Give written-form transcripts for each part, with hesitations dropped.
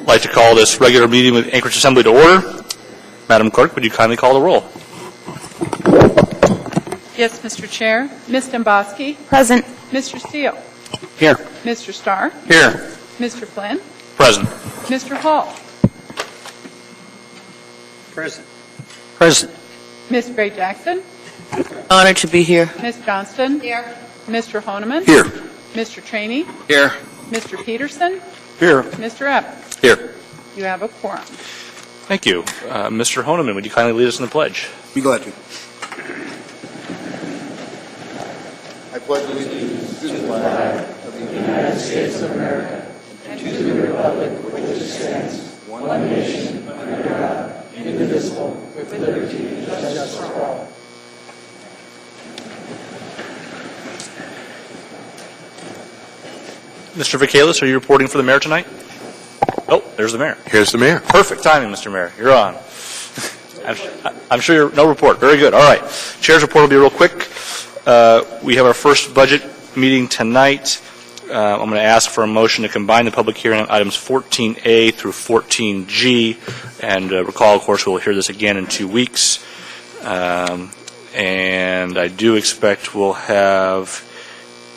I'd like to call this regular meeting with Anchorage Assembly to order. Madam Clerk, would you kindly call the roll? Yes, Mr. Chair. Ms. Domboski. Present. Mr. Steele. Here. Mr. Starr. Here. Mr. Flynn. Present. Mr. Hall. Present. Present. Ms. Gray Jackson. Honored to be here. Ms. Johnston. Here. Mr. Honeman. Here. Mr. Cheney. Here. Mr. Peterson. Here. Mr. Evans. Here. You have a quorum. Thank you. Mr. Honeman, would you kindly lead us in the pledge? Be glad to. I pledge allegiance to the flag of the United States of America and to the republic for which it stands, one nation, under God, indivisible, with liberty and justice for all. Mr. Vacalis, are you reporting for the mayor tonight? Oh, there's the mayor. Here's the mayor. Perfect timing, Mr. Mayor. You're on. I'm sure you're no report. Very good. All right. Chair's report will be real quick. We have our first budget meeting tonight. I'm going to ask for a motion to combine the public hearing on items 14A through 14G. And recall, of course, we'll hear this again in 2 weeks. And I do expect we'll have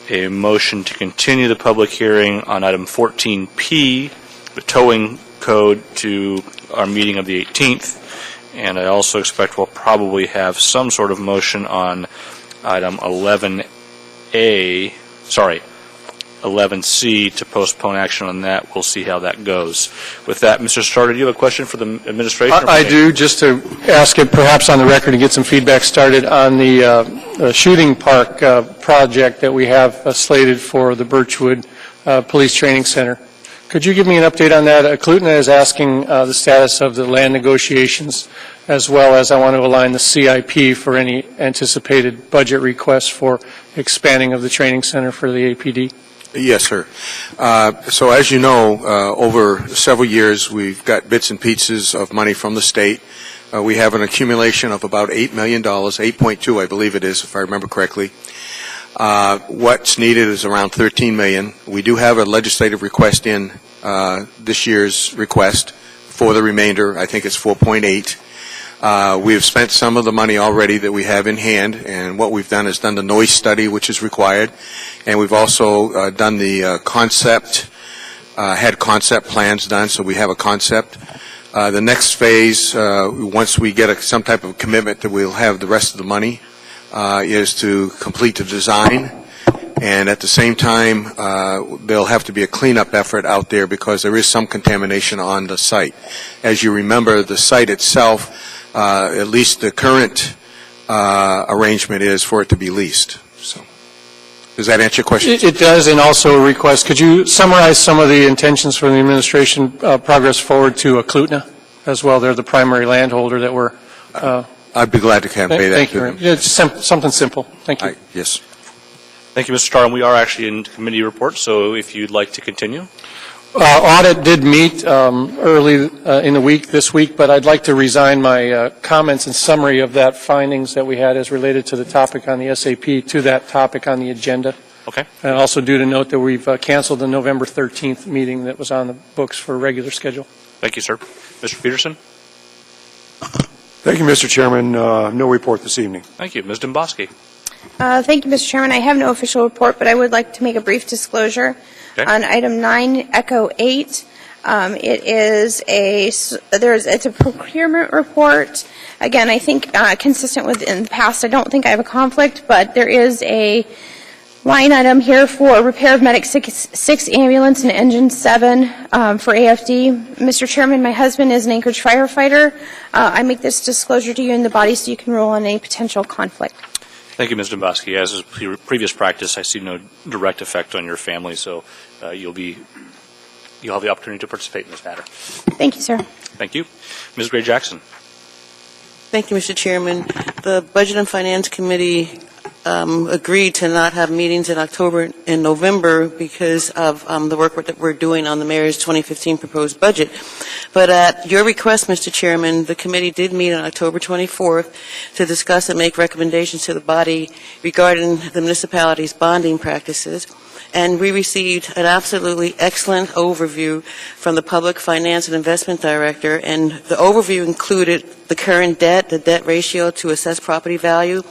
a motion to continue the public hearing on item 14P, the towing code, to our meeting of the 18th. And I also expect we'll probably have some sort of motion on item 11C to postpone action on that. We'll see how that goes. With that, Mr. Starr, do you have a question for the administration? I do, just to ask it perhaps on the record and get some feedback started on the shooting park project that we have slated for the Birchwood Police Training Center. Could you give me an update on that? Clutna is asking the status of the land negotiations, as well as I want to align the CIP for any anticipated budget requests for expanding of the training center for the APD. Yes, sir. So as you know, over several years, we've got bits and pieces of money from the state. We have an accumulation of about $8 million, 8.2, I believe it is, if I remember correctly. What's needed is around $13 million. We do have a legislative request in this year's request for the remainder. I think it's 4.8. We have spent some of the money already that we have in hand, and what we've done is done the noise study, which is required, and we've also done the had concept plans done, so we have a concept. The next phase, once we get some type of commitment that we'll have the rest of the money, is to complete the design, and at the same time, there'll have to be a cleanup effort out there because there is some contamination on the site. As you remember, the site itself, at least the current arrangement is for it to be leased. So, does that answer your question? It does, and also a request. Could you summarize some of the intentions from the administration progress forward to Clutna as well? They're the primary landholder that we're... I'd be glad to convey that thank to you. them. It's something simple. Thank you. Yes. Thank you, Mr. Starr. And we are actually in committee report, so if you'd like to continue. Audit did meet early in the week, this week, but I'd like to resign my comments and summary of that findings that we had as related to the topic on the SAP to that topic on the agenda. Okay. And also due to note that we've canceled the November 13th meeting that was on the books for a regular schedule. Thank you, sir. Mr. Peterson? Thank you, Mr. Chairman. No report this evening. Thank you. Ms. Domboski? Thank you, Mr. Chairman. I have no official report, but I would like to make a brief disclosure. Okay. On item 9, Echo 8. It's a procurement report. Again, I think consistent with in the past, I don't think I have a conflict, but there is a line item here for repair of Medic 6 ambulance and engine 7 for AFD. Mr. Chairman, my husband is an Anchorage firefighter. I make this disclosure to you in the body so you can rule on any potential conflict. Thank you, Ms. Domboski. As is previous practice, I see no direct effect on your family, so you'll have the opportunity to participate in this matter. Thank you, sir. Thank you. Ms. Gray-Jackson? Thank you, Mr. Chairman. The Budget and Finance Committee agreed to not have meetings in October and November because of the work that we're doing on the mayor's 2015 proposed budget. But at your request, Mr. Chairman, the committee did meet on October 24th to discuss and make recommendations to the body regarding the municipality's bonding practices. And we received an absolutely excellent overview from the Public Finance and Investment Director, and the overview included the current debt, the debt ratio to assessed property value,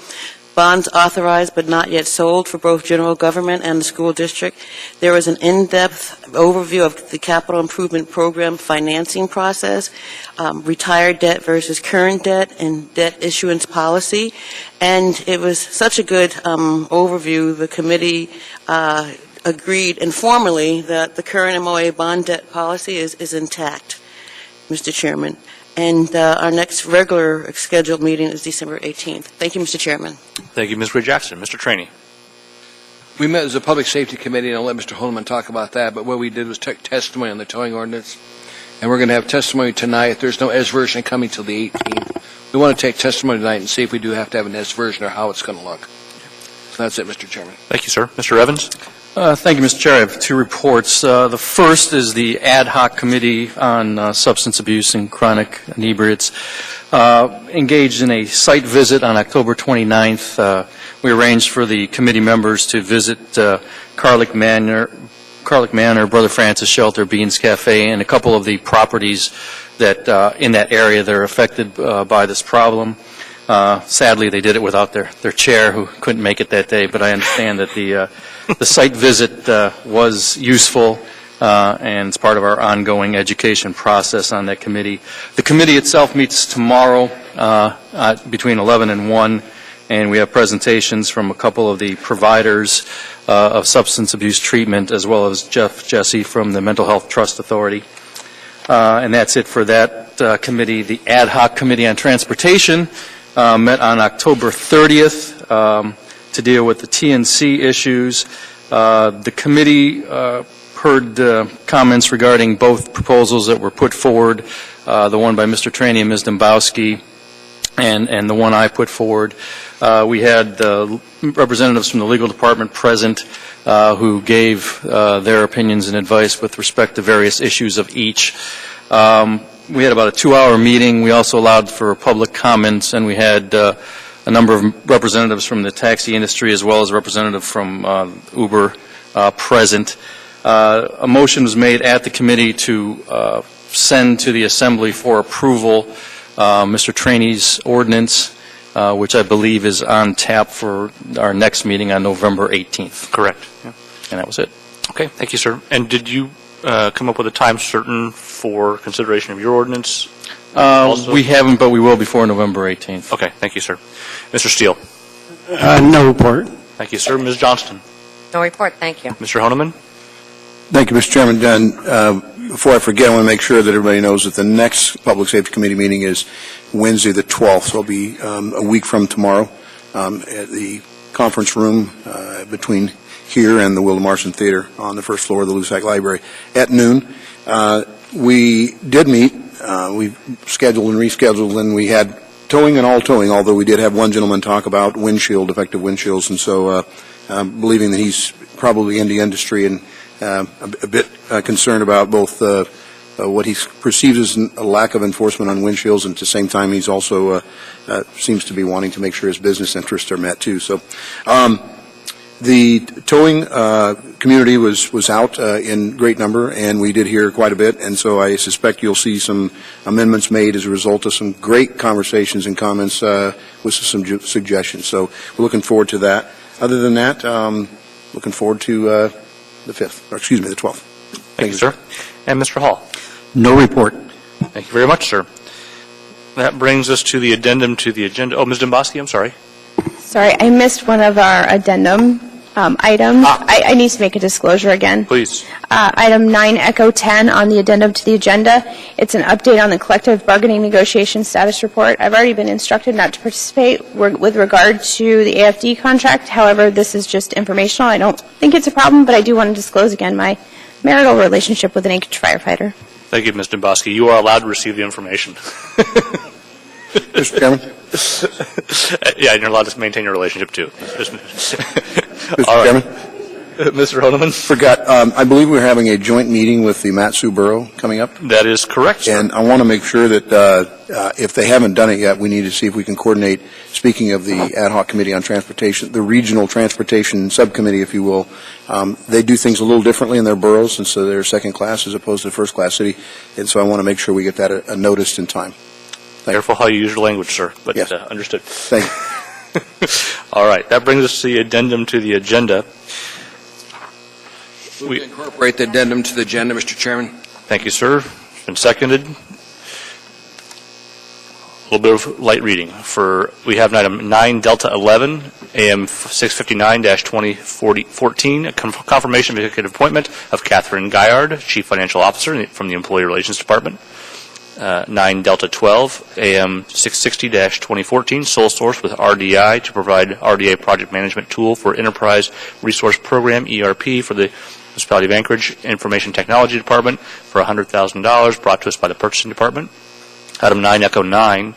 bonds authorized but not yet sold for both general government and the school district. There was an in-depth overview of the capital improvement program financing process, retired debt versus current debt, and debt issuance policy. And it was such a good overview. The committee agreed informally that the current MOA bond debt policy is intact, Mr. Chairman. And our next regular scheduled meeting is December 18th. Thank you, Mr. Chairman. Thank you, Ms. Gray-Jackson. Mr. Trainee. We met as a Public Safety Committee, and I'll let Mr. Holman talk about that, but what we did was take testimony on the towing ordinance, and we're going to have testimony tonight. There's no S version coming till the 18th. We want to take testimony tonight and see if we do have to have an S version or how it's going to look. So that's it, Mr. Chairman. Thank you, sir. Mr. Evans. Thank you, Mr. Chair. I have two reports. The first is the Ad Hoc Committee on Substance Abuse and Chronic Inebriates engaged in a site visit on October 29th. We arranged for the committee members to visit Carlick Manor, Brother Francis Shelter, Beans Cafe, and a couple of the properties that in that area that are affected by this problem. Sadly, they did it without their chair, who couldn't make it that day, but I understand that the site visit was useful, and it's part of our ongoing education process on that committee. The committee itself meets tomorrow between 11 and 1, and we have presentations from a couple of the providers of substance abuse treatment, as well as Jeff Jesse from the Mental Health Trust Authority. And that's it for that committee. The Ad Hoc Committee on Transportation met on October 30th to deal with the TNC issues. The committee heard comments regarding both proposals that were put forward, the one by Mr. Trainee and Ms. Dombowski, and the one I put forward. We had representatives from the legal department present who gave their opinions and advice with respect to various issues of each. We had about a 2-hour meeting. We also allowed for public comments, and we had a number of representatives from the taxi industry as well as a representative from Uber present. A motion was made at the committee to send to the Assembly for approval Mr. Trainee's ordinance, which I believe is on tap for our next meeting on November 18th. Correct. Yeah. And that was it. Okay, thank you, sir. And did you come up with a time certain for consideration of your ordinance? We haven't, but we will before November 18th. Okay, thank you, sir. Mr. Steele. No report. Thank you, sir. Ms. Johnston. No report, thank you. Mr. Honeman. Thank you, Mr. Chairman. Before I forget, I want to make sure that everybody knows that the next Public Safety Committee meeting is Wednesday the 12th, so it'll be a week from tomorrow at the conference room between here and the Wilda Marson Theater on the first floor of the Lusac Library at noon. We did meet. We scheduled and rescheduled, and we had towing and all towing, although we did have one gentleman talk about defective windshields, and so believing that he's probably in the industry and a bit concerned about both what he perceives as a lack of enforcement on windshields, and at the same time he's also seems to be wanting to make sure his business interests are met too. So the towing community was out in great number, and we did hear quite a bit, and so I suspect you'll see some amendments made as a result of some great conversations and comments with some suggestions. So we're looking forward to that. Other than that, looking forward to the 12th. Thank you, sir. And Mr. Hall. No report. Thank you very much, sir. That brings us to the addendum to the agenda. Oh, Ms. Dombowski, I'm sorry. Sorry, I missed one of our addendum items. I need to make a disclosure again. Please. Item 9 Echo 10 on the addendum to the agenda. It's an update on the collective bargaining negotiation status report. I've already been instructed not to participate with regard to the AFD contract. However, this is just informational. I don't think it's a problem, but I do want to disclose again my marital relationship with an Anchorage firefighter. Thank you, Ms. Dombowski. You are allowed to receive the information. Mr. Chairman? Yeah, and you're allowed to maintain your relationship, too. Mr. All right. Chairman? Mr. Honeman? Forgot, I believe we're having a joint meeting with the Mat-Su Borough coming up, That is correct, sir. and I want to make sure that if they haven't done it yet, we need to see if we can coordinate, speaking of the Ad hoc Committee on Transportation, the Regional Transportation Subcommittee, if you will. They do things a little differently in their boroughs, and so they're second class as opposed to first class city, and so I want to make sure we get that noticed in time. Careful how you use your language, sir, but Yes. Understood. Thank you. All right, that brings us to the addendum to the agenda. We incorporate the addendum to the agenda, Mr. Chairman. Thank you, sir. It's been seconded. A little bit of light reading. We have an item 9 Delta 11, AM 659-2014, a confirmation of executive appointment of Catherine Guyard, Chief Financial Officer from the Employee Relations Department. 9 Delta 12, AM 660-2014, sole source with RDI to provide RDA project management tool for Enterprise Resource Program, ERP, for the Municipality of Anchorage Information Technology Department for $100,000, brought to us by the Purchasing Department. Item 9 Echo 9,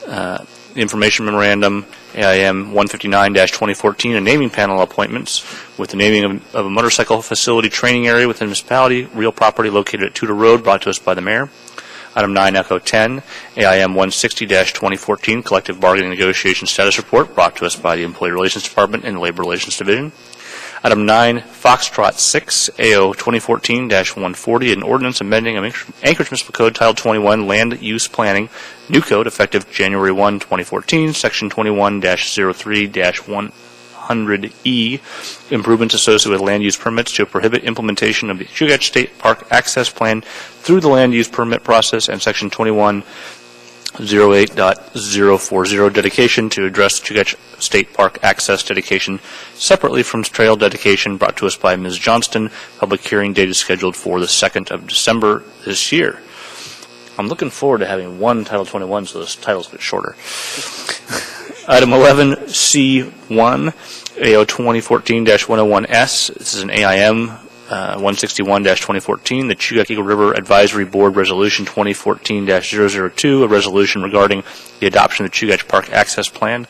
the information memorandum, AIM 159-2014, a naming panel appointments with the naming of a motorcycle facility training area within the municipality, real property located at Tudor Road, brought to us by the mayor. Item 9 Echo 10, AIM 160-2014, collective bargaining negotiation status report, brought to us by the Employee Relations Department and Labor Relations Division. Item 9 Foxtrot 6, AO 2014-140, an ordinance amending Anchorage Municipal Code Title 21 Land Use Planning, new code effective January 1, 2014, Section 21-03-100E, improvements associated with land use permits to prohibit implementation of the Chugach State Park Access Plan through the land use permit process, and Section 21-08.040, dedication to address Chugach State Park access dedication separately from trail dedication, brought to us by Ms. Johnston. Public hearing date is scheduled for the 2nd of December this year. I'm looking forward to having one Title 21 so those titles get shorter. Item 11C1, AO 2014-101S. This is an AIM 161-2014, the Chugach Eagle River Advisory Board Resolution 2014-002, a resolution regarding the adoption of the Chugach Park Access Plan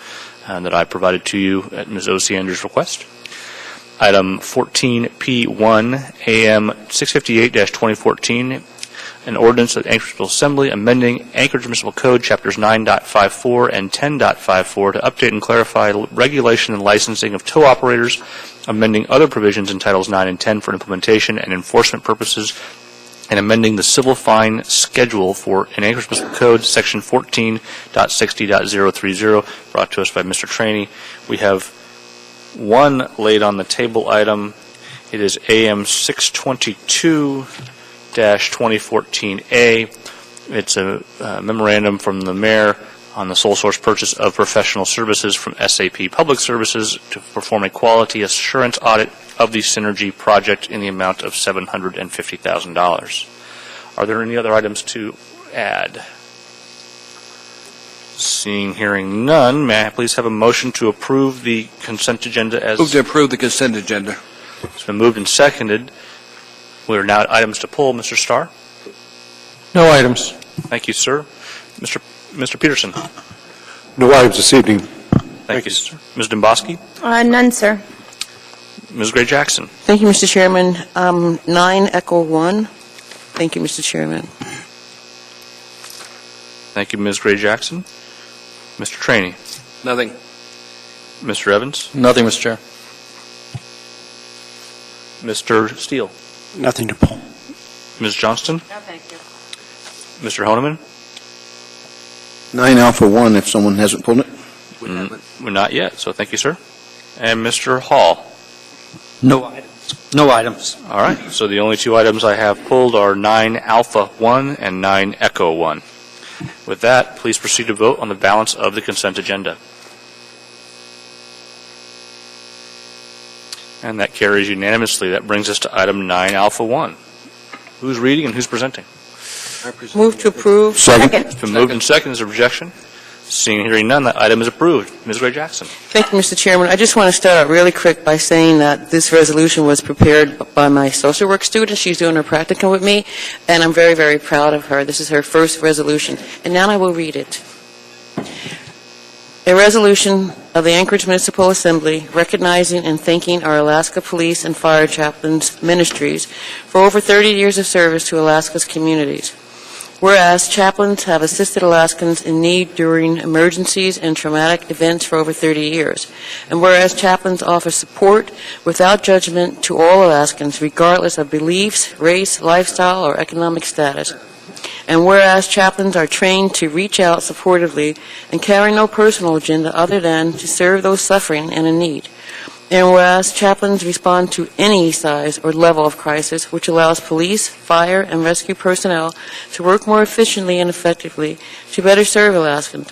that I provided to you at Ms. Osiander's request. Item 14P1, AM 658-2014, an ordinance of the Anchorage Municipal Assembly amending Anchorage Municipal Code Chapters 9.54 and 10.54 to update and clarify regulation and licensing of tow operators, amending other provisions in Titles 9 and 10 for implementation and enforcement purposes, and amending the civil fine schedule for an Anchorage Municipal Code Section 14.60.030, brought to us by Mr. Traney. We have one laid on the table item. It is AM 622-2014A. It's a memorandum from the mayor on the sole source purchase of professional services from SAP Public Services to perform a quality assurance audit of the Synergy project in the amount of $750,000. Are there any other items to add? Seeing, hearing none, may I please have a motion to approve the consent agenda as... Move to approve the consent agenda. It's been moved and seconded. We are now at items to pull. Mr. Starr? No items. Thank you, sir. Mr. Peterson? No items this evening. Thank you, sir. Ms. Domboski? None, sir. Ms. Gray Jackson? Thank you, Mr. Chairman. 9 Echo 1. Thank you, Mr. Chairman. Thank you, Ms. Gray Jackson. Mr. Traney? Nothing. Mr. Evans? Nothing, Mr. Chair. Mr. Steele? Nothing to pull. Ms. Johnston? No, thank you. Mr. Honeman? 9 Alpha 1, if someone hasn't pulled it. We're not yet, so thank you, sir. And Mr. Hall? No items. No items. All right, so the only two items I have pulled are 9 Alpha 1 and 9 Echo 1. With that, please proceed to vote on the balance of the consent agenda. And that carries unanimously. That brings us to item 9 Alpha 1. Who's reading and who's presenting? Move to approve. Second. It's been moved and seconded. Is there objection? Seeing and hearing none, that item is approved. Ms. Gray Jackson. Thank you, Mr. Chairman. I just want to start out really quick by saying that this resolution was prepared by my social work student. She's doing her practicum with me, and I'm very, very proud of her. This is her first resolution. And now I will read it. A resolution of the Anchorage Municipal Assembly recognizing and thanking our Alaska Police and Fire Chaplains Ministries for over 30 years of service to Alaska's communities. Whereas chaplains have assisted Alaskans in need during emergencies and traumatic events for over 30 years. And whereas chaplains offer support without judgment to all Alaskans, regardless of beliefs, race, lifestyle, or economic status. And whereas chaplains are trained to reach out supportively and carry no personal agenda other than to serve those suffering and in need. And whereas chaplains respond to any size or level of crisis, which allows police, fire, and rescue personnel to work more efficiently and effectively to better serve Alaskans.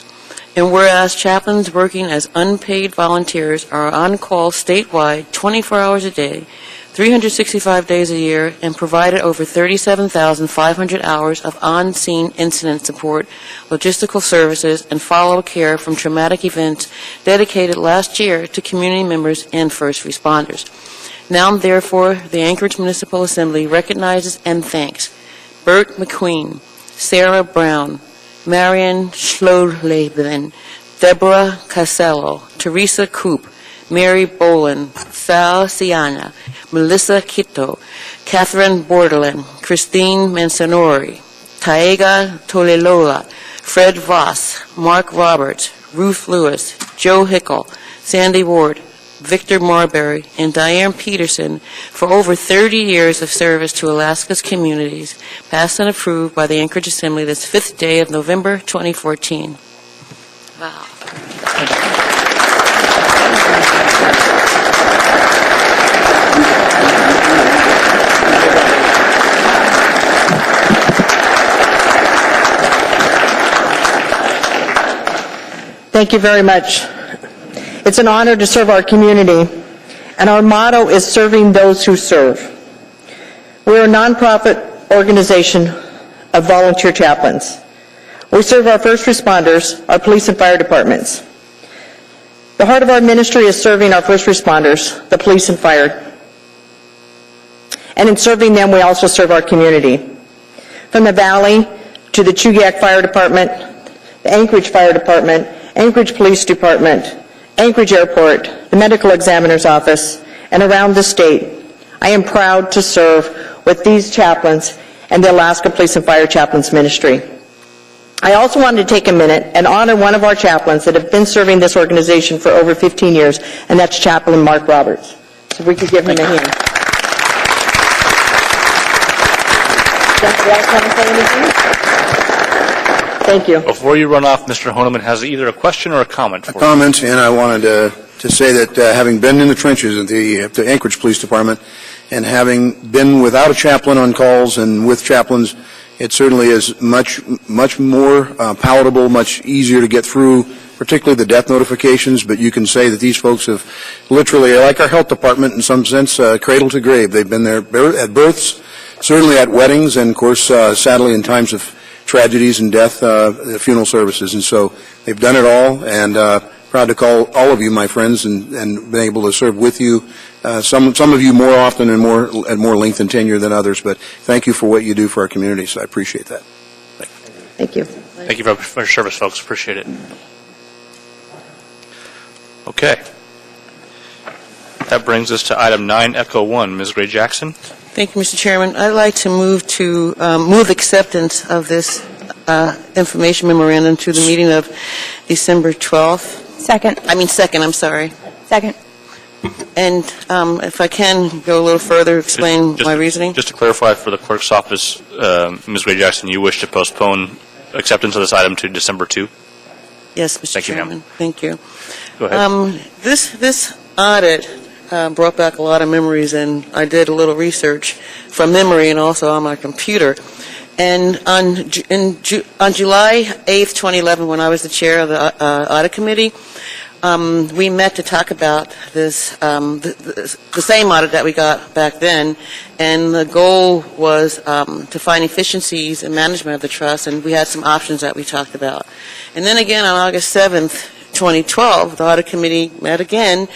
And whereas chaplains working as unpaid volunteers are on call statewide 24 hours a day, 365 days a year, and provided over 37,500 hours of on-scene incident support, logistical services, and follow-up care from traumatic events dedicated last year to community members and first responders. Now, therefore, the Anchorage Municipal Assembly recognizes and thanks Bert McQueen, Sarah Brown, Marion Schloleben, Deborah Casello, Teresa Coop, Mary Boland, Sal Siana, Melissa Quito, Catherine Borderland, Christine Mansanori, Taega Tolelola, Fred Voss, Mark Roberts, Ruth Lewis, Joe Hickel, Sandy Ward, Victor Marbury, and Diane Peterson for over 30 years of service to Alaska's communities, passed and approved by the Anchorage Assembly this 5th day of November 2014. Wow. Thank you very much. It's an honor to serve our community, and our motto is serving those who serve. We're a nonprofit organization of volunteer chaplains. We serve our first responders, our police and fire departments. The heart of our ministry is serving our first responders, the police and fire. And in serving them, we also serve our community. From the Valley to the Chugiak Fire Department, the Anchorage Fire Department, Anchorage Police Department, Anchorage Airport, the Medical Examiner's Office, and around the state, I am proud to serve with these chaplains and the Alaska Police and Fire Chaplains Ministry. I also wanted to take a minute and honor one of our chaplains that have been serving this organization for over 15 years, and that's Chaplain Mark Roberts. So if we could give him a hand. Does anybody else want to say anything? Thank you. Before you run off, Mr. Honeman has either a question or a comment for you. A comment, and I wanted to say that having been in the trenches at the Anchorage Police Department and having been without a chaplain on calls and with chaplains, it certainly is much more palatable, much easier to get through, particularly the death notifications, but you can say that these folks have literally, like our health department in some sense, cradle to grave. They've been there at births, certainly at weddings, and of course, sadly in times of tragedies and death, funeral services. And so they've done it all, and proud to call all of you my friends and been able to serve with you. Some of you more often and more length and tenure than others, but thank you for what you do for our community, so I appreciate that. Thank you. Thank you for your service, folks. Appreciate it. Okay. That brings us to item 9, Echo 1. Ms. Gray Jackson. Thank you, Mr. Chairman. I'd like to move acceptance of this information memorandum to the meeting of December 12th. Second. I'm sorry. Second. And if I can go a little further, explain my reasoning. Just to clarify for the clerk's office, Ms. Gray Jackson, you wish to postpone acceptance of this item to December 2? Yes, Mr. Chairman. Thank you. Go ahead. This audit brought back a lot of memories, and I did a little research from memory and also on my computer. And on July 8th, 2011, when I was the chair of the audit committee, we met to talk about this, the same audit that we got back then, and the goal was to find efficiencies in management of the trust, and we had some options that we talked about. And then again on August 7th, 2012, the audit committee met again,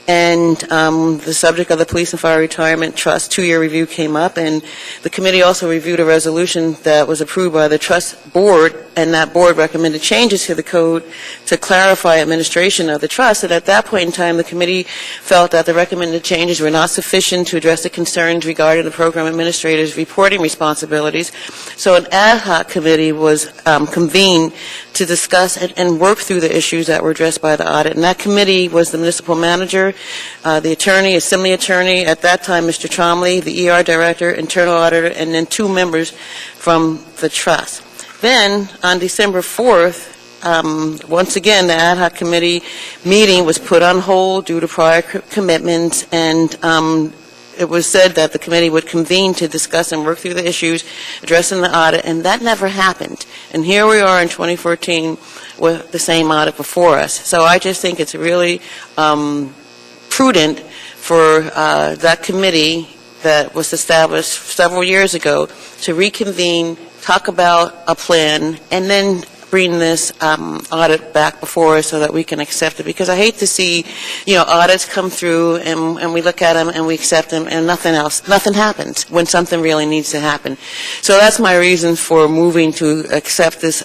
and the subject of the Police and Fire Retirement Trust 2-year review came up, and the committee also reviewed a resolution that was approved by the trust board, and that board recommended changes to the code to clarify administration of the trust. And at that point in time, the committee felt that the recommended changes were not sufficient to address the concerns regarding the program administrator's reporting responsibilities. So an ad hoc committee was convened to discuss and work through the issues that were addressed by the audit. And that committee was the municipal manager, the attorney, assembly attorney, at that time Mr. Chomley, the ER director, internal auditor, and then 2 members from the trust. Then, on December 4th, once again, the ad hoc committee meeting was put on hold due to prior commitments, and it was said that the committee would convene to discuss and work through the issues addressing the audit, and that never happened. And here we are in 2014 with the same audit before us. So I just think it's really prudent for that committee that was established several years ago to reconvene, talk about a plan, and then bring this audit back before us so that we can accept it. Because I hate to see, audits come through and we look at them and we accept them and nothing happens when something really needs to happen. So that's my reason for moving to accept this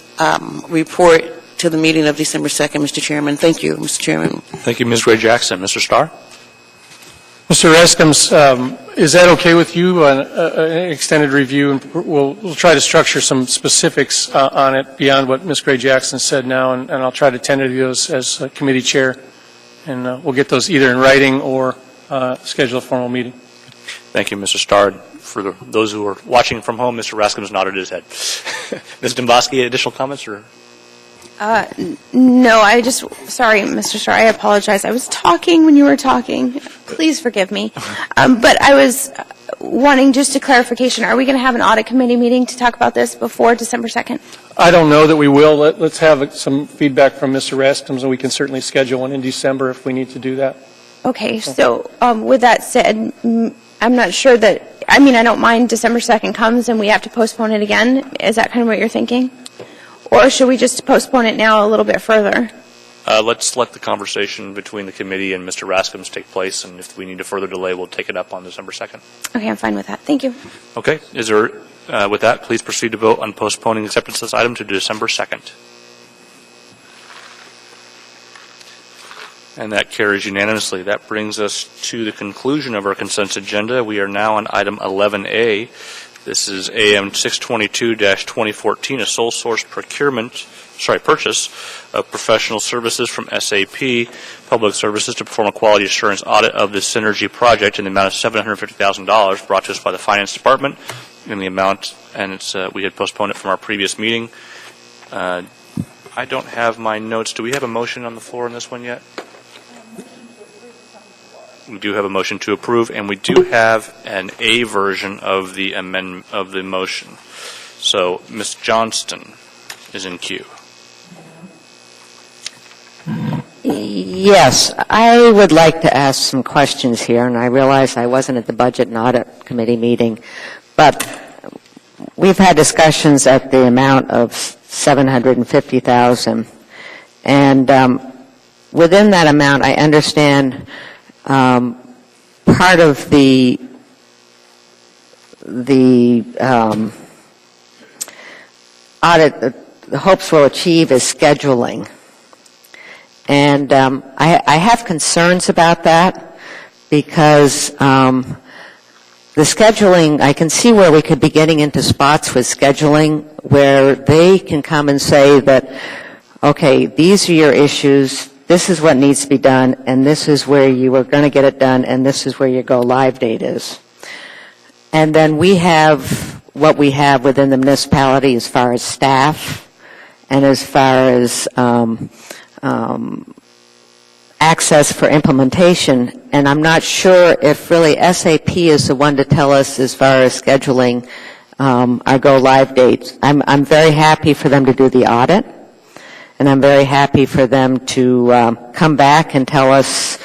report to the meeting of December 2nd, Mr. Chairman. Thank you, Mr. Chairman. Thank you, Ms. Gray Jackson. Mr. Starr? Mr. Reskins, is that okay with you, an extended review? And we'll try to structure some specifics on it beyond what Ms. Gray Jackson said now, and I'll try to tender those as committee chair, and we'll get those either in writing or schedule a formal meeting. Thank you, Mr. Starr. For those who are watching from home, Mr. Raskins nodded his head. Ms. Dombosky, additional comments? Or? No, sorry, Mr. Starr, I apologize. I was talking when you were talking. Please forgive me. But I was wanting just a clarification. Are we going to have an audit committee meeting to talk about this before December 2nd? I don't know that we will. Let's have some feedback from Mr. Raskins, and we can certainly schedule one in December if we need to do that. Okay, so with that said, I'm not sure that, I don't mind December 2nd comes and we have to postpone it again. Is that kind of what you're thinking? Or should we just postpone it now a little bit further? Let's let the conversation between the committee and Mr. Raskins take place, and if we need a further delay, we'll take it up on December 2nd. Okay, I'm fine with that. Thank you. Okay. Is there, with that, please proceed to vote on postponing acceptance of this item to December 2nd. And that carries unanimously. That brings us to the conclusion of our consent agenda. We are now on item 11A. This is AM 622-2014, a sole source purchase of professional services from SAP Public Services to perform a quality assurance audit of the Synergy project in the amount of $750,000 brought to us by the Finance Department in the amount, and we had postponed it from our previous meeting. I don't have my notes. Do we have a motion on the floor on this one yet? We do have a motion to approve, and we do have an A version of the amendment of the motion. So Ms. Johnston is in queue. Yes, I would like to ask some questions here, and I realize I wasn't at the Budget and Audit Committee meeting, but we've had discussions at the amount of $750,000, and within that amount, I understand part of the audit, the hopes we'll achieve is scheduling. And I have concerns about that because the scheduling, I can see where we could be getting into spots with scheduling where they can come and say that, okay, these are your issues, this is what needs to be done, and this is where you are going to get it done, and this is where your go-live date is. And then we have what we have within the municipality as far as staff and as far as access for implementation, and I'm not sure if really SAP is the one to tell us as far as scheduling our go-live dates. I'm very happy for them to do the audit, and I'm very happy for them to come back and tell us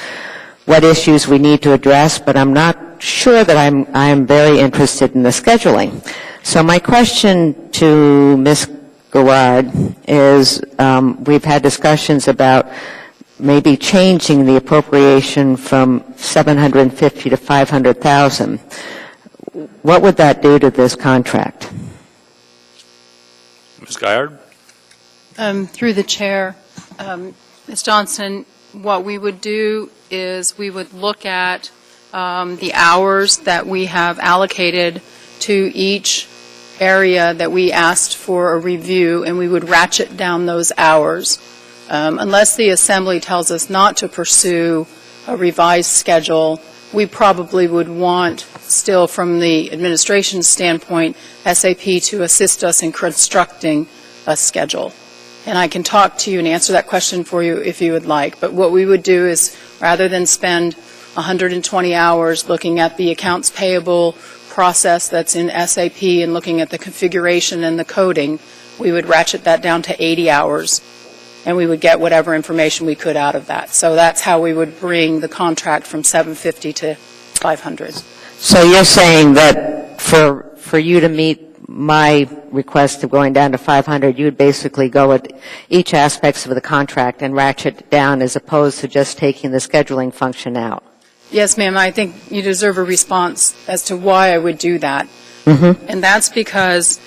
what issues we need to address, but I'm not sure that I'm very interested in the scheduling. So my question to Ms. Garrard is, we've had discussions about maybe changing the appropriation from 750 to 500,000. What would that do to this contract? Ms. Guyard? Through the chair, Ms. Johnson, what we would do is we would look at the hours that we have allocated to each area that we asked for a review, and we would ratchet down those hours. Unless the Assembly tells us not to pursue a revised schedule, we probably would want, still from the administration's standpoint, SAP to assist us in constructing a schedule. And I can talk to you and answer that question for you if you would like. But what we would do is, rather than spend 120 hours looking at the accounts payable process that's in SAP and looking at the configuration and the coding, we would ratchet that down to 80 hours, and we would get whatever information we could out of that. So that's how we would bring the contract from 750 to 500. So you're saying that for you to meet my request of going down to 500, you would basically go at each aspects of the contract and ratchet it down as opposed to just taking the scheduling function out? Yes, ma'am. I think you deserve a response as to why I would do that. And that's because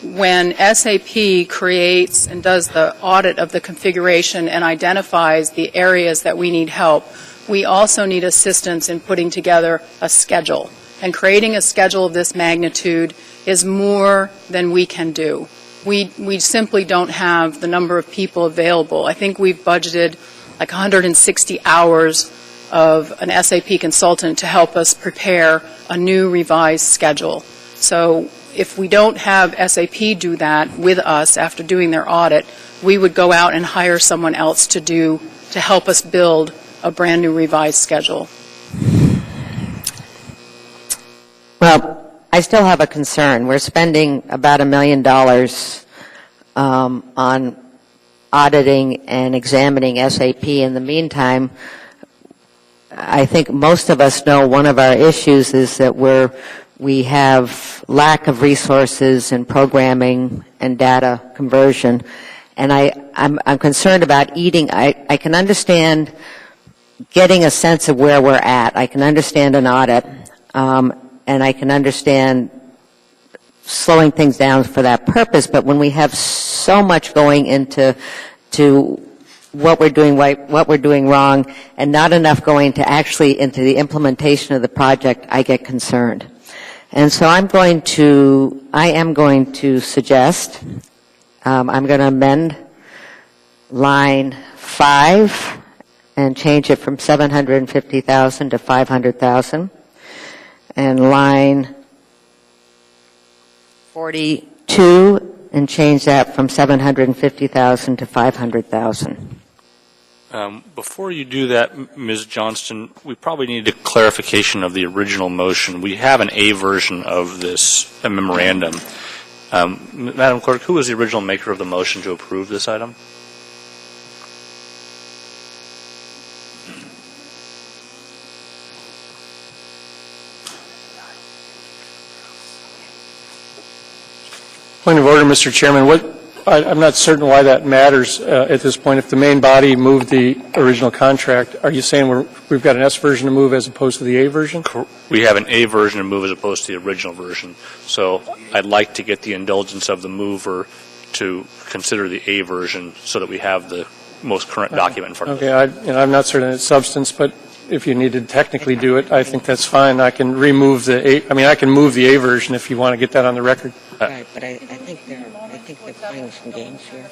when SAP creates and does the audit of the configuration and identifies the areas that we need help, we also need assistance in putting together a schedule. And creating a schedule of this magnitude is more than we can do. We simply don't have the number of people available. I think we've budgeted like 160 hours of an SAP consultant to help us prepare a new revised schedule. So if we don't have SAP do that with us after doing their audit, we would go out and hire someone else to help us build a brand new revised schedule. Well, I still have a concern. We're spending about $1 million on auditing and examining SAP. In the meantime, I think most of us know one of our issues is that we have lack of resources in programming and data conversion. And I'm concerned about eating. I can understand getting a sense of where we're at. I can understand an audit. And I can understand slowing things down for that purpose, but when we have so much going into what we're doing right, what we're doing wrong, and not enough going to actually into the implementation of the project, I get concerned. And so I am going to suggest, I'm going to amend line 5 and change it from 750,000 to 500,000. And line 42 and change that from 750,000 to 500,000. Before you do that, Ms. Johnston, we probably need a clarification of the original motion. We have an A version of this memorandum. Madam Clerk, who was the original maker of the motion to approve this item? Point of order, Mr. Chairman. I'm not certain why that matters at this point. If the main body moved the original contract, are you saying we've got an S version to move as opposed to the A version? We have an A version to move as opposed to the original version. So I'd like to get the indulgence of the mover to consider the A version so that we have the most current document in front of us. Okay, I'm not certain of its substance, but if you need to technically do it, I think that's fine. I can remove I can move the A version if you want to get that on the record. Right, but I think they're playing some games here.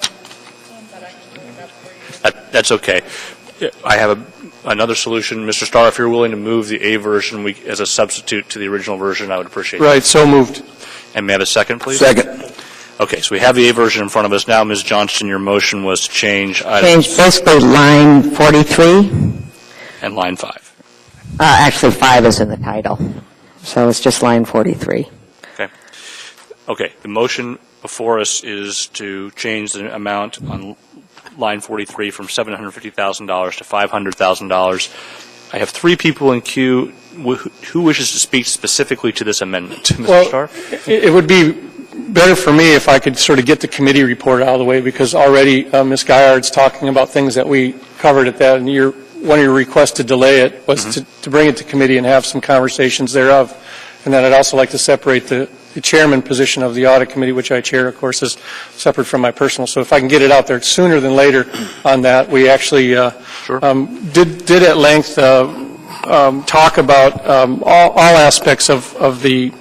That's okay. I have another solution. Mr. Starr, if you're willing to move the A version as a substitute to the original version, I would appreciate it. Right, so moved. And may I have a second, please? Second. Okay, so we have the A version in front of us now. Ms. Johnston, your motion was to change Change basically line 43. And line 5. Actually, 5 is in the title, so it's just line 43. Okay, the motion before us is to change the amount on line 43 from $750,000 to $500,000. I have 3 people in queue. Who wishes to speak specifically to this amendment? Mr. Starr? It would be better for me if I could sort of get the committee report out of the way, because already Ms. Guyard's talking about things that we covered at that, and one of your requests to delay it was to bring it to committee and have some conversations thereof. And then I'd also like to separate the chairman position of the audit committee, which I chair, of course, is separate from my personal. So if I can get it out there sooner than later on that, we actually did at length talk about all aspects of the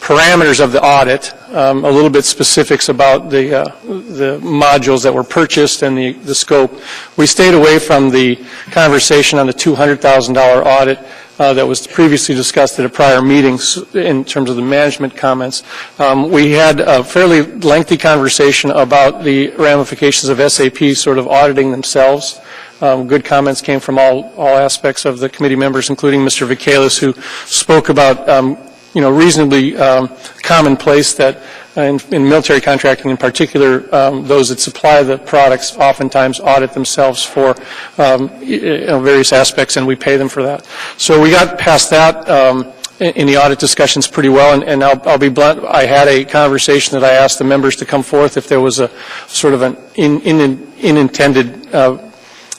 parameters of the audit, a little bit specifics about the modules that were purchased and the scope. We stayed away from the conversation on the $200,000 audit that was previously discussed at a prior meeting in terms of the management comments. We had a fairly lengthy conversation about the ramifications of SAP sort of auditing themselves. Good comments came from all aspects of the committee members, including Mr. Vikalis, who spoke about reasonably commonplace that in military contracting in particular, those that supply the products oftentimes audit themselves for various aspects, and we pay them for that. So we got past that in the audit discussions pretty well, and I'll be blunt. I had a conversation that I asked the members to come forth if there was a sort of an unintended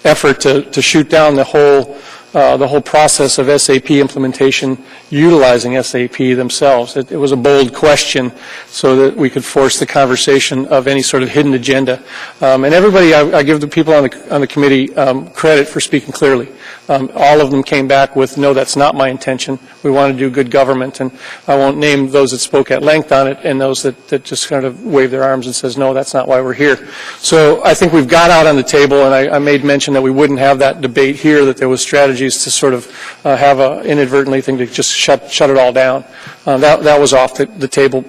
effort to shoot down the whole process of SAP implementation utilizing SAP themselves. It was a bold question so that we could force the conversation of any sort of hidden agenda. And everybody, I give the people on the committee credit for speaking clearly. All of them came back with, no, that's not my intention. We want to do good government. And I won't name those that spoke at length on it and those that just kind of waved their arms and says, no, that's not why we're here. So I think we've got out on the table, and I made mention that we wouldn't have that debate here, that there was strategies to sort of have a inadvertently thing to just shut it all down. That was off the table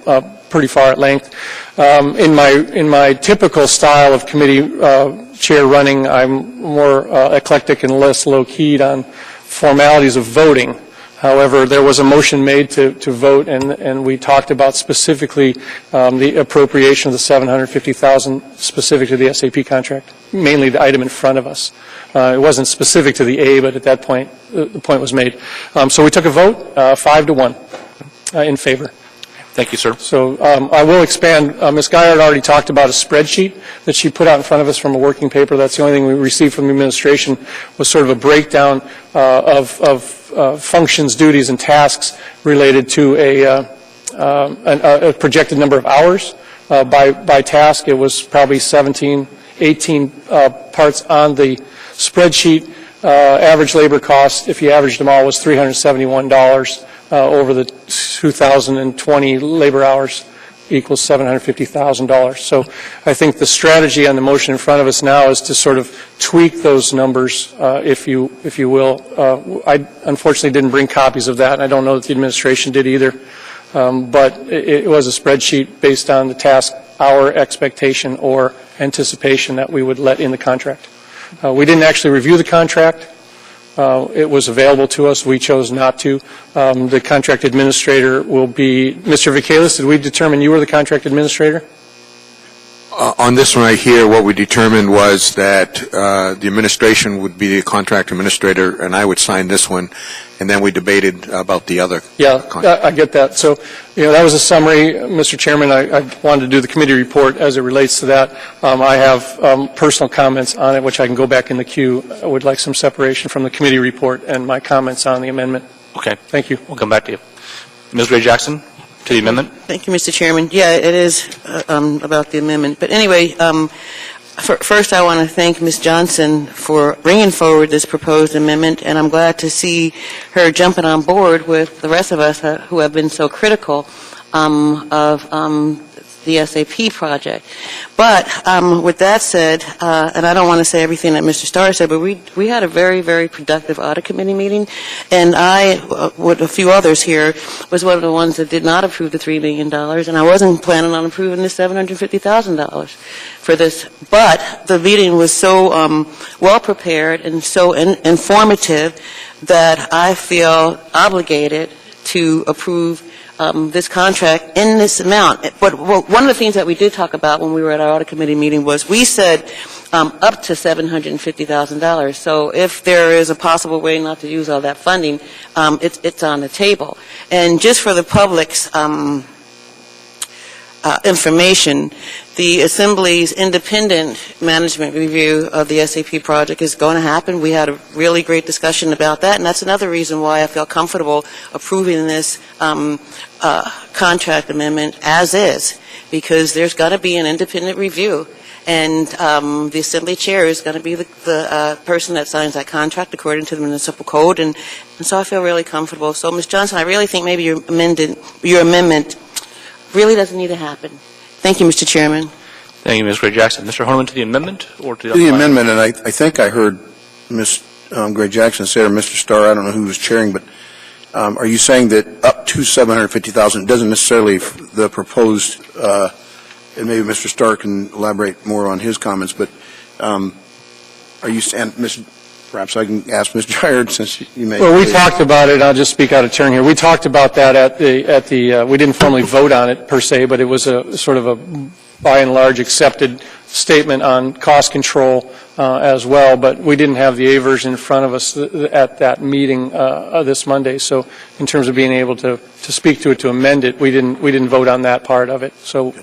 pretty far at length. In my typical style of committee chair running, I'm more eclectic and less low-keyed on formalities of voting. However, there was a motion made to vote, and we talked about specifically the appropriation of the $750,000 specific to the SAP contract, mainly the item in front of us. It wasn't specific to the A, but at that point, the point was made. So we took a vote, 5-1 in favor. Thank you, sir. So I will expand. Ms. Guyard already talked about a spreadsheet that she put out in front of us from a working paper. That's the only thing we received from the administration was sort of a breakdown of functions, duties, and tasks related to a projected number of hours. By task, it was probably 17, 18 parts on the spreadsheet. Average labor cost, if you averaged them all, was $371 over the 2020 labor hours equals $750,000. So I think the strategy on the motion in front of us now is to sort of tweak those numbers, if you will. I unfortunately didn't bring copies of that, and I don't know that the administration did either. But it was a spreadsheet based on the task hour expectation or anticipation that we would let in the contract. We didn't actually review the contract. It was available to us. We chose not to. The contract administrator will be Mr. Vikalis. Did we determine you were the contract administrator? On this one right here, what we determined was that the administration would be the contract administrator, and I would sign this one, and then we debated about the other. Yeah, I get that. So, that was a summary. Mr. Chairman, I wanted to do the committee report as it relates to that. I have personal comments on it, which I can go back in the queue. I would like some separation from the committee report and my comments on the amendment. Okay. Thank you. We'll come back to you. Ms. Gray Jackson, to the amendment. Thank you, Mr. Chairman. Yeah, it is about the amendment. But anyway, first I want to thank Ms. Johnson for bringing forward this proposed amendment, and I'm glad to see her jumping on board with the rest of us who have been so critical of the SAP project. But with that said, and I don't want to say everything that Mr. Starr said, but we had a very, very productive audit committee meeting, and I, with a few others here, was one of the ones that did not approve the $3 million, and I wasn't planning on approving the $750,000 for this. But the meeting was so well prepared and so informative that I feel obligated to approve this contract in this amount. But one of the things that we did talk about when we were at our audit committee meeting was we said up to $750,000. So if there is a possible way not to use all that funding, it's on the table. And just for the public's information, the Assembly's independent management review of the SAP project is going to happen. We had a really great discussion about that, and that's another reason why I feel comfortable approving this contract amendment as is, because there's got to be an independent review. And the Assembly Chair is going to be the person that signs that contract according to the municipal code, and so I feel really comfortable. So, Ms. Johnson, I really think maybe your amendment really doesn't need to happen. Thank you, Mr. Chairman. Thank you, Ms. Gray Jackson. Mr. Horniman, to the amendment or to The amendment, and I think I heard Ms. Gray Jackson say, or Mr. Starr, I don't know who was chairing, but are you saying that up to $750,000 doesn't necessarily the proposed, and maybe Mr. Starr can elaborate more on his comments, but are you, and perhaps I can ask Ms. Giard, since you may. Well, we talked about it, I'll just speak out of turn here. We talked about that at the we didn't formally vote on it per se, but it was a sort of a by and large accepted statement on cost control as well, but we didn't have the A version in front of us at that meeting this Monday. So in terms of being able to speak to it, to amend it, we didn't vote on that part of it. So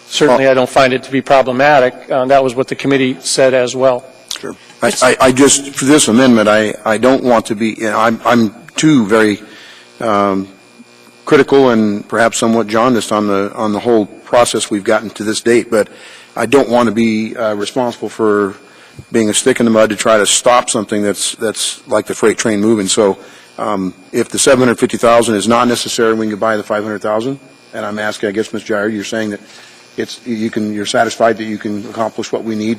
certainly I don't find it to be problematic. That was what the committee said as well. Sure. I just, for this amendment, I don't want to be, I'm too very critical and perhaps somewhat jaundiced on the whole process we've gotten to this date, but I don't want to be responsible for being a stick in the mud to try to stop something that's like the freight train moving. So if the $750,000 is not necessary, we can buy the $500,000. And I'm asking, I guess, Ms. Giard, you're saying that you're satisfied that you can accomplish what we need.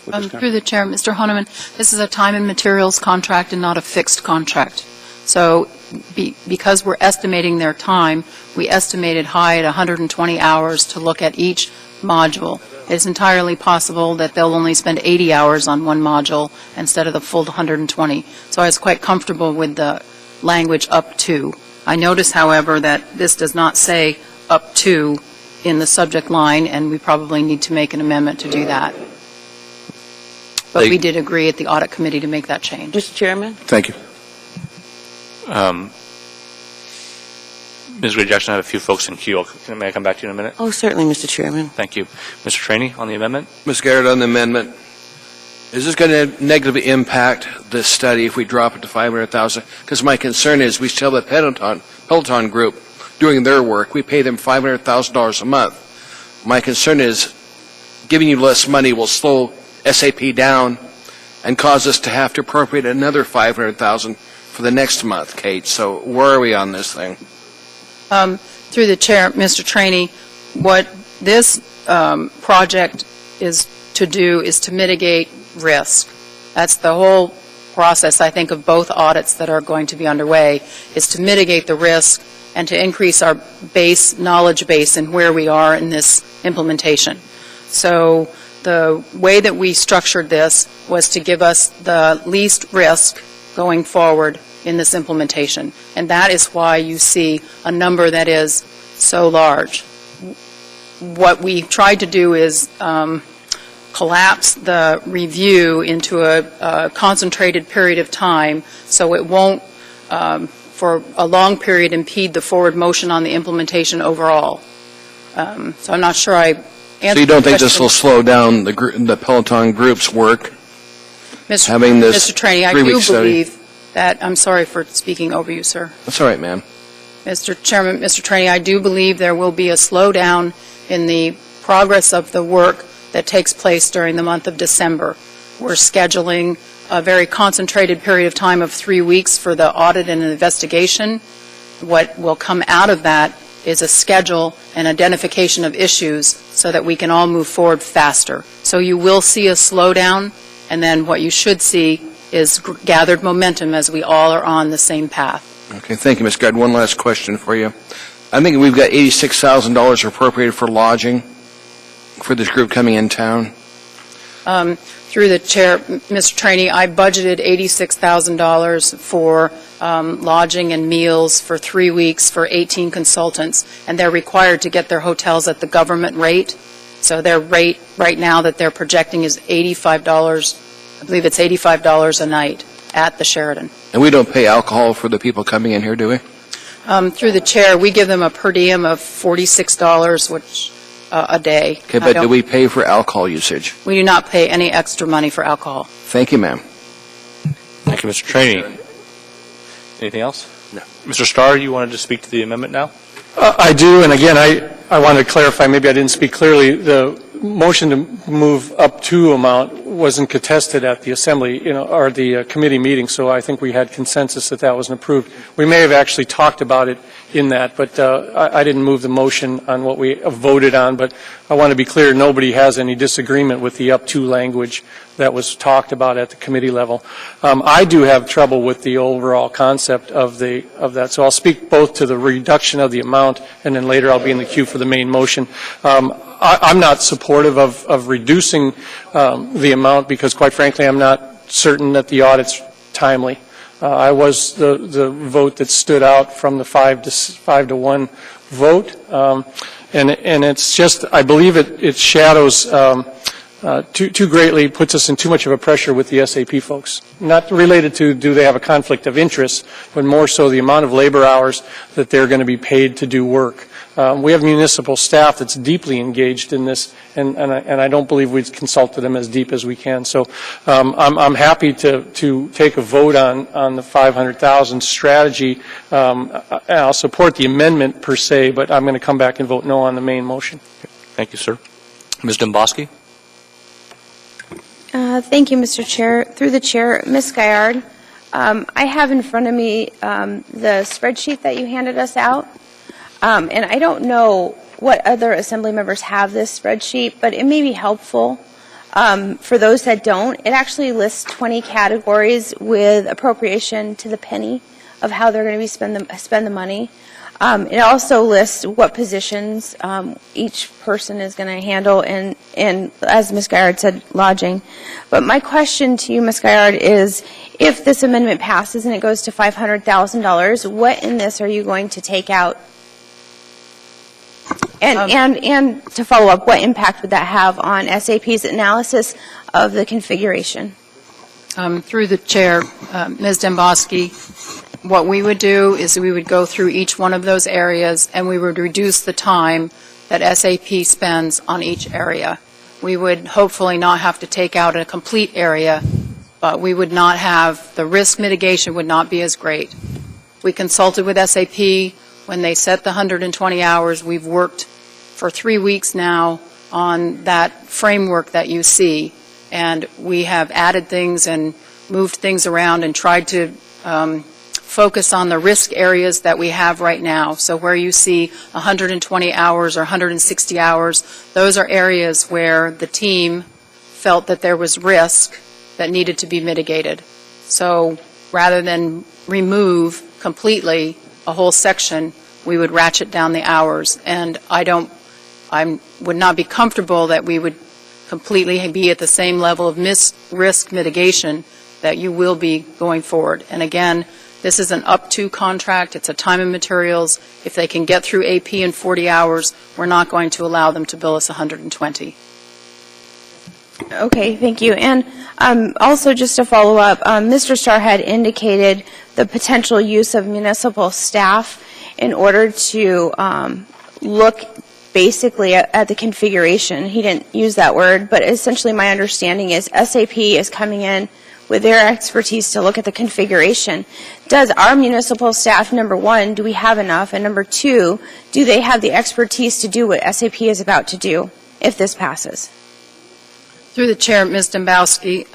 Through the chair, Mr. Honeman, this is a time and materials contract and not a fixed contract. So because we're estimating their time, we estimated high at 120 hours to look at each module. It's entirely possible that they'll only spend 80 hours on one module instead of the full 120. So I was quite comfortable with the language up to. I notice, however, that this does not say up to in the subject line, and we probably need to make an amendment to do that. But we did agree at the audit committee to make that change. Mr. Chairman? Thank you. Ms. Gray Jackson, I have a few folks in queue. May I come back to you in a minute? Oh, certainly, Mr. Chairman. Thank you. Mr. Traney, on the amendment? Ms. Garrett, on the amendment, is this going to negatively impact this study if we drop it to $500,000? Because my concern is we still have the Peloton group doing their work. We pay them $500,000 a month. My concern is giving you less money will slow SAP down and cause us to have to appropriate another $500,000 for the next month, Kate. So where are we on this thing? Through the chair, Mr. Traney, what this project is to do is to mitigate risk. That's the whole process, I think, of both audits that are going to be underway, is to mitigate the risk and to increase our knowledge base and where we are in this implementation. So the way that we structured this was to give us the least risk going forward in this implementation. And that is why you see a number that is so large. What we tried to do is collapse the review into a concentrated period of time so it won't, for a long period, impede the forward motion on the implementation overall. So I'm not sure I answered the question. So you don't think this will slow down the Peloton group's work? Having this Mr. Traney, I do believe that, I'm sorry for speaking over you, sir. That's all right, ma'am. Mr. Chairman, Mr. Traney, I do believe there will be a slowdown in the progress of the work that takes place during the month of December. We're scheduling a very concentrated period of time of 3 weeks for the audit and investigation. What will come out of that is a schedule and identification of issues so that we can all move forward faster. So you will see a slowdown, and then what you should see is gathered momentum as we all are on the same path. Okay, thank you, Ms. Guard. One last question for you. I think we've got $86,000 appropriated for lodging for this group coming in town. Through the chair, Mr. Traney, I budgeted $86,000 for lodging and meals for 3 weeks for 18 consultants, and they're required to get their hotels at the government rate. So their rate right now that they're projecting is $85. I believe it's $85 a night at the Sheraton. And we don't pay alcohol for the people coming in here, do we? Through the chair, we give them a per diem of $46, which a day. Okay, but do we pay for alcohol usage? We do not pay any extra money for alcohol. Thank you, ma'am. Thank you, Mr. Trainee. Anything else? No. Mr. Starr, you wanted to speak to the amendment now? I do, and again, I wanted to clarify, maybe I didn't speak clearly, the motion to move up to amount wasn't contested at the assembly, or the committee meeting, so I think we had consensus that that wasn't approved. We may have actually talked about it in that, but I didn't move the motion on what we voted on, but I want to be clear, nobody has any disagreement with the up to language that was talked about at the committee level. I do have trouble with the overall concept of that, so I'll speak both to the reduction of the amount, and then later I'll be in the queue for the main motion. I'm not supportive of reducing the amount because, quite frankly, I'm not certain that the audit's timely. I was the vote that stood out from the 5 to 1 vote, and it's just, I believe it shadows too greatly, puts us in too much of a pressure with the SAP folks. Not related to do they have a conflict of interest, but more so the amount of labor hours that they're going to be paid to do work. We have municipal staff that's deeply engaged in this, and I don't believe we've consulted them as deep as we can. So I'm happy to take a vote on the 500,000 strategy. I'll support the amendment per se, but I'm going to come back and vote no on the main motion. Thank you, sir. Ms. Domboski? Thank you, Mr. Chair. Through the chair, Ms. Gaillard, I have in front of me the spreadsheet that you handed us out. And I don't know what other assembly members have this spreadsheet, but it may be helpful for those that don't. It actually lists 20 categories with appropriation to the penny of how they're going to be spend the money. It also lists what positions each person is going to handle, and as Ms. Gaillard said, lodging. But my question to you, Ms. Gaillard, is if this amendment passes and it goes to $500,000, what in this are you going to take out? And to follow up, what impact would that have on SAP's analysis of the configuration? Through the chair, Ms. Domboski, what we would do is we would go through each one of those areas and we would reduce the time that SAP spends on each area. We would hopefully not have to take out a complete area, but we would not have, the risk mitigation would not be as great. We consulted with SAP when they set the 120 hours. We've worked for 3 weeks now on that framework that you see, and we have added things and moved things around and tried to focus on the risk areas that we have right now. So where you see 120 hours or 160 hours, those are areas where the team felt that there was risk that needed to be mitigated. So rather than remove completely a whole section, we would ratchet down the hours. And I would not be comfortable that we would completely be at the same level of risk mitigation that you will be going forward. And again, this is an up-to contract. It's a time and materials. If they can get through AP in 40 hours, we're not going to allow them to bill us 120. Okay, thank you. And also just to follow up, Mr. Starr had indicated the potential use of municipal staff in order to look basically at the configuration. He didn't use that word, but essentially my understanding is SAP is coming in with their expertise to look at the configuration. Does our municipal staff, number one, do we have enough? And number two, do they have the expertise to do what SAP is about to do if this passes? Through the chair, Ms. Domboski,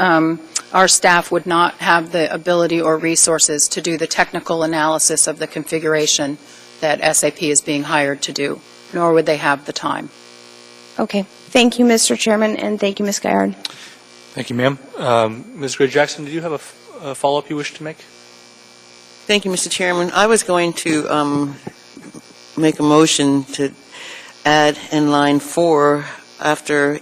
our staff would not have the ability or resources to do the technical analysis of the configuration that SAP is being hired to do, nor would they have the time. Okay. Thank you, Mr. Chairman, and thank you, Ms. Gaillard. Thank you, ma'am. Ms. Gray-Jackson, did you have a follow-up you wish to make? Thank you, Mr. Chairman. I was going to make a motion to add in line 4 after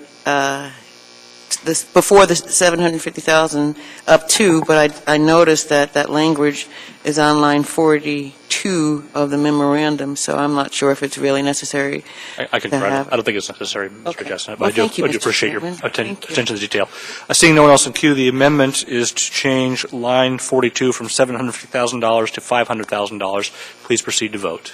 before the 750,000 up to, but I noticed that language is on line 42 of the memorandum, so I'm not sure if it's really necessary. I can correct it. I don't think it's necessary, Mr. Jackson, but Well, I do appreciate your Chairman. attention to detail. Seeing no one else in queue, the amendment is to change line 42 from $750,000 to $500,000. Please proceed to vote.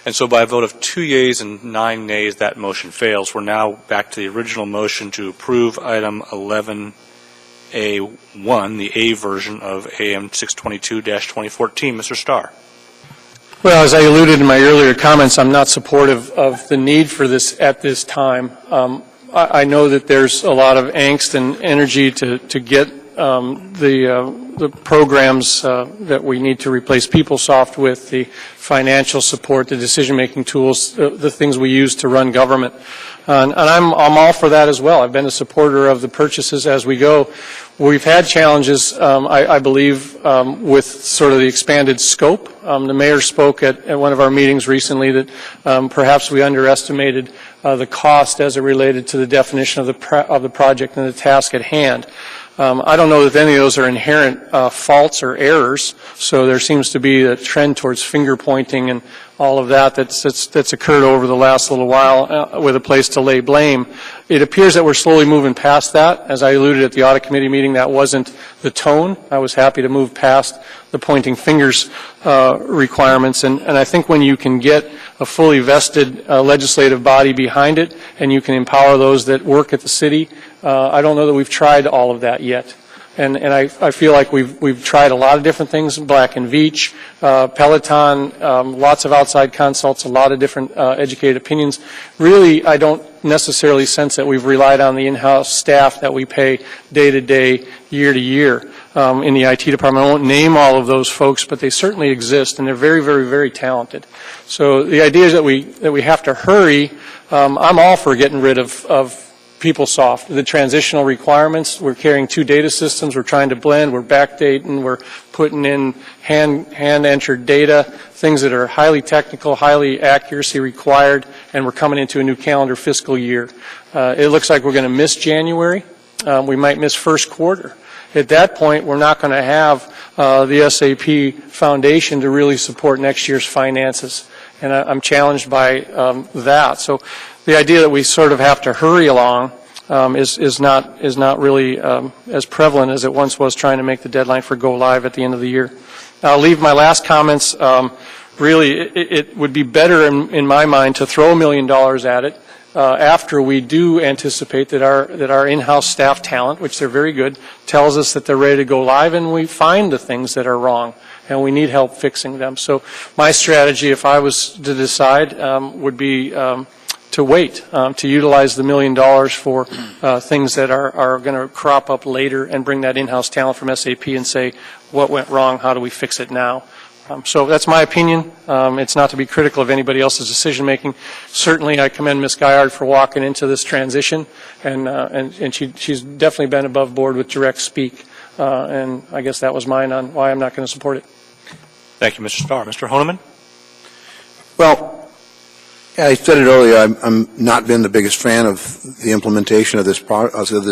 And so by a vote of 2 yeas and 9 nays, that motion fails. We're now back to the original motion to approve item 11A1, the A version of AM 622-2014. Mr. Starr. Well, as I alluded in my earlier comments, I'm not supportive of the need for this at this time. I know that there's a lot of angst and energy to get the programs that we need to replace PeopleSoft with, the financial support, the decision-making tools, the things we use to run government. And I'm all for that as well. I've been a supporter of the purchases as we go. We've had challenges, I believe, with sort of the expanded scope. The mayor spoke at one of our meetings recently that perhaps we underestimated the cost as it related to the definition of the project and the task at hand. I don't know that any of those are inherent faults or errors, so there seems to be a trend towards finger pointing and all of that's occurred over the last little while with a place to lay blame. It appears that we're slowly moving past that. As I alluded at the audit committee meeting, that wasn't the tone. I was happy to move past the pointing fingers requirements, and I think when you can get a fully vested legislative body behind it and you can empower those that work at the city, I don't know that we've tried all of that yet. And I feel like we've tried a lot of different things, Black and Veatch, Peloton, lots of outside consults, a lot of different educated opinions. Really, I don't necessarily sense that we've relied on the in-house staff that we pay day to day, year to year in the IT department. I won't name all of those folks, but they certainly exist, and they're very, very, very talented. So the idea is that we have to hurry. I'm all for getting rid of PeopleSoft, the transitional requirements. We're carrying 2 data systems. We're trying to blend. We're backdating. We're putting in hand-entered data, things that are highly technical, highly accuracy required, and we're coming into a new calendar fiscal year. It looks like we're going to miss January. We might miss first quarter. At that point, we're not going to have the SAP Foundation to really support next year's finances, and I'm challenged by that. So the idea that we sort of have to hurry along is not really as prevalent as it once was, trying to make the deadline for go live at the end of the year. I'll leave my last comments. Really, it would be better in my mind to throw $1 million at it after we do anticipate that our in-house staff talent, which they're very good, tells us that they're ready to go live, and we find the things that are wrong and we need help fixing them. So my strategy, if I was to decide, would be to wait, to utilize the $1 million for things that are going to crop up later and bring that in-house talent from SAP and say, what went wrong, how do we fix it now? So that's my opinion. It's not to be critical of anybody else's decision-making. Certainly I commend Ms. Guyard for walking into this transition, and she's definitely been above board with direct speak, and I guess that was mine on why I'm not going to support it. Thank you, Mr. Starr. Mr. Honeman? Well, I said it earlier, I'm not been the biggest fan of the implementation of this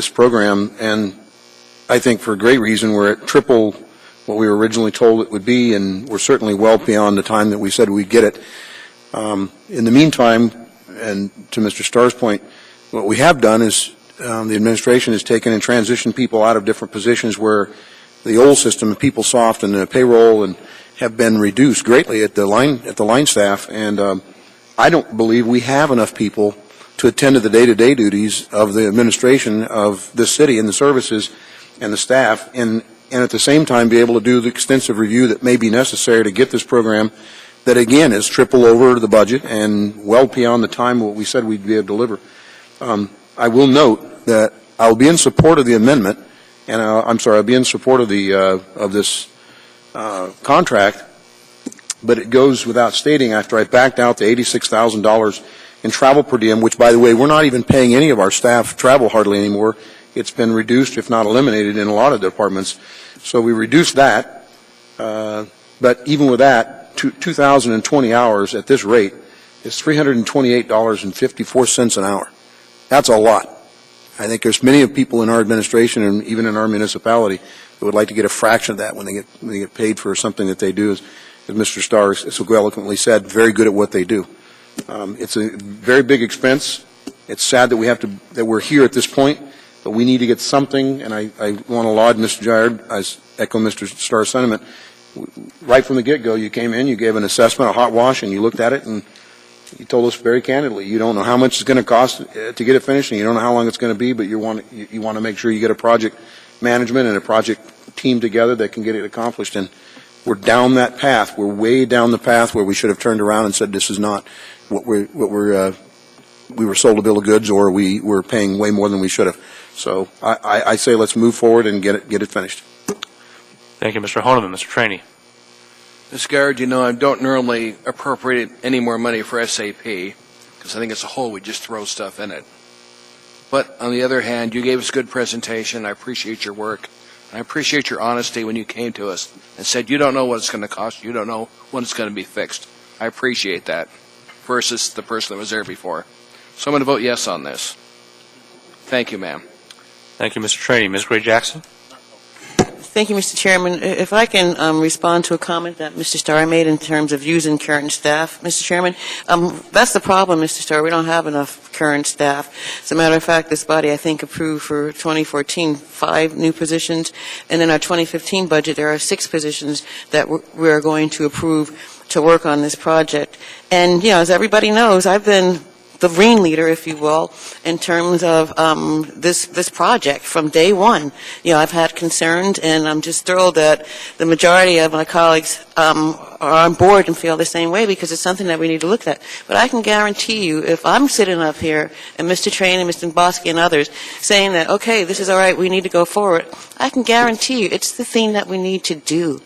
program, and I think for a great reason. We're at triple what we were originally told it would be, and we're certainly well beyond the time that we said we'd get it. In the meantime, and to Mr. Starr's point, what we have done is the administration has taken and transitioned people out of different positions where the old system, PeopleSoft and the payroll, and have been reduced greatly at the line staff, and I don't believe we have enough people to attend to the day-to-day duties of the administration of this city and the services and the staff, and at the same time be able to do the extensive review that may be necessary to get this program that, again, is triple over the budget and well beyond the time what we said we'd be able to deliver. I will note that I'll be in support of the amendment, and I'll be in support of this contract, but it goes without stating, after I backed out the $86,000 in travel per diem, which, by the way, we're not even paying any of our staff travel hardly anymore. It's been reduced, if not eliminated, in a lot of departments. So we reduced that, but even with that, 2,020 hours at this rate is $328.54 an hour. That's a lot. I think there's many of people in our administration and even in our municipality that would like to get a fraction of that when they get paid for something that they do, as Mr. Starr so eloquently said, very good at what they do. It's a very big expense. It's sad that we're here at this point, but we need to get something, and I want to laud Mr. Guyard, I echo Mr. Starr's sentiment, right from the get-go, you came in, you gave an assessment, a hot wash, and you looked at it, and you told us very candidly, you don't know how much it's going to cost to get it finished, and you don't know how long it's going to be, but you want to make sure you get a project management and a project team together that can get it accomplished. And we're down that path. We're way down the path where we should have turned around and said this is not what we were sold a bill of goods, or we were paying way more than we should have. So I say let's move forward and get it finished. Thank you, Mr. Honeman. Mr. Trainee. Ms. Garrett, you know, I don't normally appropriate any more money for SAP, because I think as a whole we just throw stuff in it. But on the other hand, you gave us a good presentation. I appreciate your work. I appreciate your honesty when you came to us and said you don't know what it's going to cost, you don't know when it's going to be fixed. I appreciate that versus the person that was there before. So I'm going to vote yes on this. Thank you, ma'am. Thank you, Mr. Trainee. Ms. Gray-Jackson. Thank you, Mr. Chairman. If I can respond to a comment that Mr. Starr made in terms of using current staff, Mr. Chairman, that's the problem, Mr. Starr. We don't have enough current staff. As a matter of fact, this body, I think, approved for 2014 5 new positions, and in our 2015 budget, there are 6 positions that we are going to approve to work on this project. And, you know, as everybody knows, I've been the ringleader, if you will, in terms of this project from day one. You know, I've had concerns, and I'm just thrilled that the majority of my colleagues are on board and feel the same way, because it's something that we need to look at. But I can guarantee you, if I'm sitting up here and Mr. Train and Mr. Bosky and others saying that, okay, this is all right, we need to go forward, I can guarantee you it's the thing that we need to do.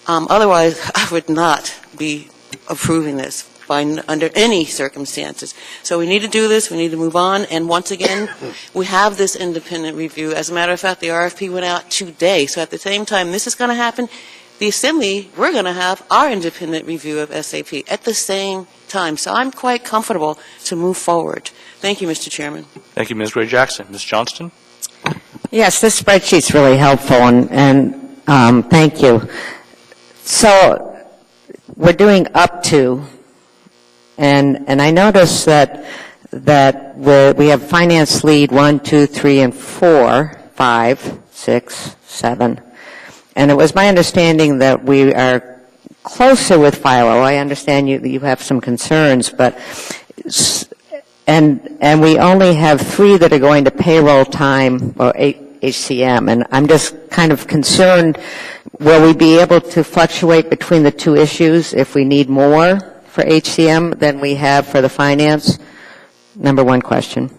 Otherwise, I would not be approving this under any circumstances. So we need to do this, we need to move on, and once again, we have this independent review. As a matter of fact, the RFP went out today, so at the same time this is going to happen, the Assembly, we're going to have our independent review of SAP at the same time. So I'm quite comfortable to move forward. Thank you, Mr. Chairman. Thank you, Ms. Gray-Jackson. Ms. Johnston. Yes, this spreadsheet's really helpful, and thank you. So we're doing up to, and I notice that we have finance lead 1, 2, 3, and 4, 5, 6, 7. And it was my understanding that we are closer with Philo. I understand you have some concerns, but and we only have 3 that are going to payroll time or HCM, and I'm just kind of concerned, will we be able to fluctuate between the 2 issues if we need more for HCM than we have for the finance? Number 1 question.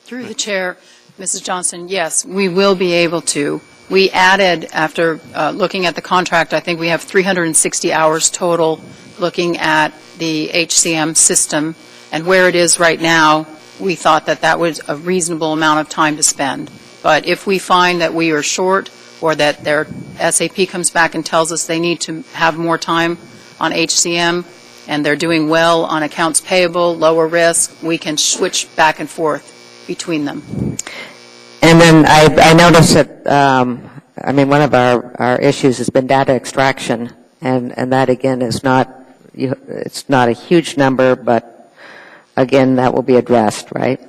Through the chair, Mrs. Johnson, yes, we will be able to. We added, after looking at the contract, I think we have 360 hours total looking at the HCM system, and where it is right now, we thought that that was a reasonable amount of time to spend. But if we find that we are short, or that their SAP comes back and tells us they need to have more time on HCM, and they're doing well on accounts payable, lower risk, we can switch back and forth between them. And then I noticed that, one of our issues has been data extraction, and that again is it's not a huge number, but again, that will be addressed, right?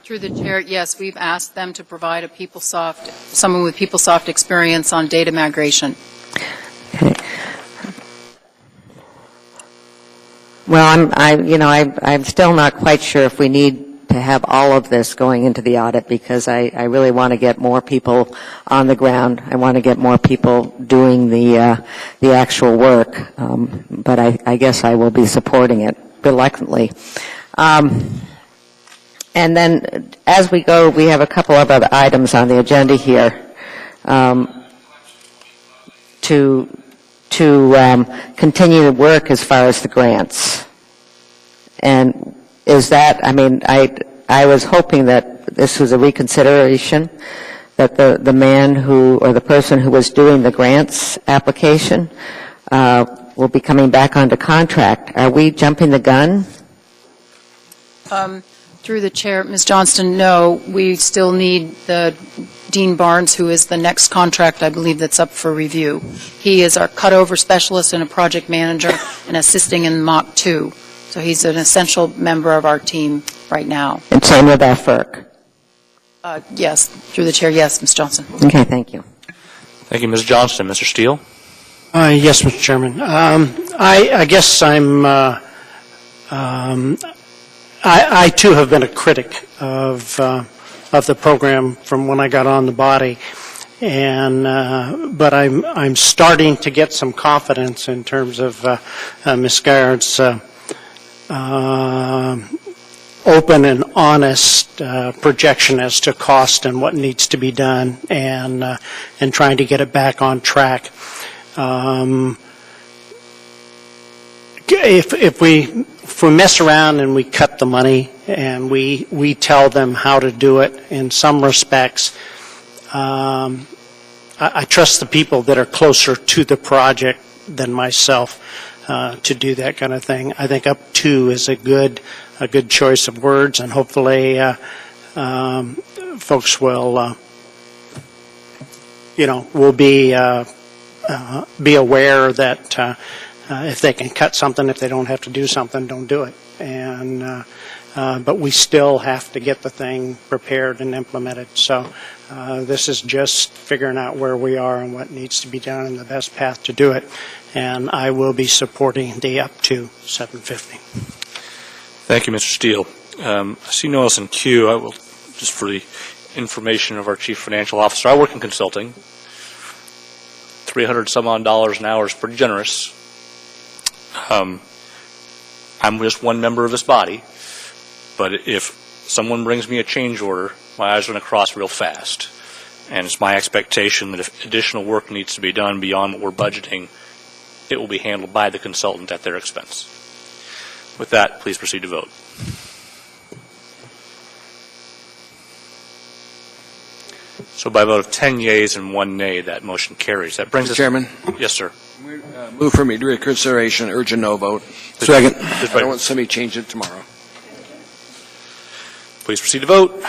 Through the chair, yes, we've asked them to provide someone with PeopleSoft experience on data migration. Okay. Well, I'm still not quite sure if we need to have all of this going into the audit, because I really want to get more people on the ground. I want to get more people doing the actual work, but I guess I will be supporting it reluctantly. And then, as we go, we have a couple of other items on the agenda here to continue to work as far as the grants. And is that, I was hoping that this was a reconsideration, that the man or the person who was doing the grants application will be coming back onto contract. Are we jumping the gun? Through the chair, Ms. Johnston, no, we still need the Dean Barnes, who is the next contract, I believe, that's up for review. He is our cutover specialist and a project manager and assisting in Mach 2. So he's an essential member of our team right now. And same with our FERC? Yes, through the chair, yes, Ms. Johnson. Okay, thank you. Thank you, Ms. Johnston. Mr. Steele? Yes, Mr. Chairman. I guess I too have been a critic of the program from when I got on the body, but I'm starting to get some confidence in terms of Ms. Guyard's open and honest projection as to cost and what needs to be done, and trying to get it back on track. If we mess around and we cut the money and we tell them how to do it, in some respects, I trust the people that are closer to the project than myself to do that kind of thing. I think up to is a good choice of words, and hopefully folks will be aware that if they can cut something, if they don't have to do something, don't do it. But we still have to get the thing prepared and implemented. So this is just figuring out where we are and what needs to be done and the best path to do it. And I will be supporting the up to 750. Thank you, Mr. Steele. I see no one else in queue. I will, just for the information of our Chief Financial Officer, I work in consulting. $300 some odd an hour is pretty generous. I'm just one member of this body, but if someone brings me a change order, my eyes are going to cross real fast. And it's my expectation that if additional work needs to be done beyond what we're budgeting, it will be handled by the consultant at their expense. With that, please proceed to vote. So by a vote of 10 yeas and 1 nay, that motion carries. That brings Mr. us... Chairman? Yes, sir. Move for immediate consideration, urge a no vote. Second. I don't want somebody to change it tomorrow. Please proceed to vote.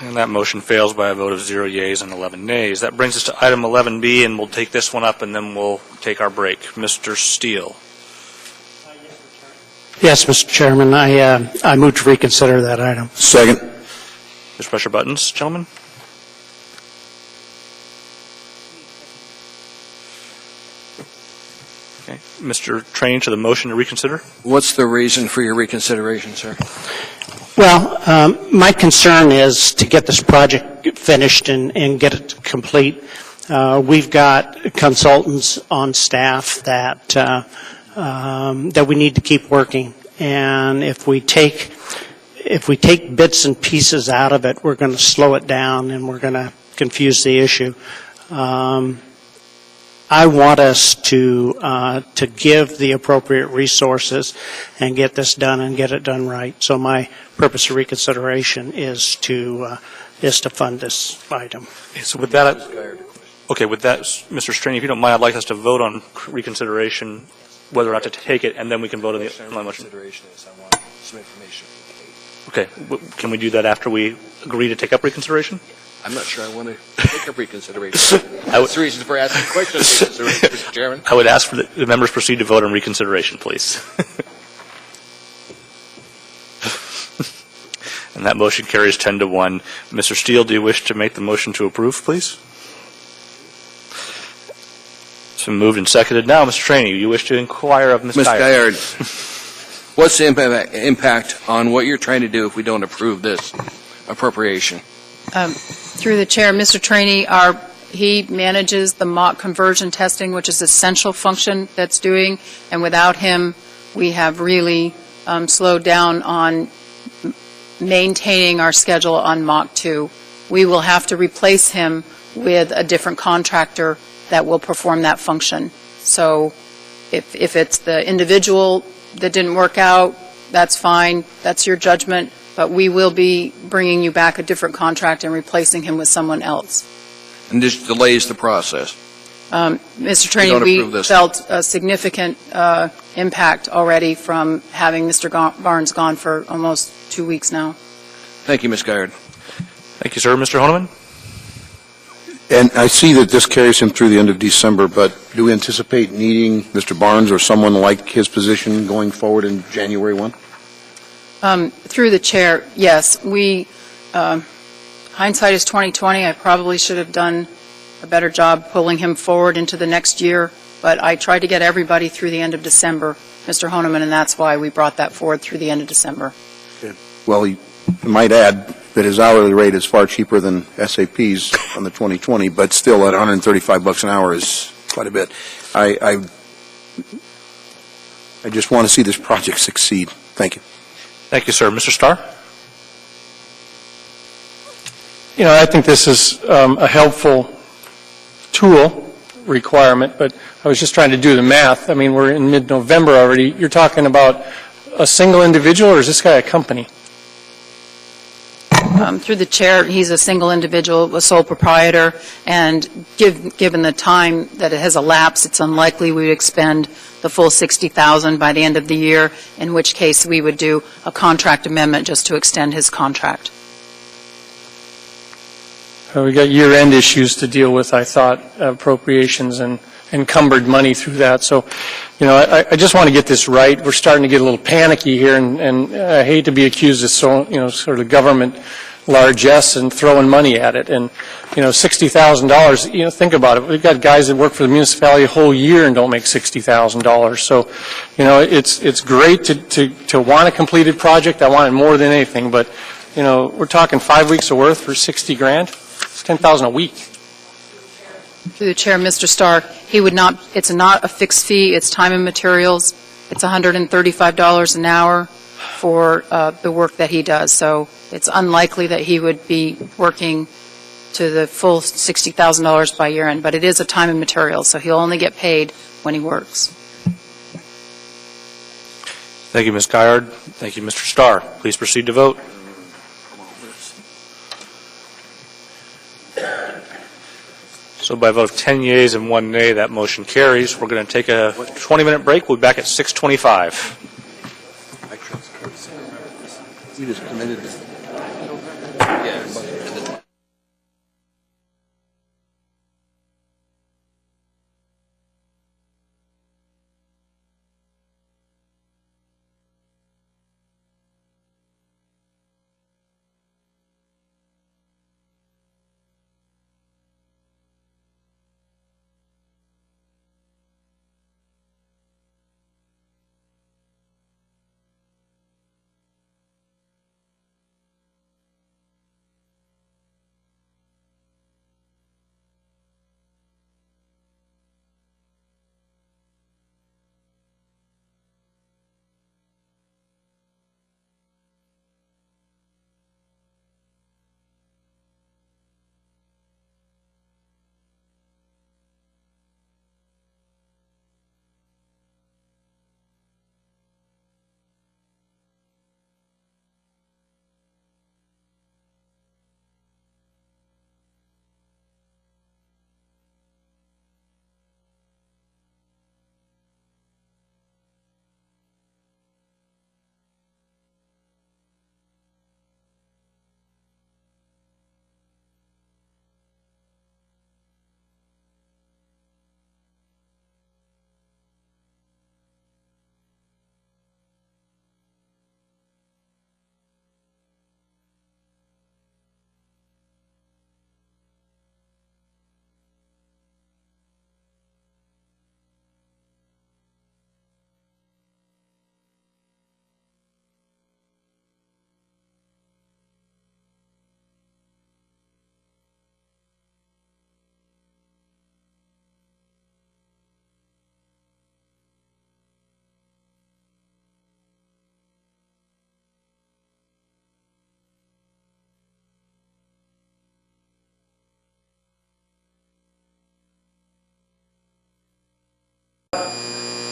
And that motion fails by a vote of 0 yeas and 11 nays. That brings us to item 11B, and we'll take this one up and then we'll take our break. Mr. Steele. Yes, Mr. Chairman, I move to reconsider that item. Second. Just press your buttons, gentlemen. Okay. Mr. Train, to the motion to reconsider. What's the reason for your reconsideration, sir? Well, my concern is to get this project finished and get it complete. We've got consultants on staff that we need to keep working, and if we take bits and pieces out of it, we're going to slow it down and we're going to confuse the issue. I want us to give the appropriate resources and get this done and get it done right. So my purpose of reconsideration is to fund this item. So with that, Mr. Strain, if you don't mind, I'd like us to vote on reconsideration, whether or not to take it, and then we can vote on the motion. Consideration is I want some information. Okay. Can we do that after we agree to take up reconsideration? I'm not sure I want to take up reconsideration. That's the reason for asking questions, Mr. Chairman. I would ask for the members proceed to vote on reconsideration, please. And that motion carries 10-1. Mr. Steele, do you wish to make the motion to approve, please? It's been moved and seconded. Now, Mr. Trainey, you wish to inquire of Ms. Guyard. What's the impact on what you're trying to do if we don't approve this appropriation? Through the chair, Mr. Trainey, he manages the mock conversion testing, which is an essential function that's doing, and without him, we have really slowed down on maintaining our schedule on Mach 2. We will have to replace him with a different contractor that will perform that function. So if it's the individual that didn't work out, that's fine. That's your judgment. But we will be bringing you back a different contract and replacing him with someone else. And this delays the process. Mr. Trainey, we felt a significant impact already from having Mr. Barnes gone for almost 2 weeks now. Thank you, Ms. Guyard. Thank you, sir. Mr. Honeman? And I see that this carries him through the end of December, but do we anticipate needing Mr. Barnes or someone like his position going forward in January 1? Through the chair, yes. We hindsight is 2020. I probably should have done a better job pulling him forward into the next year, but I tried to get everybody through the end of December, Mr. Honeman, and that's why we brought that forward through the end of December. Well, you might add that his hourly rate is far cheaper than SAP's on the 2020, but still at $135 an hour is quite a bit. I just want to see this project succeed. Thank you. Thank you, sir. Mr. Starr? You know, I think this is a helpful tool requirement, but I was just trying to do the math. I mean, we're in mid-November already. You're talking about a single individual, or is this guy a company? Through the chair, he's a single individual, a sole proprietor, and given the time that it has elapsed, it's unlikely we would expend the full $60,000 by the end of the year, in which case we would do a contract amendment just to extend his contract. We got year-end issues to deal with, I thought, appropriations and encumbered money through that. So, you know, I just want to get this right. We're starting to get a little panicky here, and I hate to be accused of sort of government largesse and throwing money at it. And, you know, $60,000, you know, think about it. We've got guys that work for the municipality a whole year and don't make $60,000. So, you know, it's great to want a completed project. I want it more than anything, but, you know, we're talking 5 weeks of work for $60,000. It's $10,000 a week. Through the chair, Mr. Starr, he would not, it's not a fixed fee, it's time and materials. It's $135 an hour for the work that he does. So it's unlikely that he would be working to the full $60,000 by year end, but it is a time and materials, so he'll only get paid when he works. Thank you, Ms. Guyard. Thank you, Mr. Starr. Please proceed to vote. So by a vote of 10 yeas and 1 nay, that motion carries. We're going to take a 20-minute break. We'll be back at 6:25. We just committed this.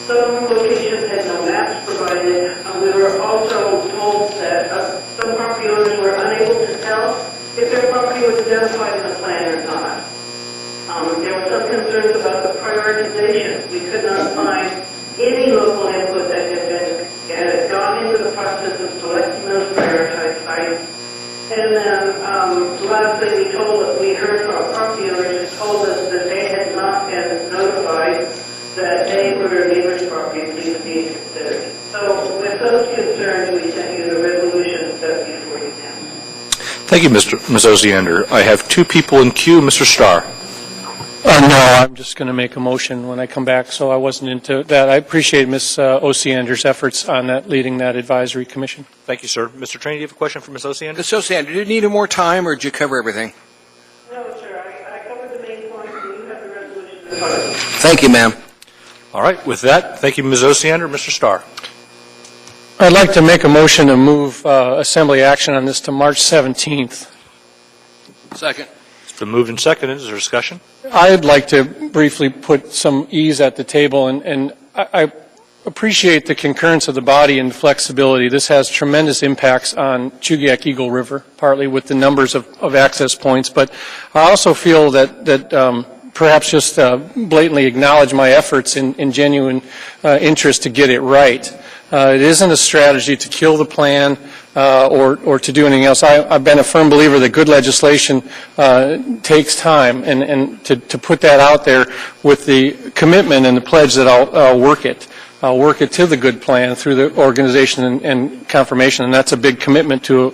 Some locations had no maps provided. We were also told that some property owners were unable to tell if their property was identified in the plan or not. There were some concerns about the prioritization. We could not find any local input that had gone into the process of selecting those prioritized sites. And then lastly, we heard from property owners who told us that they had not been notified that they were a neighbor's property and these being considered. So with those concerns, we sent you the resolution that's before you now. Thank you, Ms. Osiander. I have two people in queue. Mr. Starr. No, I'm just going to make a motion when I come back, so I wasn't into that. I appreciate Ms. Osiander's efforts on that, leading that advisory commission. Thank you, sir. Mr. Trainee, do you have a question for Ms. Osiander? Ms. Osiander, did you need more time, or did you cover everything? No, sir, I covered the main points, and you have the resolution in front of you. Thank you, ma'am. All right. With that, thank you, Ms. Osiander. Mr. Starr. I'd like to make a motion to move Assembly action on this to March 17th. Second. It's been moved and seconded. Is there discussion? I'd like to briefly put some ease at the table, and I appreciate the concurrence of the body and flexibility. This has tremendous impacts on Chugiak Eagle River, partly with the numbers of access points, but I also feel that perhaps just blatantly acknowledge my efforts in genuine interest to get it right. It isn't a strategy to kill the plan or to do anything else. I've been a firm believer that good legislation takes time, and to put that out there with the commitment and the pledge that I'll work it. I'll work it to the good plan through the organization and confirmation, and that's a big commitment to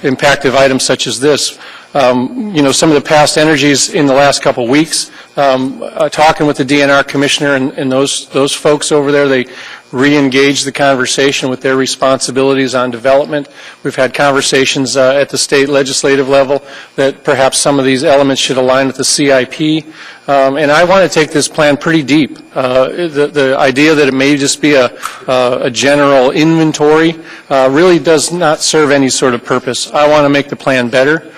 impactive items such as this. Some of the past energies in the last couple of weeks, talking with the DNR commissioner and those folks over there, they re-engage the conversation with their responsibilities on development. We've had conversations at the state legislative level that perhaps some of these elements should align with the CIP. And I want to take this plan pretty deep. The idea that it may just be a general inventory really does not serve any sort of purpose. I want to make the plan better.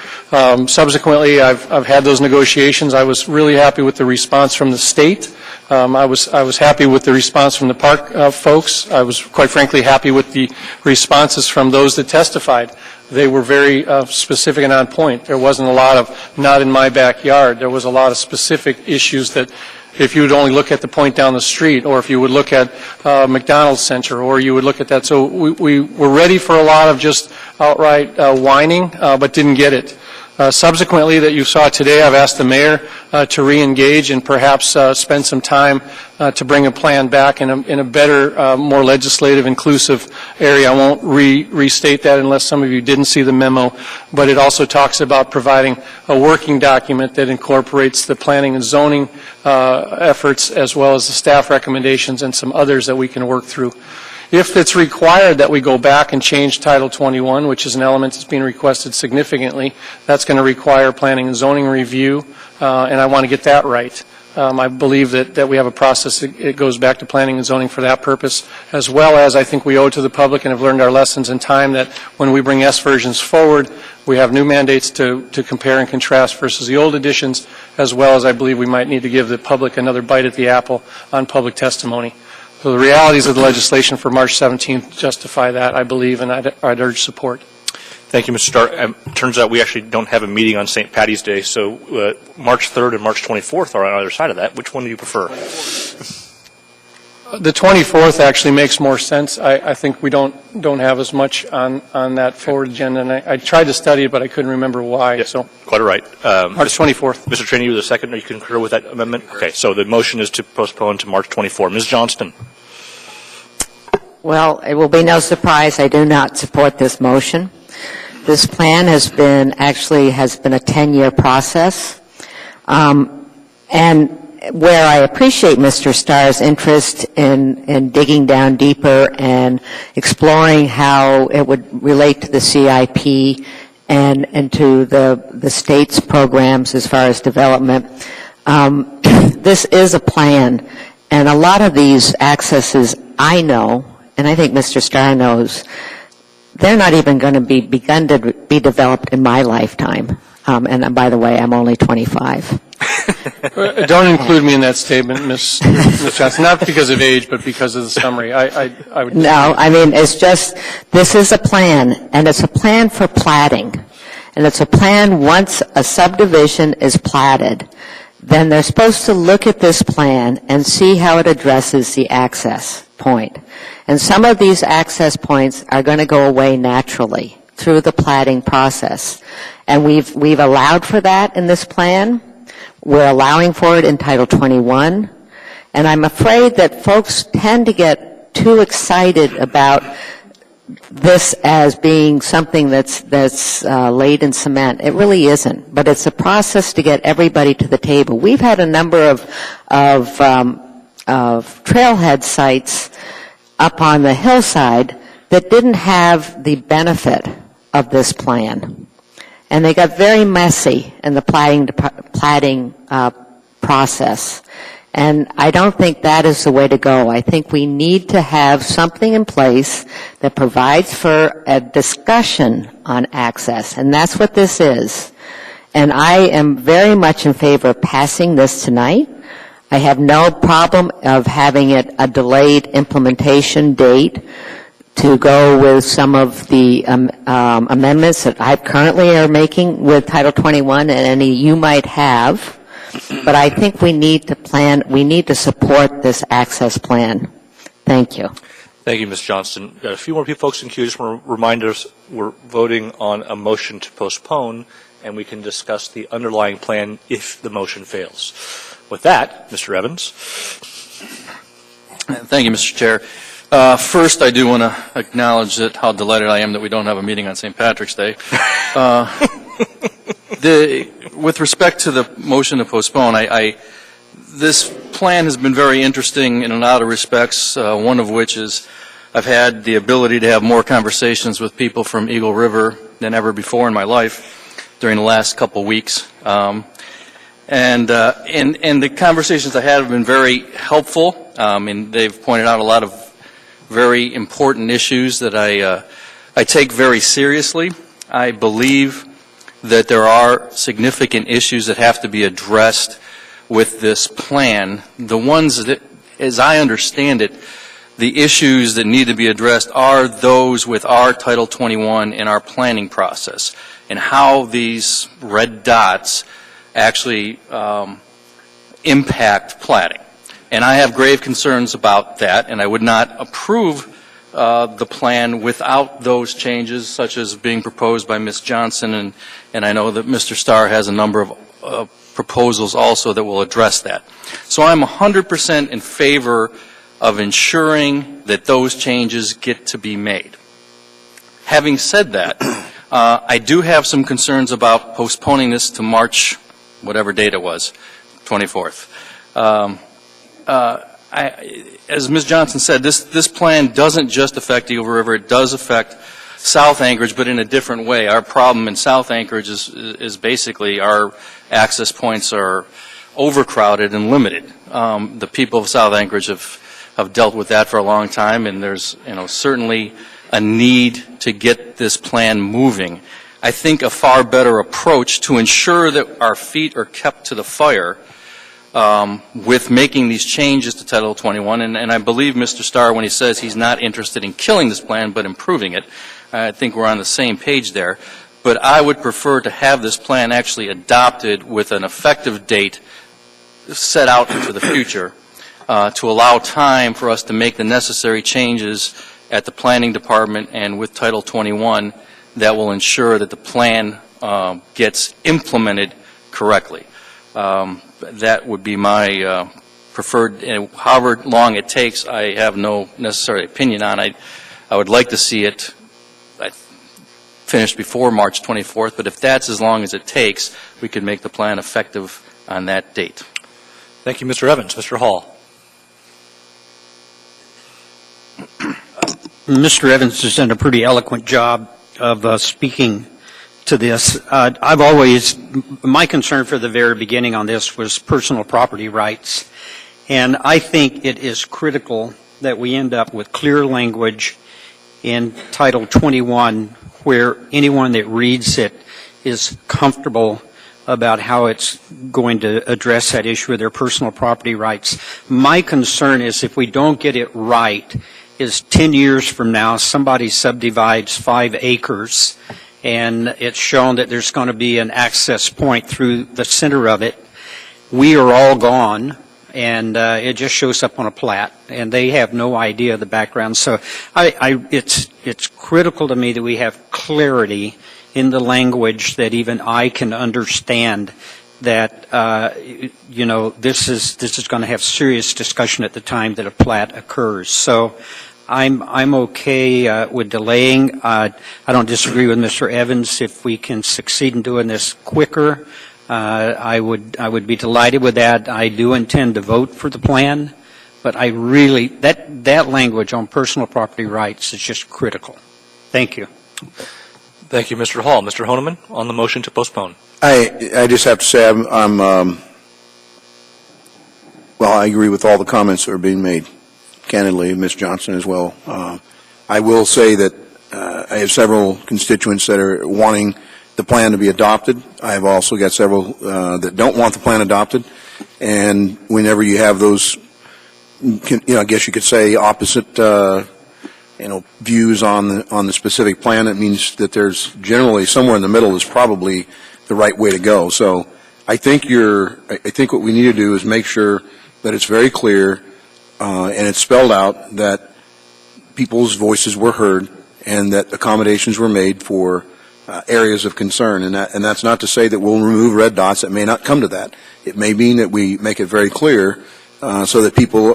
Subsequently, I've had those negotiations. I was really happy with the response from the state. I was happy with the response from the park folks. I was, quite frankly, happy with the responses from those that testified. They were very specific and on point. There wasn't a lot of not in my backyard. There was a lot of specific issues that if you would only look at the point down the street, or if you would look at McDonald's Center, or you would look at that. So we were ready for a lot of just outright whining, but didn't get it. Subsequently, that you saw today, I've asked the mayor to re-engage and perhaps spend some time to bring a plan back in a better, more legislative, inclusive area. I won't restate that unless some of you didn't see the memo, but it also talks about providing a working document that incorporates the planning and zoning efforts as well as the staff recommendations and some others that we can work through. If it's required that we go back and change Title 21, which is an element that's being requested significantly, that's going to require planning and zoning review, and I want to get that right. I believe that we have a process that goes back to planning and zoning for that purpose, as well as I think we owe to the public and have learned our lessons in time that when we bring S versions forward, we have new mandates to compare and contrast versus the old editions, as well as I believe we might need to give the public another bite at the apple on public testimony. So the realities of the legislation for March 17th justify that, I believe, and I'd urge support. Thank you, Mr. Starr. Turns out we actually don't have a meeting on St. Patty's Day, so March 3rd and March 24th are on either side of that. Which one do you prefer? The 24th actually makes more sense. I think we don't have as much on that forward agenda, and I tried to study it, but I couldn't remember why. Yes, so quite all right. March 24th. Mr. Trainee, you were the second. Are you concur with that amendment? Okay, so the motion is to postpone to March 24th. Ms. Johnston. Well, it will be no surprise I do not support this motion. This plan has been a 10-year process. And where I appreciate Mr. Starr's interest in digging down deeper and exploring how it would relate to the CIP and to the state's programs as far as development, this is a plan. And a lot of these accesses I know, and I think Mr. Starr knows, they're not even going to be begun to be developed in my lifetime. And by the way, I'm only 25. Don't include me in that statement, Ms. Johnson, not because of age, but because of the summary. I would. No, I mean, it's just, this is a plan, and it's a plan for platting. And it's a plan once a subdivision is platted, then they're supposed to look at this plan and see how it addresses the access point. And some of these access points are going to go away naturally through the platting process. And we've allowed for that in this plan. We're allowing for it in Title 21. And I'm afraid that folks tend to get too excited about this as being something that's laid in cement. It really isn't, but it's a process to get everybody to the table. We've had a number of trailhead sites up on the hillside that didn't have the benefit of this plan, and they got very messy in the platting process. And I don't think that is the way to go. I think we need to have something in place that provides for a discussion on access, and that's what this is. And I am very much in favor of passing this tonight. I have no problem of having it a delayed implementation date to go with some of the amendments that I currently are making with Title 21 and any you might have. But I think we need to support this access plan. Thank you. Thank you, Ms. Johnston. Got a few more folks in queue. Just want to remind us we're voting on a motion to postpone, and we can discuss the underlying plan if the motion fails. With that, Mr. Evans. Thank you, Mr. Chair. First, I do want to acknowledge how delighted I am that we don't have a meeting on St. Patrick's Day. With respect to the motion to postpone, this plan has been very interesting in a lot of respects, one of which is I've had the ability to have more conversations with people from Eagle River than ever before in my life during the last couple weeks. And the conversations I had have been very helpful, and they've pointed out a lot of very important issues that I take very seriously. I believe that there are significant issues that have to be addressed with this plan. The ones that, as I understand it, the issues that need to be addressed are those with our Title 21 and our planning process, and how these red dots actually impact platting. And I have grave concerns about that, and I would not approve the plan without those changes, such as being proposed by Ms. Johnson, and I know that Mr. Starr has a number of proposals also that will address that. So I'm 100% in favor of ensuring that those changes get to be made. Having said that, I do have some concerns about postponing this to March, whatever date it was, 24th. As Ms. Johnson said, this plan doesn't just affect Eagle River, it does affect South Anchorage, but in a different way. Our problem in South Anchorage is basically our access points are overcrowded and limited. The people of South Anchorage have dealt with that for a long time, and there's certainly a need to get this plan moving. I think a far better approach to ensure that our feet are kept to the fire with making these changes to Title 21, and I believe Mr. Starr when he says he's not interested in killing this plan but improving it. I think we're on the same page there. But I would prefer to have this plan actually adopted with an effective date set out into the future to allow time for us to make the necessary changes at the Planning Department and with Title 21 that will ensure that the plan gets implemented correctly. That would be my preferred, however long it takes, I have no necessary opinion on. I would like to see it finished before March 24th, but if that's as long as it takes, we could make the plan effective on that date. Thank you, Mr. Evans. Mr. Hall. Mr. Evans has done a pretty eloquent job of speaking to this. My concern for the very beginning on this was personal property rights. And I think it is critical that we end up with clear language in Title 21 where anyone that reads it is comfortable about how it's going to address that issue of their personal property rights. My concern is if we don't get it right, is 10 years from now somebody subdivides 5 acres and it's shown that there's going to be an access point through the center of it. We are all gone, and it just shows up on a plat, and they have no idea of the background. So it's critical to me that we have clarity in the language that even I can understand that this is going to have serious discussion at the time that a plat occurs. So I'm okay with delaying. I don't disagree with Mr. Evans. If we can succeed in doing this quicker, I would be delighted with that. I do intend to vote for the plan, but I really, that language on personal property rights is just critical. Thank you. Thank you, Mr. Hall. Mr. Honeman, on the motion to postpone. I just have to say well, I agree with all the comments that are being made, candidly, Ms. Johnson as well. I will say that I have several constituents that are wanting the plan to be adopted. I have also got several that don't want the plan adopted. And whenever you have those, I guess you could say opposite, views on the specific plan, it means that there's generally somewhere in the middle is probably the right way to go. So I think what we need to do is make sure that it's very clear and it's spelled out that people's voices were heard and that accommodations were made for areas of concern. And that's not to say that we'll remove red dots. It may not come to that. It may mean that we make it very clear so that people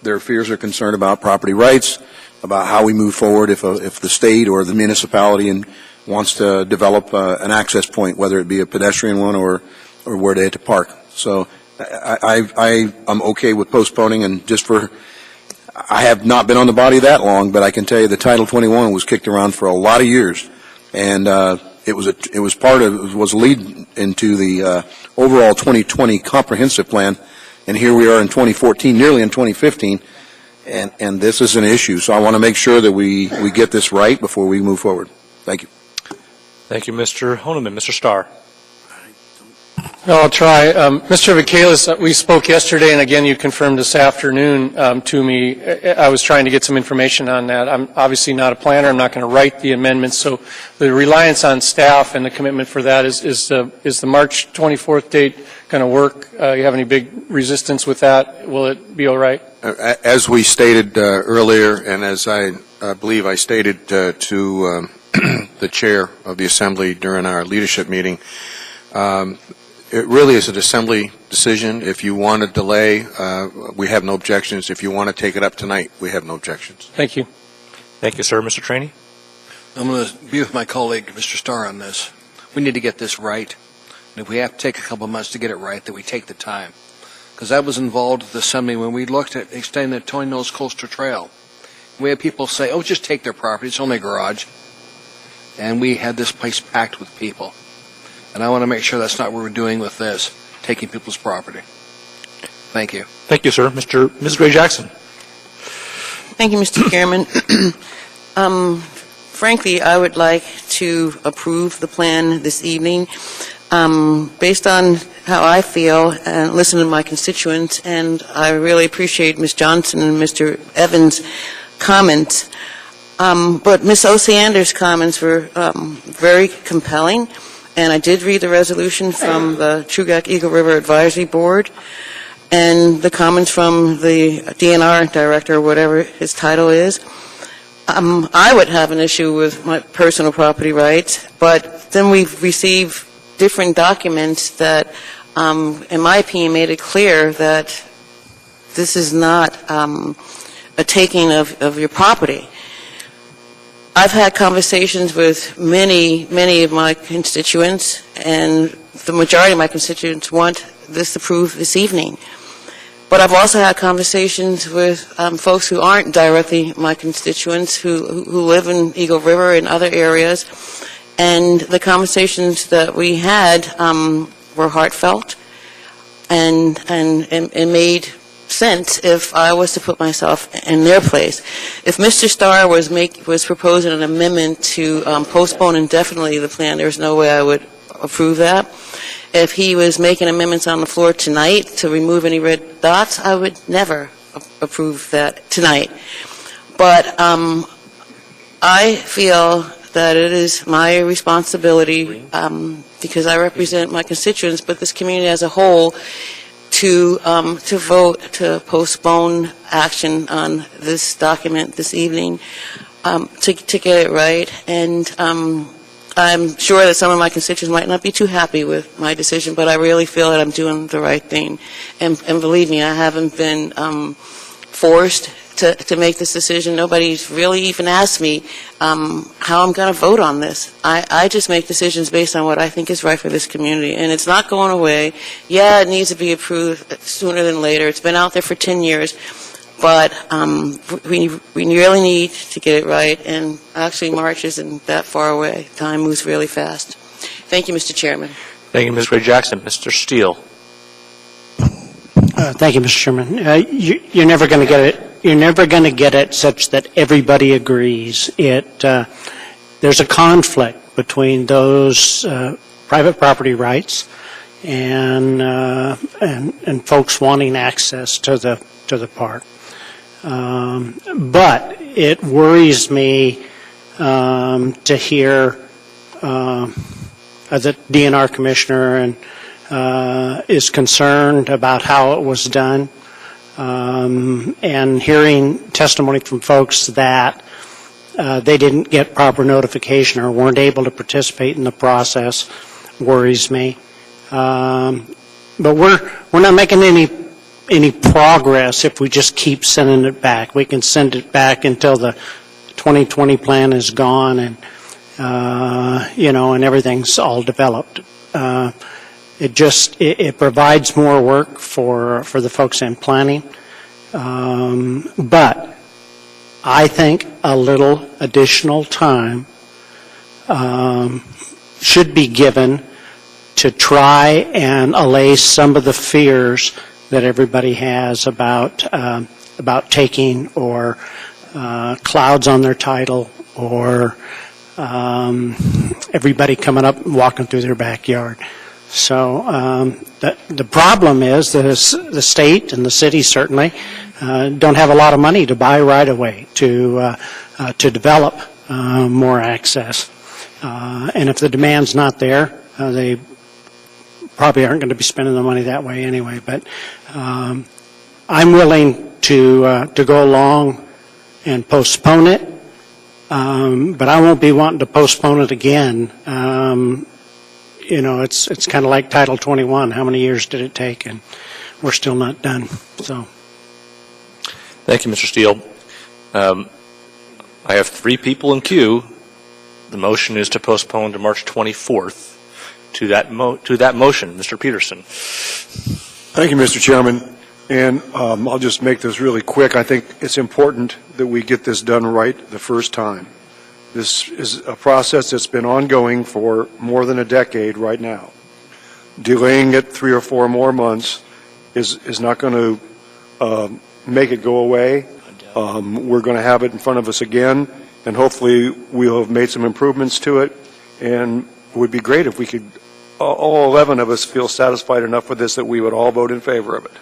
their fears are concerned about property rights, about how we move forward if the state or the municipality wants to develop an access point, whether it be a pedestrian one or where they have to park. So I'm okay with postponing, and I have not been on the body that long, but I can tell you the Title 21 was kicked around for a lot of years, and it was a lead into the overall 2020 comprehensive plan, and here we are in 2014, nearly in 2015, and this is an issue. So I want to make sure that we get this right before we move forward. Thank you. Thank you, Mr. Honeman. Mr. Starr. I'll try. Mr. Vakelis, we spoke yesterday, and again, you confirmed this afternoon to me. I was trying to get some information on that. I'm obviously not a planner. I'm not going to write the amendments. So the reliance on staff and the commitment for that is the March 24th date going to work? You have any big resistance with that? Will it be all right? As we stated earlier, and as I believe I stated to the chair of the Assembly during our leadership meeting, it really is an Assembly decision. If you want to delay, we have no objections. If you want to take it up tonight, we have no objections. Thank you. Thank you, sir. Mr. Trainee? I'm going to be with my colleague, Mr. Starr, on this. We need to get this right. And if we have to take a couple of months to get it right, that we take the time. Because I was involved with the Assembly when we looked at extending the Tony Knowles Coastal Trail. We had people say, oh, just take their property. It's only a garage. And we had this place packed with people. And I want to make sure that's not what we're doing with this, taking people's property. Thank you. Thank you, sir. Ms. Gray Jackson. Thank you, Mr. Chairman. Frankly, I would like to approve the plan this evening based on how I feel and listen to my constituents, and I really appreciate Ms. Johnson and Mr. Evans' comments. But Ms. Osiander's comments were very compelling. And I did read the resolution from the Chugach Eagle River Advisory Board and the comments from the DNR director, whatever his title is. I would have an issue with my personal property rights, but then we've received different documents that, in my opinion, made it clear that this is not a taking of your property. I've had conversations with many of my constituents, and the majority of my constituents want this approved this evening. But I've also had conversations with folks who aren't directly my constituents, who live in Eagle River and other areas, and the conversations that we had were heartfelt and made sense if I was to put myself in their place. If Mr. Starr was proposing an amendment to postpone indefinitely the plan, there's no way I would approve that. If he was making amendments on the floor tonight to remove any red dots, I would never approve that tonight. But I feel that it is my responsibility, because I represent my constituents, but this community as a whole, to vote to postpone action on this document this evening, to get it right. And I'm sure that some of my constituents might not be too happy with my decision, but I really feel that I'm doing the right thing. And believe me, I haven't been forced to make this decision. Nobody's really even asked me how I'm going to vote on this. I just make decisions based on what I think is right for this community, and it's not going away. Yeah, it needs to be approved sooner than later. It's been out there for 10 years, but we really need to get it right, and actually March isn't that far away. Time moves really fast. Thank you, Mr. Chairman. Thank you, Ms. Ray Jackson. Mr. Steele. Thank you, Mr. Chairman. You're never going to get it. You're never going to get it such that everybody agrees. There's a conflict between those private property rights and folks wanting access to the park. But it worries me to hear that DNR commissioner is concerned about how it was done, and hearing testimony from folks that they didn't get proper notification or weren't able to participate in the process worries me. But we're not making any progress if we just keep sending it back. We can send it back until the 2020 plan is gone and and everything's all developed. It provides more work for the folks in planning, but I think a little additional time should be given to try and allay some of the fears that everybody has about taking or clouds on their title or everybody coming up and walking through their backyard. So the problem is that the state and the city certainly don't have a lot of money to buy right away to develop more access. And if the demand's not there, they probably aren't going to be spending the money that way anyway. But I'm willing to go along and postpone it, but I won't be wanting to postpone it again. It's kind of like Title 21. How many years did it take? And we're still not done. So, thank you, Mr. Steele. I have 3 people in queue. The motion is to postpone to March 24th. To that motion, Mr. Peterson. Thank you, Mr. Chairman. And I'll just make this really quick. I think it's important that we get this done right the first time. This is a process that's been ongoing for more than a decade right now. Delaying it 3 or 4 more months is not going to make it go away. We're going to have it in front of us again, and hopefully we'll have made some improvements to it. And it would be great if we could, all 11 of us, feel satisfied enough with this that we would all vote in favor of it.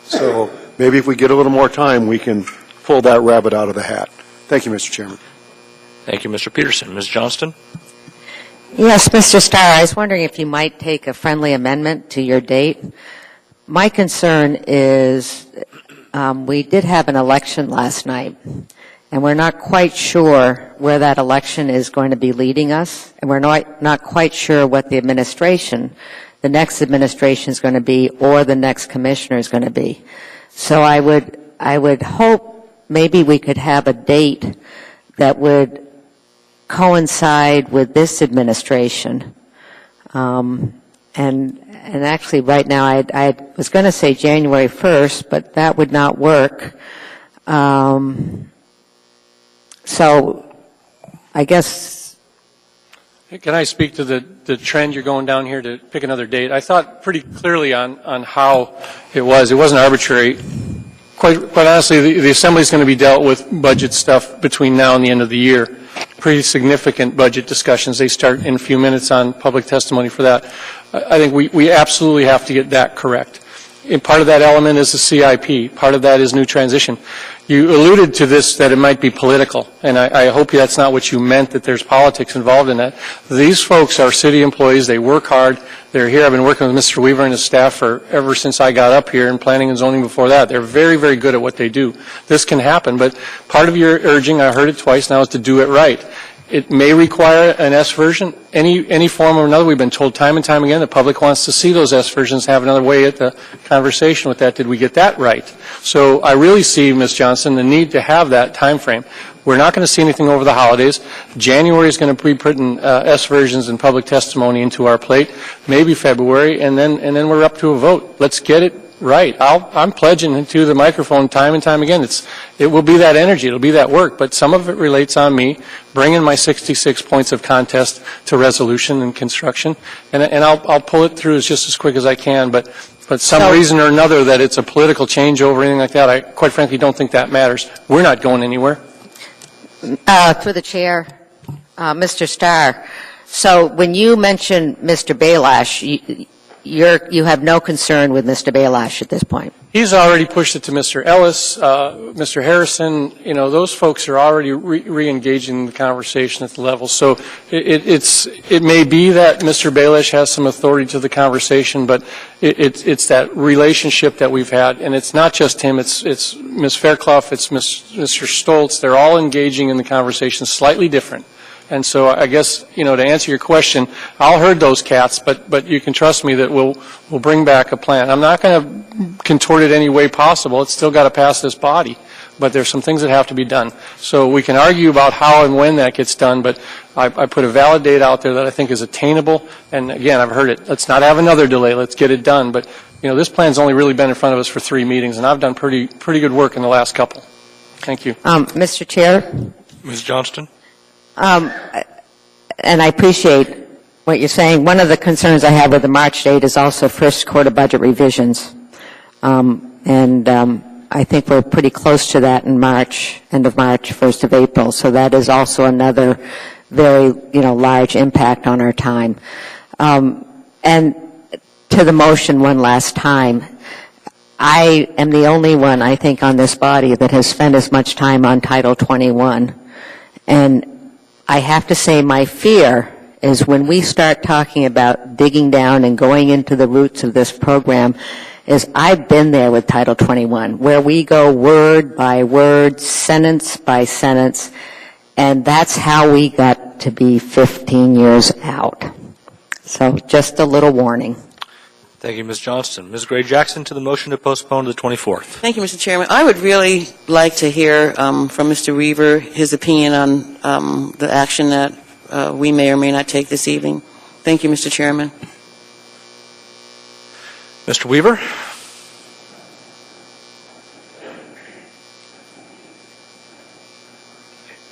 So maybe if we get a little more time, we can pull that rabbit out of the hat. Thank you, Mr. Chairman. Thank you, Mr. Peterson. Ms. Johnston? Yes, Mr. Starr, I was wondering if you might take a friendly amendment to your date. My concern is we did have an election last night, and we're not quite sure where that election is going to be leading us, and we're not quite sure what the next administration is going to be, or the next commissioner is going to be. So I would hope maybe we could have a date that would coincide with this administration. And actually right now I was going to say January 1st, but that would not work. So I guess. Can I speak to the trend you're going down here to pick another date? I thought pretty clearly on how it was. It wasn't arbitrary. Quite honestly, the Assembly is going to be dealt with budget stuff between now and the end of the year. Pretty significant budget discussions. They start in a few minutes on public testimony for that. I think we absolutely have to get that correct. And part of that element is the CIP. Part of that is new transition. You alluded to this, that it might be political, and I hope that's not what you meant, that there's politics involved in that. These folks are city employees. They work hard. They're here. I've been working with Mr. Weaver and his staff ever since I got up here in planning and zoning before that. They're very, very good at what they do. This can happen, but part of your urging, I heard it twice now, is to do it right. It may require an S version, any form or another. We've been told time and time again, the public wants to see those S versions, have another way at the conversation with that. Did we get that right? So I really see, Ms. Johnson, the need to have that time frame. We're not going to see anything over the holidays. January is going to be putting S versions and public testimony into our plate, maybe February, and then we're up to a vote. Let's get it right. I'm pledging to the microphone time and time again. It will be that energy. It'll be that work. But some of it relates on me bringing my 66 points of contest to resolution and construction, and I'll pull it through just as quick as I can. But some reason or another that it's a political changeover or anything like that, I quite frankly don't think that matters. We're not going anywhere. Through the chair, Mr. Starr. So when you mentioned Mr. Bailash, you have no concern with Mr. Bailash at this point? He's already pushed it to Mr. Ellis, Mr. Harrison. You know, those folks are already re-engaging the conversation at the level. So it may be that Mr. Bailash has some authority to the conversation, but it's that relationship that we've had, and it's not just him. It's Ms. Fairclough, it's Mr. Stoltz. They're all engaging in the conversation, slightly different. And so I guess, you know, to answer your question, I'll herd those cats, but you can trust me that we'll bring back a plan. I'm not going to contort it any way possible. It's still got to pass this body. But there's some things that have to be done. So we can argue about how and when that gets done, but I put a valid date out there that I think is attainable. And again, I've heard it. Let's not have another delay. Let's get it done. But, you know, this plan's only really been in front of us for 3 meetings, and I've done pretty good work in the last couple. Thank you. Mr. Chair? Ms. Johnston? And I appreciate what you're saying. One of the concerns I have with the March date is also first quarter budget revisions. I think we're pretty close to that in March, end of March, 1st of April. So that is also another very, large impact on our time. And to the motion one last time, I am the only one, I think, on this body that has spent as much time on Title 21. And I have to say my fear is when we start talking about digging down and going into the roots of this program, is I've been there with Title 21, where we go word by word, sentence by sentence, and that's how we got to be 15 years out. So just a little warning. Thank you, Ms. Johnston. Ms. Gray-Jackson, to the motion to postpone to the 24th. Thank you, Mr. Chairman. I would really like to hear from Mr. Weaver his opinion on the action that we may or may not take this evening. Thank you, Mr. Chairman. Mr. Weaver?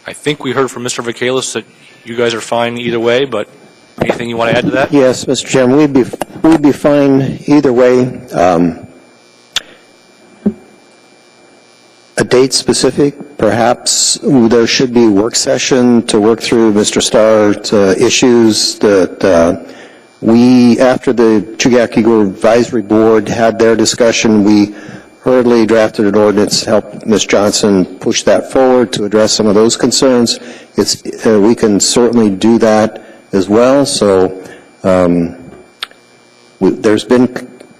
I think we heard from Mr. Vacalis that you guys are fine either way, but anything you want to add to that? Yes, Mr. Chairman, we'd be fine either way. A date specific, perhaps there should be a work session to work through Mr. Starr's issues that we, after the Chugach Eagle Advisory Board had their discussion, we hurriedly drafted an ordinance to help Ms. Johnson push that forward to address some of those concerns. We can certainly do that as well. So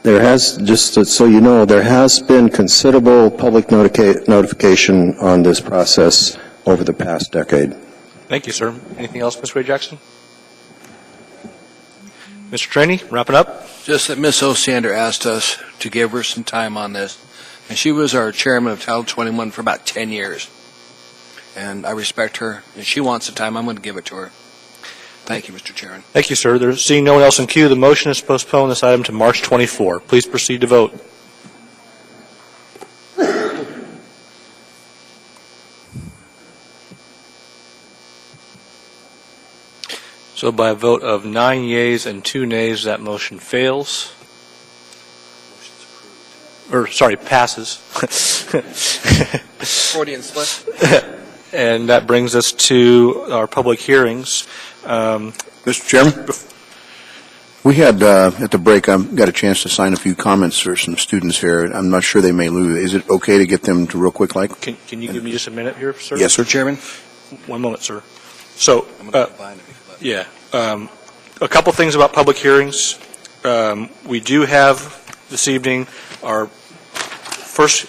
there has, just so you know, there has been considerable public notification on this process over the past decade. Thank you, sir. Anything else, Ms. Gray-Jackson? Mr. Traney, wrapping up. Just that Ms. Osiander asked us to give her some time on this, and she was our chairman of Title 21 for about 10 years. And I respect her. If she wants the time, I'm going to give it to her. Thank you, Mr. Chairman. Thank you, sir. There's seeing no one else in queue, the motion is to postpone this item to March 24. Please proceed to vote. So by a vote of 9 yeas and 2 nays, that motion fails. Passes. Freudian slip. And that brings us to our public hearings. Mr. Chairman? We had, at the break, I got a chance to sign a few comments for some students here. I'm not sure they may lose. Is it okay to get them to real quick like? Can you give me just a minute here, sir? Yes, sir. Chairman? 1 moment, sir. So, a couple things about public hearings. We do have this evening our first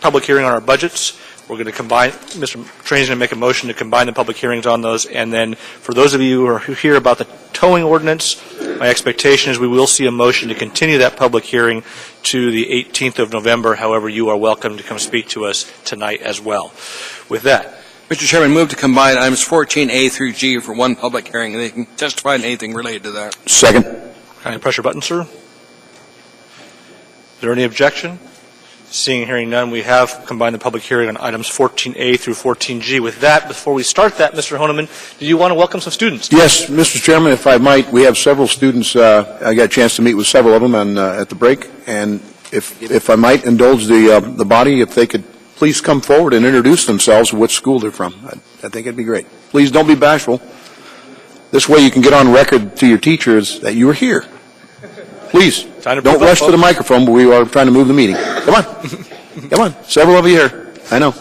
public hearing on our budgets. We're going to combine, Mr. Train's going to make a motion to combine the public hearings on those, and then for those of you who hear about the towing ordinance, my expectation is we will see a motion to continue that public hearing to the 18th of November. However, you are welcome to come speak to us tonight as well. With that, Mr. Chairman, move to combine items 14A through G for one public hearing, and they can testify on anything related to that. Second. kindly press your button, sir. Is there any objection? Seeing and hearing none, we have combined the public hearing on items 14A through 14G. With that, before we start that, Mr. Honeman, do you want to welcome some students? Yes, Mr. Chairman, if I might, we have several students. I got a chance to meet with several of them at the break, and if I might indulge the body, if they could please come forward and introduce themselves and which school they're from. I think it'd be great. Please don't be bashful. This way you can get on record to your teachers that you were here. Please, don't rush to the microphone, but we are trying to move the meeting. Come on. Come on. Several of you here. I know.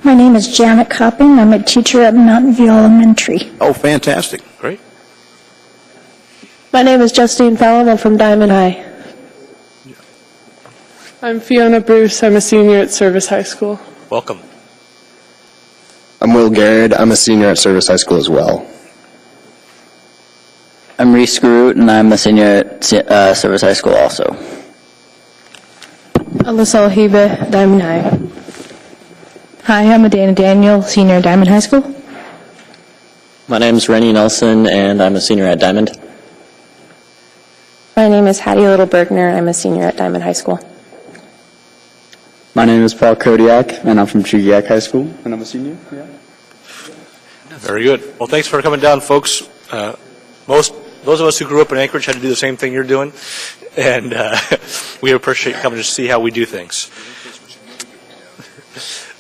My name is Janet Copping. I'm a teacher at Mountain View Elementary. Oh, fantastic. Great. My name is Justine Fallon. I'm from Diamond High. I'm Fiona Bruce. I'm a senior at Service High School. Welcome. I'm Will Garrett. I'm a senior at Service High School as well. I'm Reese Groot, and I'm a senior at Service High School also. Alyssa Alhiba, Diamond High. Hi, I'm Adana Daniel, senior at Diamond High School. My name is Rennie Nelson, and I'm a senior at Diamond. My name is Hattie Little-Bergner. I'm a senior at Diamond High School. My name is Paul Kodiak, and I'm from Chugiak High School, and I'm a senior. Yeah. Very good. Well, thanks for coming down, folks. Those of us who grew up in Anchorage had to do the same thing you're doing, and we appreciate you coming to see how we do things.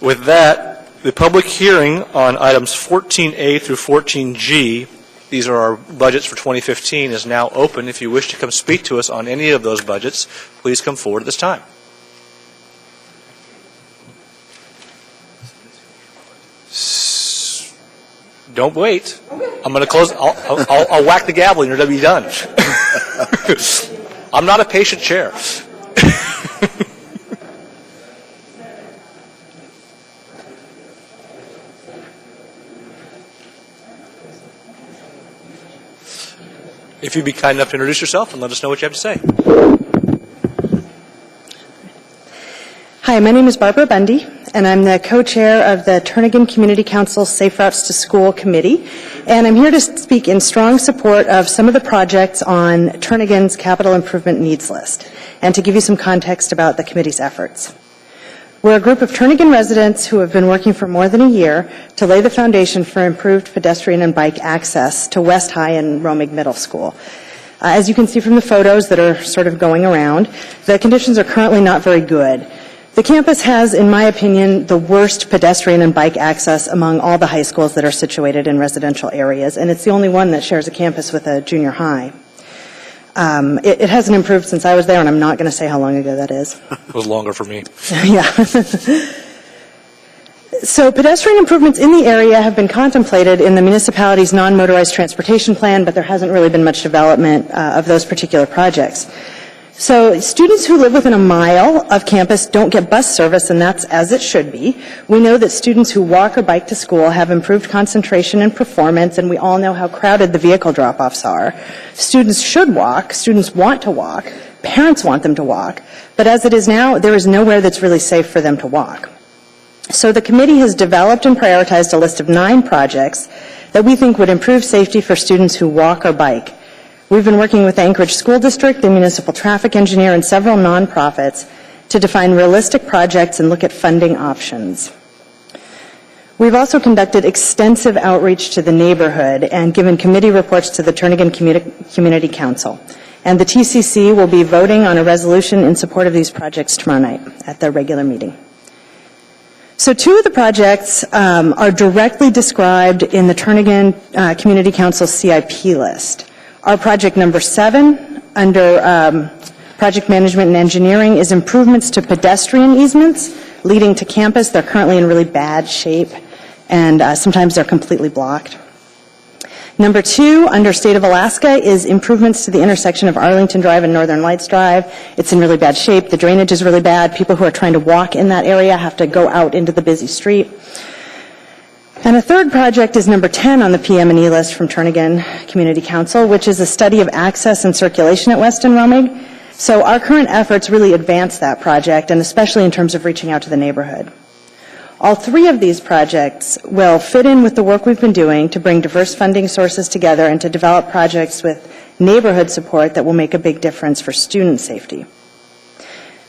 With that, the public hearing on items 14A through 14G, these are our budgets for 2015, is now open. If you wish to come speak to us on any of those budgets, please come forward at this time. Don't wait. I'm going to close. I'll whack the gavel and you're going to be done. I'm not a patient chair. If you'd be kind enough to introduce yourself and let us know what you have to say. Hi, my name is Barbara Bundy, and I'm the co-chair of the Turnagain Community Council Safe Routes to School Committee, and I'm here to speak in strong support of some of the projects on Turnagain's capital improvement needs list, and to give you some context about the committee's efforts. We're a group of Turnagain residents who have been working for more than a year to lay the foundation for improved pedestrian and bike access to West High and Romig Middle School. As you can see from the photos that are sort of going around, the conditions are currently not very good. The campus has, in my opinion, the worst pedestrian and bike access among all the high schools that are situated in residential areas, and it's the only one that shares a campus with a junior high. It hasn't improved since I was there, and I'm not going to say how long ago that is. It was longer for me. Yeah. So pedestrian improvements in the area have been contemplated in the municipality's non-motorized transportation plan, but there hasn't really been much development of those particular projects. So students who live within a mile of campus don't get bus service, and that's as it should be. We know that students who walk or bike to school have improved concentration and performance, and we all know how crowded the vehicle drop-offs are. Students should walk. Students want to walk. Parents want them to walk. But as it is now, there is nowhere that's really safe for them to walk. So the committee has developed and prioritized a list of 9 projects that we think would improve safety for students who walk or bike. We've been working with the Anchorage School District, the municipal traffic engineer, and several nonprofits to define realistic projects and look at funding options. We've also conducted extensive outreach to the neighborhood and given committee reports to the Turnagain Community Council. And the TCC will be voting on a resolution in support of these projects tomorrow night at the regular meeting. So 2 of the projects are directly described in the Turnagain Community Council CIP list. Our project number 7 under project management and engineering is improvements to pedestrian easements leading to campus. They're currently in really bad shape, and sometimes they're completely blocked. Number 2, under State of Alaska, is improvements to the intersection of Arlington Drive and Northern Lights Drive. It's in really bad shape. The drainage is really bad. People who are trying to walk in that area have to go out into the busy street. And a third project is number 10 on the PM&E list from Turnagain Community Council, which is a study of access and circulation at West and Romig. So our current efforts really advance that project, and especially in terms of reaching out to the neighborhood. All 3 of these projects will fit in with the work we've been doing to bring diverse funding sources together and to develop projects with neighborhood support that will make a big difference for student safety.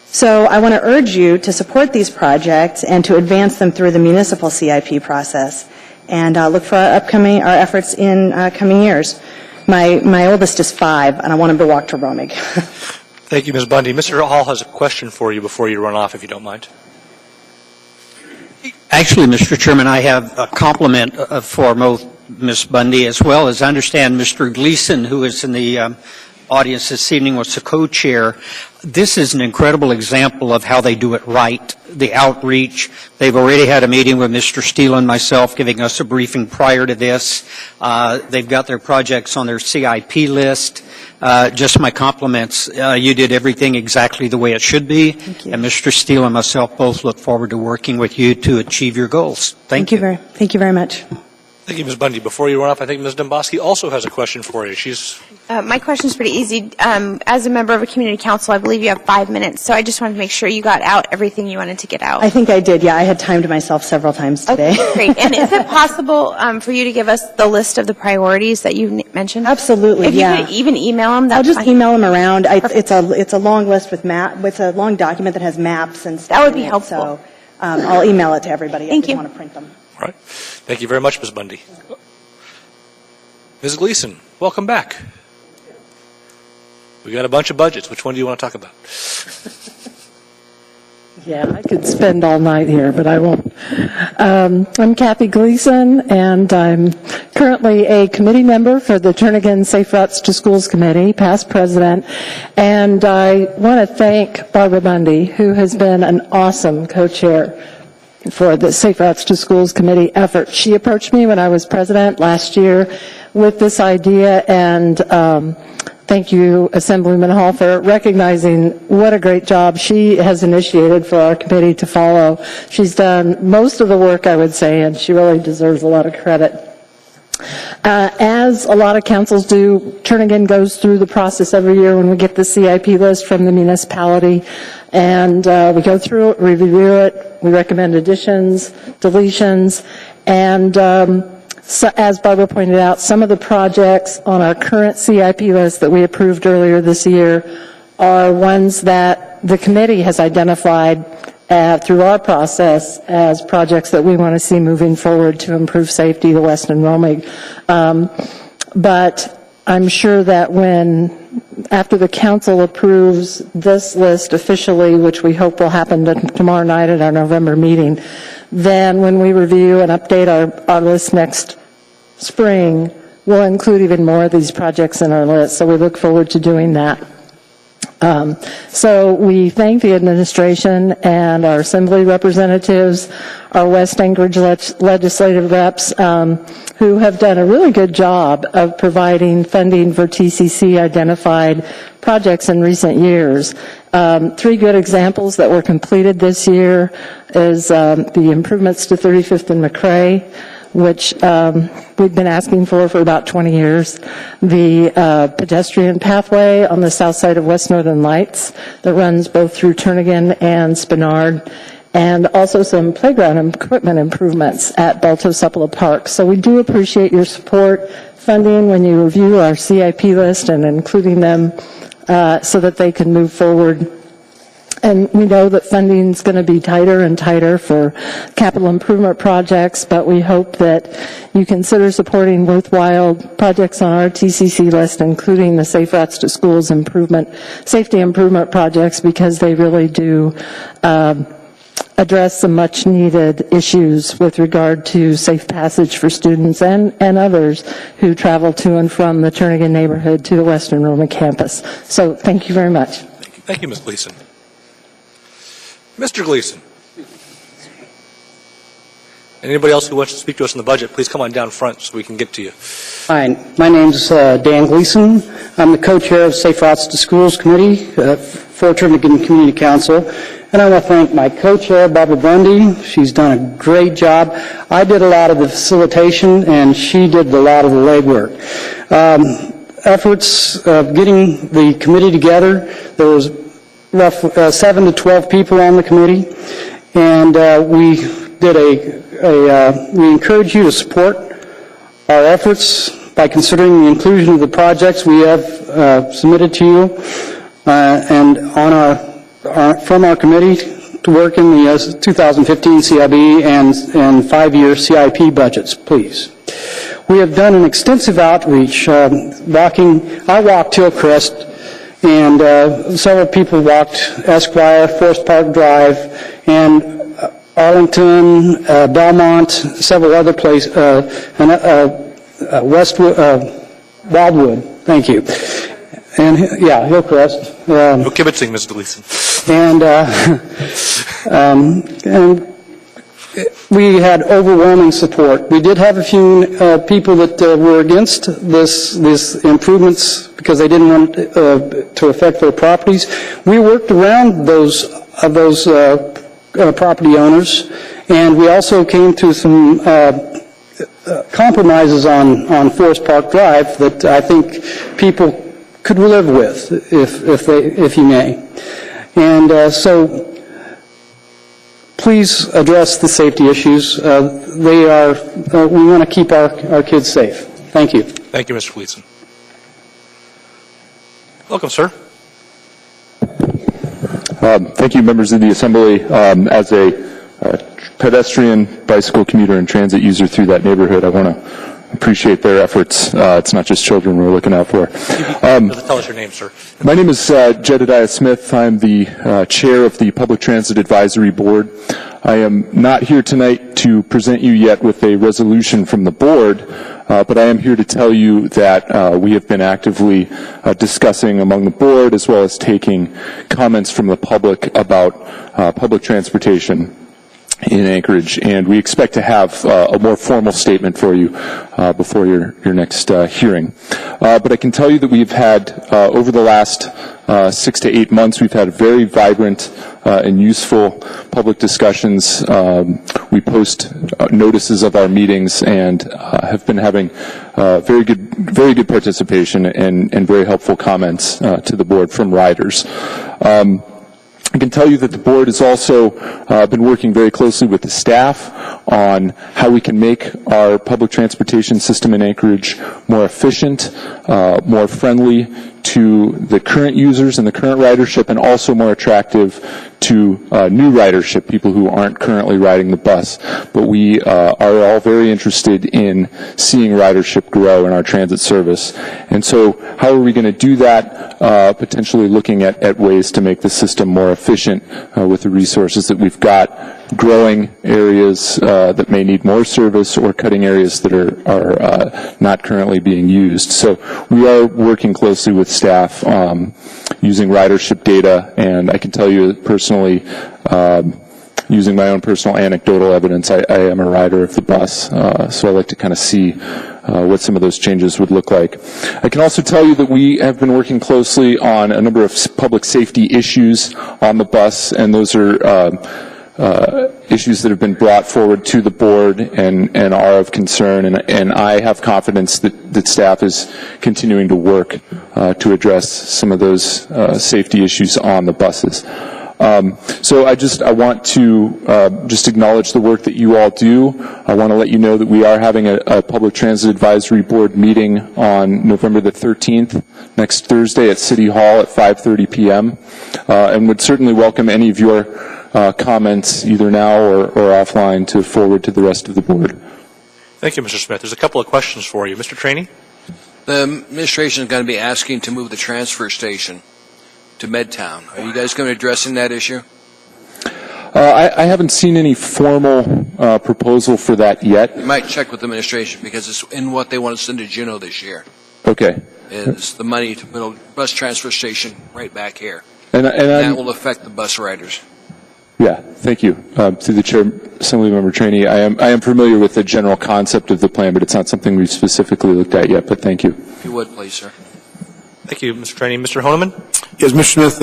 So I want to urge you to support these projects and to advance them through the municipal CIP process, and look for our efforts in coming years. My oldest is 5, and I want him to walk to Romig. Thank you, Ms. Bundy. Mr. Hall has a question for you before you run off, if you don't mind. Actually, Mr. Chairman, I have a compliment for both Ms. Bundy as well as I understand Mr. Gleason, who is in the audience this evening, was the co-chair. This is an incredible example of how they do it right, the outreach. They've already had a meeting with Mr. Steele and myself giving us a briefing prior to this. They've got their projects on their CIP list. Just my compliments. You did everything exactly the way it should be. And Mr. Steele and myself both look forward to working with you to achieve your goals. Thank you. Thank you very much. Thank you, Ms. Bundy. Before you run off, I think Ms. Domboski also has a question for you. My question is pretty easy. As a member of a community council, I believe you have 5 minutes, so I just wanted to make sure you got out everything you wanted to get out. I think I did, yeah. I had timed myself several times today. Okay, great. And is it possible for you to give us the list of the priorities that you mentioned? Absolutely, if yeah. If you could even email them, that's I'll just fine. email them around. It's a long list with with a long document that has maps and stuff. That would be in it, helpful. So I'll email it to everybody. Thank I just you. want to print them. All right. Thank you very much, Ms. Bundy. Ms. Gleason, welcome back. We got a bunch of budgets. Which one do you want to talk about? Yeah, I could spend all night here, but I won't. I'm Kathy Gleason, and I'm currently a committee member for the Turnagain Safe Routes to Schools Committee, past president, and I want to thank Barbara Bundy, who has been an awesome co-chair for the Safe Routes to Schools Committee effort. She approached me when I was president last year with this idea, and thank you, Assemblyman Hall, for recognizing what a great job she has initiated for our committee to follow. She's done most of the work, I would say, and she really deserves a lot of credit. As a lot of councils do, Turnagain goes through the process every year when we get the CIP list from the municipality, and we go through it, review it, we recommend additions, deletions, and so, as Barbara pointed out, some of the projects on our current CIP list that we approved earlier this year are ones that the committee has identified through our process as projects that we want to see moving forward to improve safety to West and Romig. But I'm sure that after the council approves this list officially, which we hope will happen tomorrow night at our November meeting, then when we review and update our list next spring, we'll include even more of these projects in our list. So we look forward to doing that. So we thank the administration and our assembly representatives, our West Anchorage legislative reps, who have done a really good job of providing funding for TCC identified projects in recent years. 3 good examples that were completed this year is the improvements to 35th and McRae, which we've been asking for about 20 years. The pedestrian pathway on the south side of West Northern Lights that runs both through Turnagain and Spenard, and also some playground equipment improvements at Balto-Sepulveda Park. So we do appreciate your support, funding when you review our CIP list and including them so that they can move forward. And we know that funding is going to be tighter and tighter for capital improvement projects, but we hope that you consider supporting worthwhile projects on our TCC list, including the Safe Routes to Schools safety improvement projects, because they really do address some much needed issues with regard to safe passage for students and others who travel to and from the Turnagain neighborhood to the Western Romig campus. So thank you very much. Thank you, Ms. Gleason. Mr. Gleason. Anybody else who wants to speak to us on the budget, please come on down front so we can get to you. Hi, my name's Dan Gleason. I'm the co-chair of Safe Routes to Schools Committee for Trinity Community Council. And I want to thank my co-chair, Barbara Bundy. She's done a great job. I did a lot of the facilitation, and she did a lot of the legwork. Efforts of getting the committee together, there was roughly 7 to 12 people on the committee, and we did we encourage you to support our efforts by considering the inclusion of the projects we have submitted to you and from our committee to work in the 2015 CIB and 5-year CIP budgets, please. We have done an extensive outreach. I walked Hillcrest, and several people walked Esquire, Forest Park Drive, and Arlington, Belmont, several other places, Wildwood. Thank you. And Hillcrest. No kibitzing, Ms. Gleason. And we had overwhelming support. We did have a few people that were against this improvements because they didn't want to affect their properties. We worked around those property owners, and we also came to some compromises on Forest Park Drive that I think people could live with, if you may. And so please address the safety issues. We want to keep our kids safe. Thank you. Thank you, Mr. Gleason. Welcome, sir. Thank you, members of the Assembly. As a pedestrian, bicycle commuter, and transit user through that neighborhood, I want to appreciate their efforts. It's not just children we're looking out for. Tell us your name, sir. My name is Jedediah Smith. I'm the chair of the Public Transit Advisory Board. I am not here tonight to present you yet with a resolution from the board, but I am here to tell you that we have been actively discussing among the board as well as taking comments from the public about public transportation in Anchorage, and we expect to have a more formal statement for you before your next hearing. But I can tell you that we've had, over the last 6 to 8 months, we've had very vibrant and useful public discussions. We post notices of our meetings and have been having very good participation and very helpful comments to the board from riders. I can tell you that the board has also been working very closely with the staff on how we can make our public transportation system in Anchorage more efficient, more friendly to the current users and the current ridership, and also more attractive to new ridership, people who aren't currently riding the bus. But we are all very interested in seeing ridership grow in our transit service. And so how are we going to do that? Potentially looking at ways to make the system more efficient with the resources that we've got, growing areas that may need more service or cutting areas that are not currently being used. So we are working closely with staff using ridership data, and I can tell you personally, using my own personal anecdotal evidence, I am a rider of the bus, so I like to kind of see what some of those changes would look like. I can also tell you that we have been working closely on a number of public safety issues on the bus, and those are issues that have been brought forward to the board and are of concern, and I have confidence that staff is continuing to work to address some of those safety issues on the buses. So I want to just acknowledge the work that you all do. I want to let you know that we are having a Public Transit Advisory Board meeting on November the 13th, next Thursday at City Hall at 5:30 p.m. And would certainly welcome any of your comments either now or offline to forward to the rest of the board. Thank you, Mr. Smith. There's a couple of questions for you. Mr. Traney? The administration is going to be asking to move the transfer station to Medtown. Are you guys going to be addressing that issue? I haven't seen any formal proposal for that yet. You might check with the administration because it's in what they want to send to Juneau this year. Okay. Is the money to build a bus transfer station right back here. And that will affect the bus riders. Yeah, thank you. Through the chair, Assemblymember Trainee, I am familiar with the general concept of the plan, but it's not something we've specifically looked at yet, but thank you. If you would, please, sir. Thank you, Mr. Trainee. Mr. Honeman? Yes, Mr. Smith,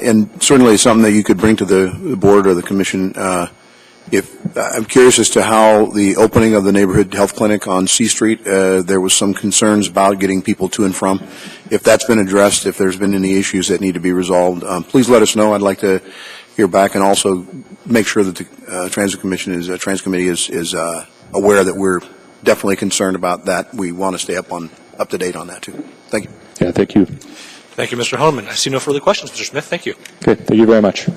and certainly something that you could bring to the board or the commission. I'm curious as to how the opening of the neighborhood health clinic on C Street, there was some concerns about getting people to and from. If that's been addressed, if there's been any issues that need to be resolved, please let us know. I'd like to hear back and also make sure that the Transit Committee is aware that we're definitely concerned about that. We want to stay up to date on that too. Thank you. Yeah, thank you. Thank you, Mr. Honeman. I see no further questions. Mr. Smith, thank you. Okay, thank you very much.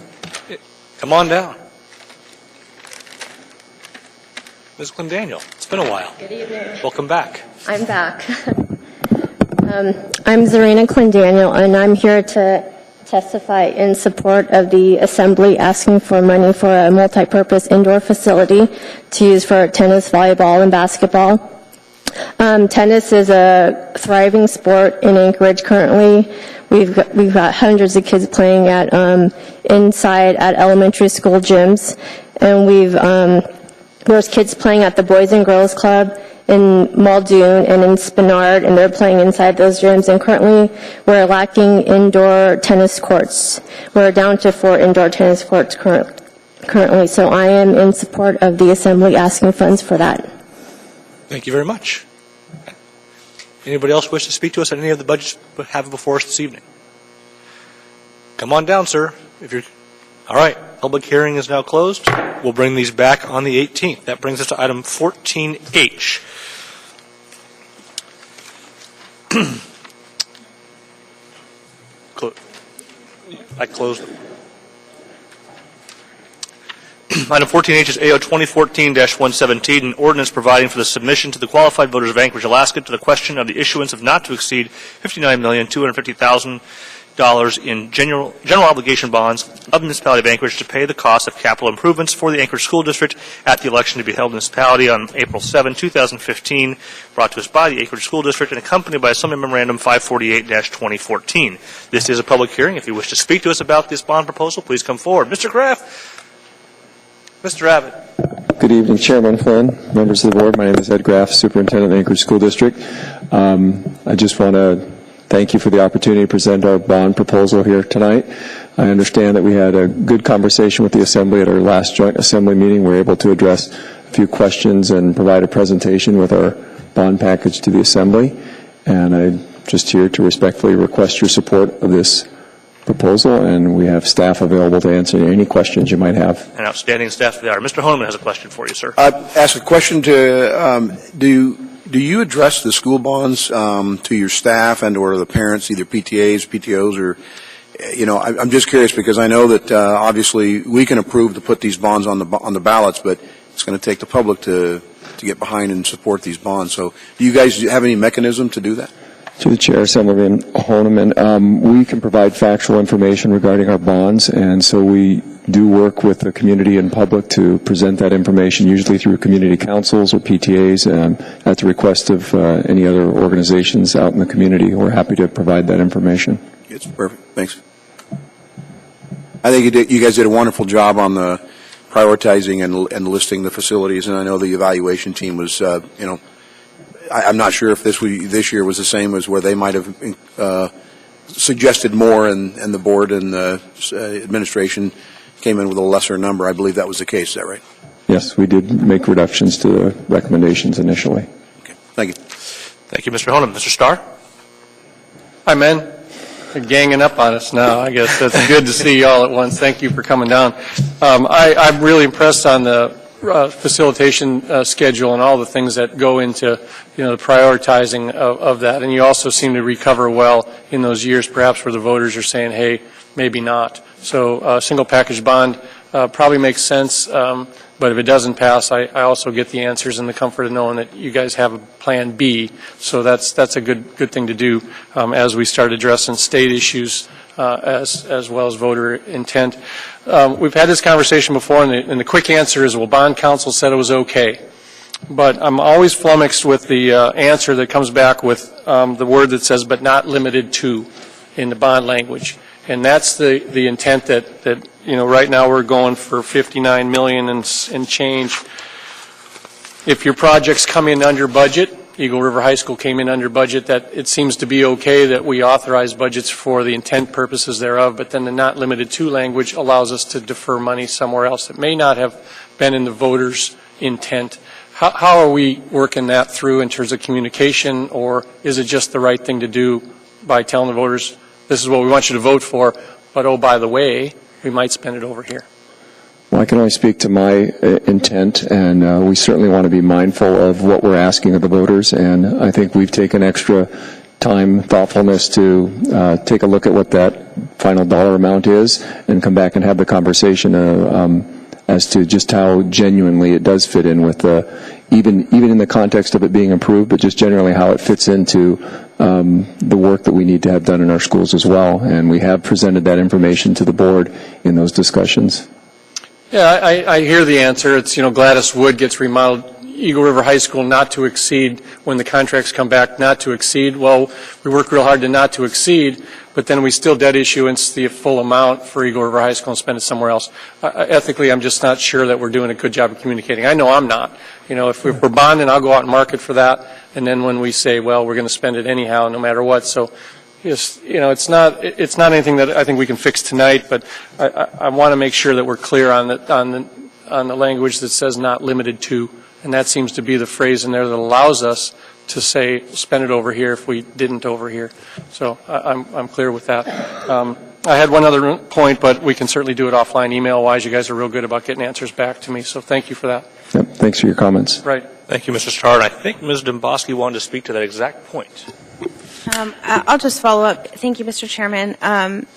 Come on down. Ms. Clendaniel, it's been a while. Good evening. Welcome back. I'm back. I'm Zarina Clendaniel, and I'm here to testify in support of the Assembly asking for money for a multi-purpose indoor facility to use for tennis, volleyball, and basketball. Tennis is a thriving sport in Anchorage currently. We've got hundreds of kids playing at inside at elementary school gyms, and there's kids playing at the Boys and Girls Club in Muldoon and in Spenard, and they're playing inside those gyms. And currently, we're lacking indoor tennis courts. We're down to 4 indoor tennis courts currently. So I am in support of the Assembly asking funds for that. Thank you very much. Anybody else wish to speak to us on any of the budgets we have before us this evening? Come on down, sir. All right. Public hearing is now closed. We'll bring these back on the 18th. That brings us to item 14H. I closed them. Item 14H is AO 2014-117, an ordinance providing for the submission to the qualified voters of Anchorage, Alaska, to the question of the issuance of not to exceed $59,250,000 in general obligation bonds of the municipality of Anchorage to pay the cost of capital improvements for the Anchorage School District at the election to be held in the municipality on April 7, 2015, brought to us by the Anchorage School District and accompanied by Assembly Memorandum 548-2014. This is a public hearing. If you wish to speak to us about this bond proposal, please come forward. Mr. Graff. Mr. Abbott. Good evening, Chairman Flynn, members of the board. My name is Ed Graff, Superintendent of the Anchorage School District. I just want to thank you for the opportunity to present our bond proposal here tonight. I understand that we had a good conversation with the Assembly at our last joint Assembly meeting. We were able to address a few questions and provide a presentation with our bond package to the Assembly. And I'm just here to respectfully request your support of this proposal, and we have staff available to answer any questions you might have. An outstanding staff they are. Mr. Honeman has a question for you, sir. I'd ask a question to, do you address the school bonds to your staff and or the parents, either PTAs, PTOs, or, I'm just curious because I know that obviously we can approve to put these bonds on the ballots, but it's going to take the public to get behind and support these bonds. So do you guys have any mechanism to do that? To the Chair, Assemblyman Honeman, we can provide factual information regarding our bonds, and so we do work with the community and public to present that information, usually through community councils or PTAs, at the request of any other organizations out in the community. We're happy to provide that information. It's perfect. Thanks. I think you guys did a wonderful job on the prioritizing and listing the facilities, and I know the evaluation team was, I'm not sure if this year was the same as where they might have suggested more, and the board and the administration came in with a lesser number. I believe that was the case. Is that right? Yes, we did make reductions to the recommendations initially. Okay. Thank you. Thank you, Mr. Honeman. Mr. Starr? Hi, men. You're ganging up on us now. I guess that's good to see you all at once. Thank you for coming down. I'm really impressed on the facilitation schedule and all the things that go into the prioritizing of that, and you also seem to recover well in those years perhaps where the voters are saying, hey, maybe not. So single package bond probably makes sense, but if it doesn't pass, I also get the answers and the comfort of knowing that you guys have a plan B. So that's a good thing to do as we start addressing state issues as well as voter intent. We've had this conversation before, and the quick answer is, well, bond counsel said it was okay. But I'm always flummoxed with the answer that comes back with the word that says, but not limited to, in the bond language. And that's the intent that right now we're going for 59 million and change. If your projects come in under budget, Eagle River High School came in under budget, that it seems to be okay that we authorize budgets for the intent purposes thereof, but then the not limited to language allows us to defer money somewhere else that may not have been in the voters' intent. How are we working that through in terms of communication, or is it just the right thing to do by telling the voters, this is what we want you to vote for, but oh, by the way, we might spend it over here? Well, I can only speak to my intent, and we certainly want to be mindful of what we're asking of the voters, and I think we've taken extra time, thoughtfulness to take a look at what that final dollar amount is and come back and have the conversation as to just how genuinely it does fit in with even in the context of it being improved, but just generally how it fits into the work that we need to have done in our schools as well. And we have presented that information to the board in those discussions. Yeah, I hear the answer. It's, Gladys Wood gets remodeled, Eagle River High School not to exceed, when the contracts come back, not to exceed. Well, we work real hard to not to exceed, but then we still debt issuance the full amount for Eagle River High School and spend it somewhere else. Ethically, I'm just not sure that we're doing a good job of communicating. I know I'm not. If we're bonding, I'll go out and market for that. And then when we say, well, we're going to spend it anyhow, no matter what. So, it's not anything that I think we can fix tonight, but I want to make sure that we're clear on the language that says not limited to, and that seems to be the phrase in there that allows us to say spend it over here if we didn't over here. So I'm clear with that. I had one other point, but we can certainly do it offline, email-wise. You guys are real good about getting answers back to me, so thank you for that. Yep, thanks for your comments. Right. Thank you, Mr. Starr. And I think Ms. Domboski wanted to speak to that exact point. I'll just follow up. Thank you, Mr. Chairman.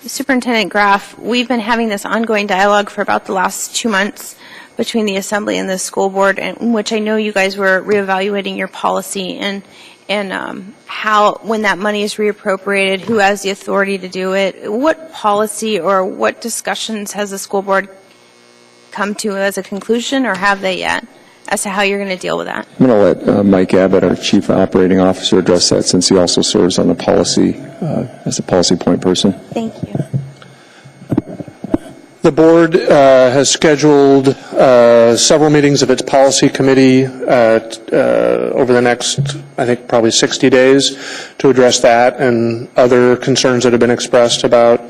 Superintendent Graff, we've been having this ongoing dialogue for about the last 2 months between the Assembly and the school board, in which I know you guys were reevaluating your policy and how, when that money is reappropriated, who has the authority to do it. What policy or what discussions has the school board come to as a conclusion, or have they yet, as to how you're going to deal with that? I'm going to let Mike Abbott, our Chief Operating Officer, address that, since he also serves on the policy, as a policy point person. Thank you. The board has scheduled several meetings of its policy committee over the next, I think, probably 60 days to address that and other concerns that have been expressed about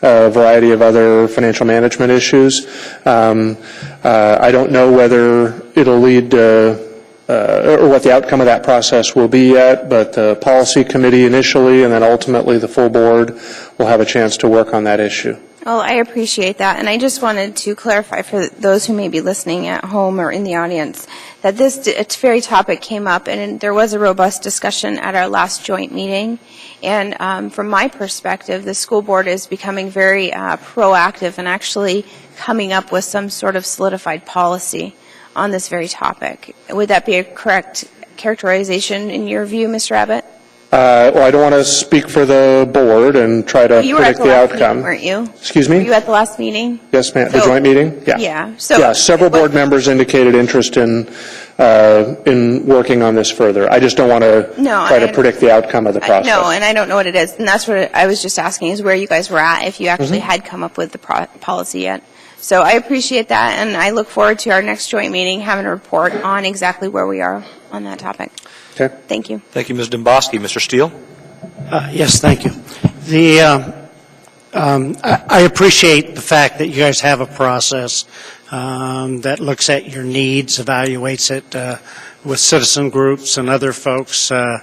a variety of other financial management issues. I don't know whether it'll lead to or what the outcome of that process will be yet, but the policy committee initially and then ultimately the full board will have a chance to work on that issue. Well, I appreciate that, and I just wanted to clarify for those who may be listening at home or in the audience that this very topic came up, and there was a robust discussion at our last joint meeting. And from my perspective, the school board is becoming very proactive and actually coming up with some sort of solidified policy on this very topic. Would that be a correct characterization in your view, Mr. Abbott? Well, I don't want to speak for the board and try to predict the outcome. You were at the last meeting, weren't you? Excuse me? Were you at the last meeting? Yes, ma'am. The joint meeting? Yeah. Yeah. So several board members indicated interest in working on this further. I just don't want to try to predict the outcome of the process. No, and I don't know what it is. And that's what I was just asking, is where you guys were at, if you actually had come up with the policy yet. So I appreciate that, and I look forward to our next joint meeting, having a report on exactly where we are on that topic. Okay. Thank you. Thank you, Ms. Domboski. Mr. Steele? Yes, thank you. I appreciate the fact that you guys have a process that looks at your needs, evaluates it with citizen groups and other folks to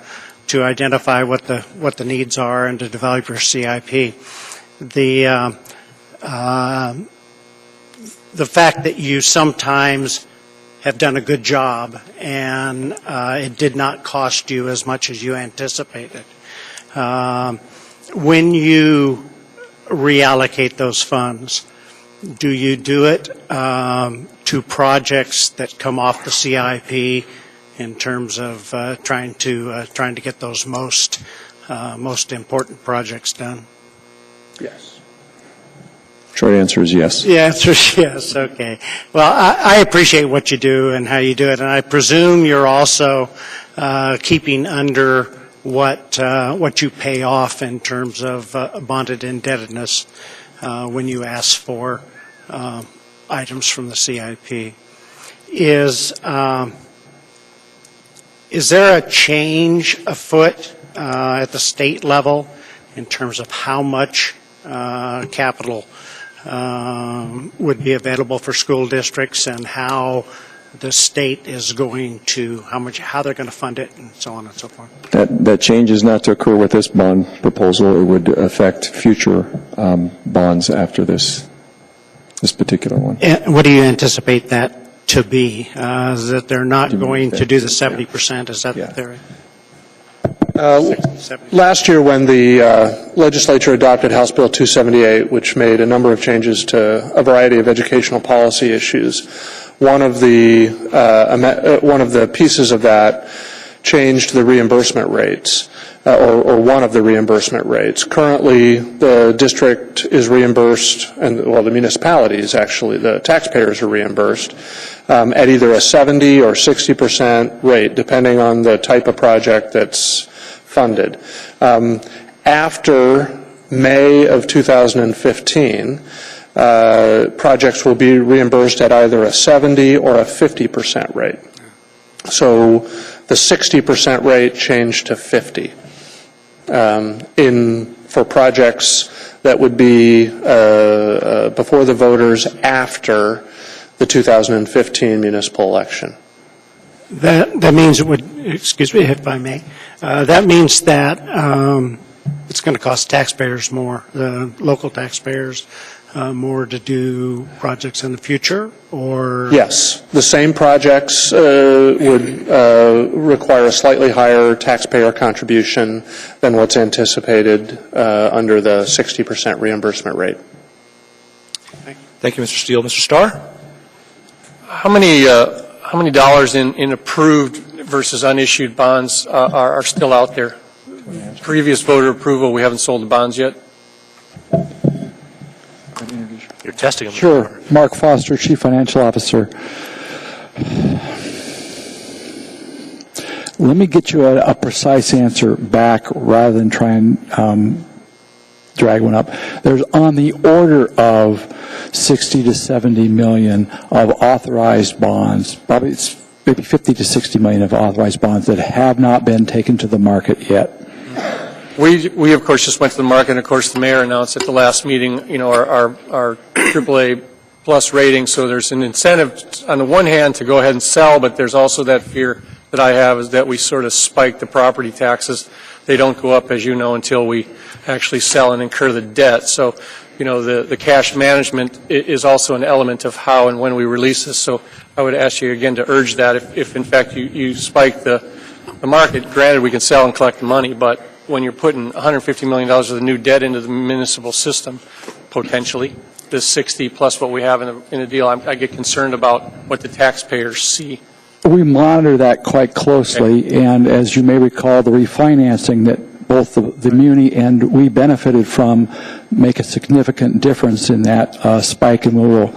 identify what the needs are and to develop your CIP. The fact that you sometimes have done a good job and it did not cost you as much as you anticipated. When you reallocate those funds, do you do it to projects that come off the CIP in terms of trying to get those most important projects done? Yes. Short answer is yes. The answer is yes. Okay. Well, I appreciate what you do and how you do it, and I presume you're also keeping under what you pay off in terms of bonded indebtedness when you ask for items from the CIP. Is there a change afoot at the state level in terms of how much capital would be available for school districts and how the state is going to, how they're going to fund it, and so on and so forth? That change is not to occur with this bond proposal. It would affect future bonds after this particular one. And what do you anticipate that to be? Is that they're not going to do the 70%? Is that the theory? Last year, when the legislature adopted House Bill 278, which made a number of changes to a variety of educational policy issues, one of the pieces of that changed the reimbursement rates, or one of the reimbursement rates. Currently, the district is reimbursed, and well, the municipalities actually, the taxpayers are reimbursed at either a 70 or 60% rate, depending on the type of project that's funded. After May of 2015, projects will be reimbursed at either a 70 or a 50% rate. So the 60% rate changed to 50 for projects that would be before the voters after the 2015 municipal election. That means it would, excuse me if I may, that means that it's going to cost taxpayers more, the local taxpayers more to do projects in the future, or? Yes, the same projects would require a slightly higher taxpayer contribution than what's anticipated under the 60% reimbursement rate. Thank you, Mr. Steele. Mr. Starr? How many dollars in approved versus unissued bonds are still out there? Previous voter approval, we haven't sold the bonds yet. You're testing them. Sure. Mark Foster, Chief Financial Officer. Let me get you a precise answer back rather than try and drag one up. There's on the order of 60 to 70 million of authorized bonds, probably it's maybe 50 to 60 million of authorized bonds that have not been taken to the market yet. We of course just went to the market, and of course the mayor announced at the last meeting, our AAA plus rating. So there's an incentive on the one hand to go ahead and sell, but there's also that fear that I have is that we sort of spike the property taxes. They don't go up, as you know, until we actually sell and incur the debt. So, the cash management is also an element of how and when we release this. So I would ask you again to urge that if in fact you spike the market, granted we can sell and collect the money, but when you're putting $150 million of the new debt into the municipal system, potentially, the 60 plus what we have in the deal, I get concerned about what the taxpayers see. We monitor that quite closely, and as you may recall, the refinancing that both the Muni and we benefited from make a significant difference in that spike, and we will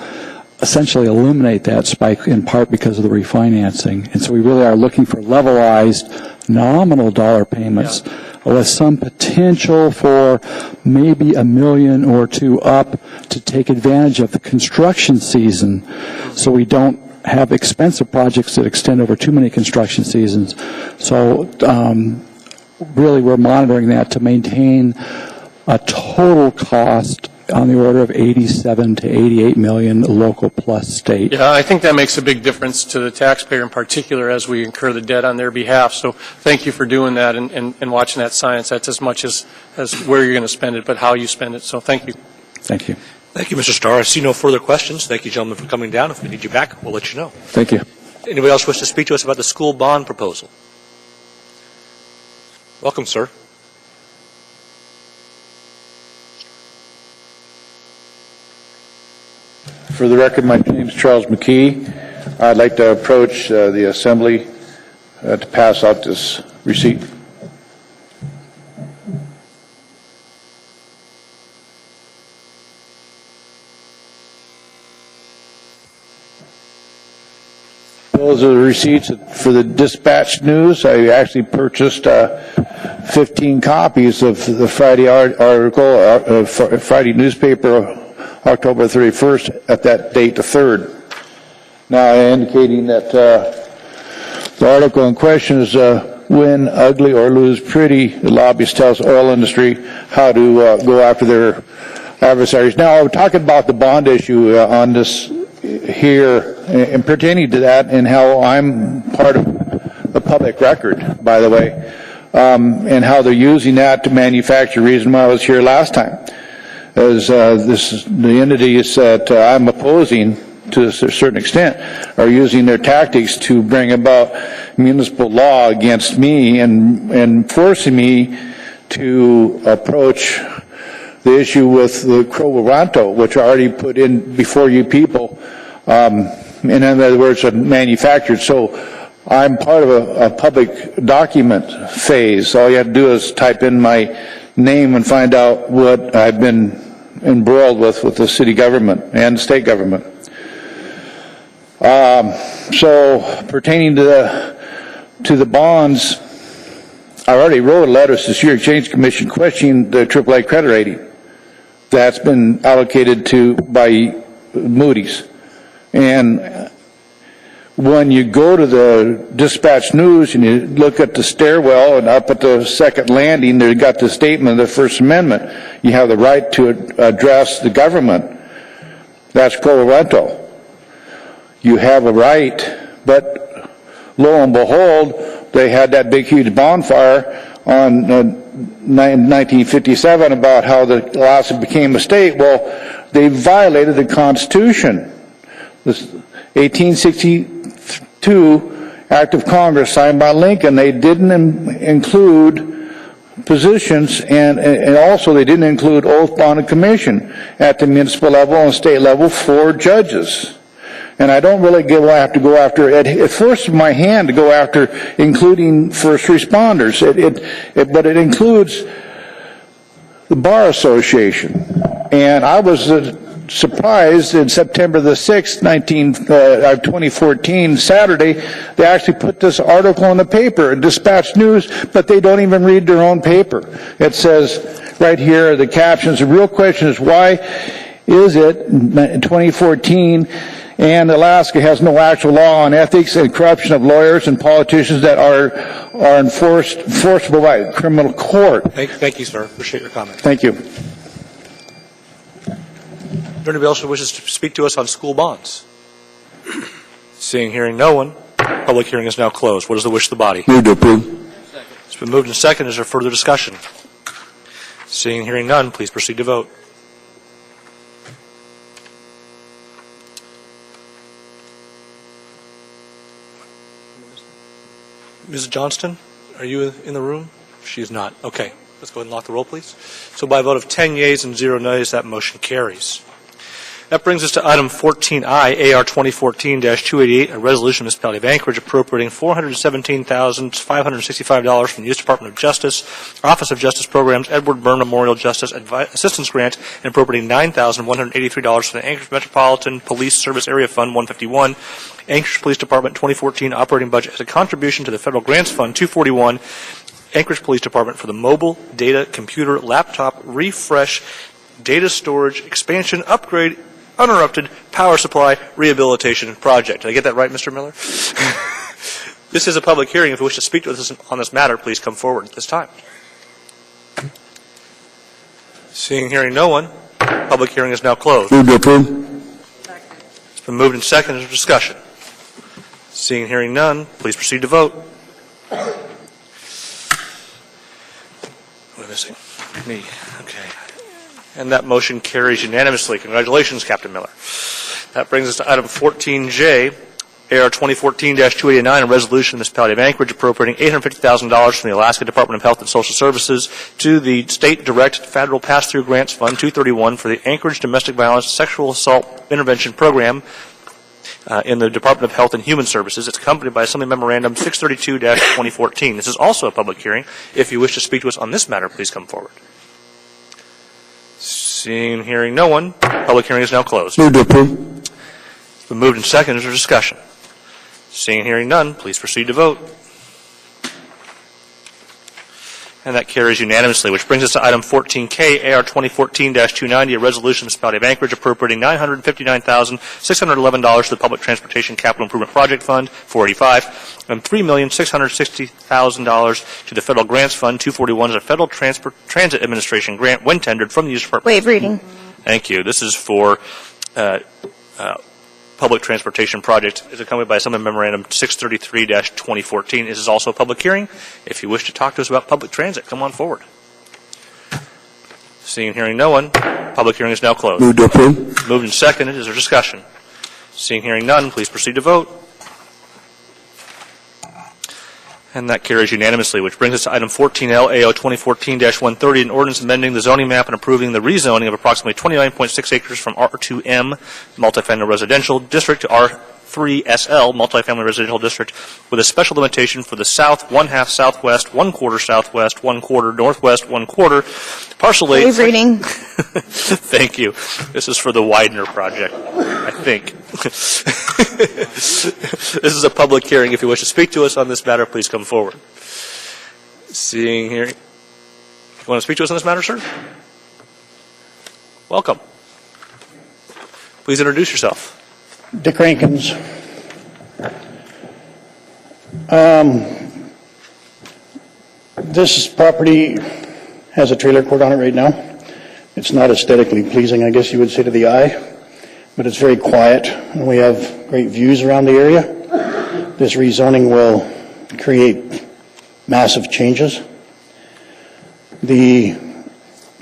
essentially eliminate that spike in part because of the refinancing. And so we really are looking for levelized nominal dollar payments with some potential for maybe $1 million or $2 up to take advantage of the construction season, so we don't have expensive projects that extend over too many construction seasons. So really we're monitoring that to maintain a total cost on the order of 87 to 88 million local plus state. Yeah, I think that makes a big difference to the taxpayer in particular as we incur the debt on their behalf. So thank you for doing that and watching that science. That's as much as where you're going to spend it, but how you spend it. So thank you. Thank you. Thank you, Mr. Starr. I see no further questions. Thank you, gentlemen, for coming down. If we need you back, we'll let you know. Thank you. Anybody else wish to speak to us about the school bond proposal? Welcome, sir. For the record, my name is Charles McKee. I'd like to approach the Assembly to pass out this receipt. Those are the receipts for the Dispatch News. I actually purchased 15 copies of the Friday article, Friday newspaper, October 31st, at that date, the 3rd. Now, indicating that the article in question is win ugly or lose pretty. The lobbyist tells oil industry how to go after their adversaries. Now, I'm talking about the bond issue on this here, and pertaining to that, and how I'm part of the public record, by the way, and how they're using that to manufacture. The reason why I was here last time is the entities that I'm opposing to a certain extent are using their tactics to bring about municipal law against me and forcing me to approach the issue with the Crow-Waranto, which I already put in before you people, in other words, manufactured. So I'm part of a public document phase. All you have to do is type in my name and find out what I've been embroiled with the city government and the state government. So pertaining to the bonds, I already wrote a letter to the Securities Exchange Commission questioning the AAA credit rating that's been allocated to by Moody's. And when you go to the Dispatch News and you look at the stairwell and up at the second landing, they've got the statement of the First Amendment. You have the right to address the government. That's Crow-Waranto. You have a right, but lo and behold, they had that big, huge bonfire on 1957 about how the Alaska became a state. Well, they violated the Constitution. This 1862 Act of Congress signed by Lincoln, they didn't include positions, and also they didn't include oath, bond, and commission at the municipal level and state level for judges. And I don't really have to go after it first in my hand to go after including first responders. But it includes the Bar Association. And I was surprised in September the 6th, 2014, Saturday, they actually put this article in the paper, Dispatch News, but they don't even read their own paper. It says right here, the captions, the real question is why is it in 2014 and Alaska has no actual law on ethics and corruption of lawyers and politicians that are enforceable by criminal court. Thank you, sir. Appreciate your comment. Thank you. Is there anybody else who wishes to speak to us on school bonds? Seeing, hearing no one, public hearing is now closed. What is the wish of the body? Move to approve. It's been moved and seconded. Is there further discussion? Seeing, hearing none, please proceed to vote. Ms. Johnston, are you in the room? She is not. Okay. Let's go ahead and lock the roll, please. So by a vote of 10 yeas and 0 nays, that motion carries. That brings us to item 14I, AR 2014-288, a resolution of the Municipality of Anchorage appropriating $417,565 from the U.S. Department of Justice, Office of Justice Programs, Edward Byrne Memorial Justice Assistance Grant, and appropriating $9,183 from the Anchorage Metropolitan Police Service Area Fund 151, Anchorage Police Department 2014 operating budget as a contribution to the Federal Grants Fund 241, Anchorage Police Department for the mobile, data, computer, laptop, refresh, data storage, expansion, upgrade, uninterrupted power supply rehabilitation project. Did I get that right, Mr. Miller? This is a public hearing. If you wish to speak to us on this matter, please come forward at this time. Seeing and hearing no one, public hearing is now closed. Move to approve. It's been moved and seconded for discussion. Seeing and hearing none, please proceed to vote. What am I missing? Me. Okay. And that motion carries unanimously. Congratulations, Captain Miller. That brings us to item 14J, AR 2014-289, a resolution of the Municipality of Anchorage appropriating $850,000 from the Alaska Department of Health and Social Services to the State Direct Federal Pass-Through Grants Fund 231 for the Anchorage Domestic Violence Sexual Assault Intervention Program in the Department of Health and Human Services. It's accompanied by Assembly Memorandum 632-2014. This is also a public hearing. If you wish to speak to us on this matter, please come forward. Seeing and hearing no one, public hearing is now closed. Move to approve. It's been moved and seconded. Is there discussion? Seeing and hearing none, please proceed to vote. And that carries unanimously, which brings us to item 14K, AR 2014-290, a resolution of the Municipality of Anchorage appropriating $959,611 to the Public Transportation Capital Improvement Project Fund, 485, and $3,660,000 to the Federal Grants Fund, 241, as a Federal Transit Administration grant when tendered from the use department. Waive reading. Thank you. This is for public transportation project is accompanied by Assembly Memorandum 633-2014. This is also a public hearing. If you wish to talk to us about public transit, come on forward. Seeing and hearing no one, public hearing is now closed. Move to approve. Moved and seconded. Is there discussion? Seeing and hearing none, please proceed to vote. And that carries unanimously, which brings us to item 14L, AO 2014-130, an ordinance amending the zoning map and approving the rezoning of approximately 29.6 acres from R2M multifamily residential district to R3SL multifamily residential district with a special limitation for the south, 1/2 southwest, 1/4 southwest, 1/4 northwest, 1/4 parcel A. Waive reading. Thank you. This is for the Widener project, I think. This is a public hearing. If you wish to speak to us on this matter, please come forward. Seeing here. You want to speak to us on this matter, sir? Welcome. Please introduce yourself. Dick Rankins. This property has a trailer court on it right now. It's not aesthetically pleasing, I guess you would say, to the eye, but it's very quiet, and we have great views around the area. This rezoning will create massive changes. The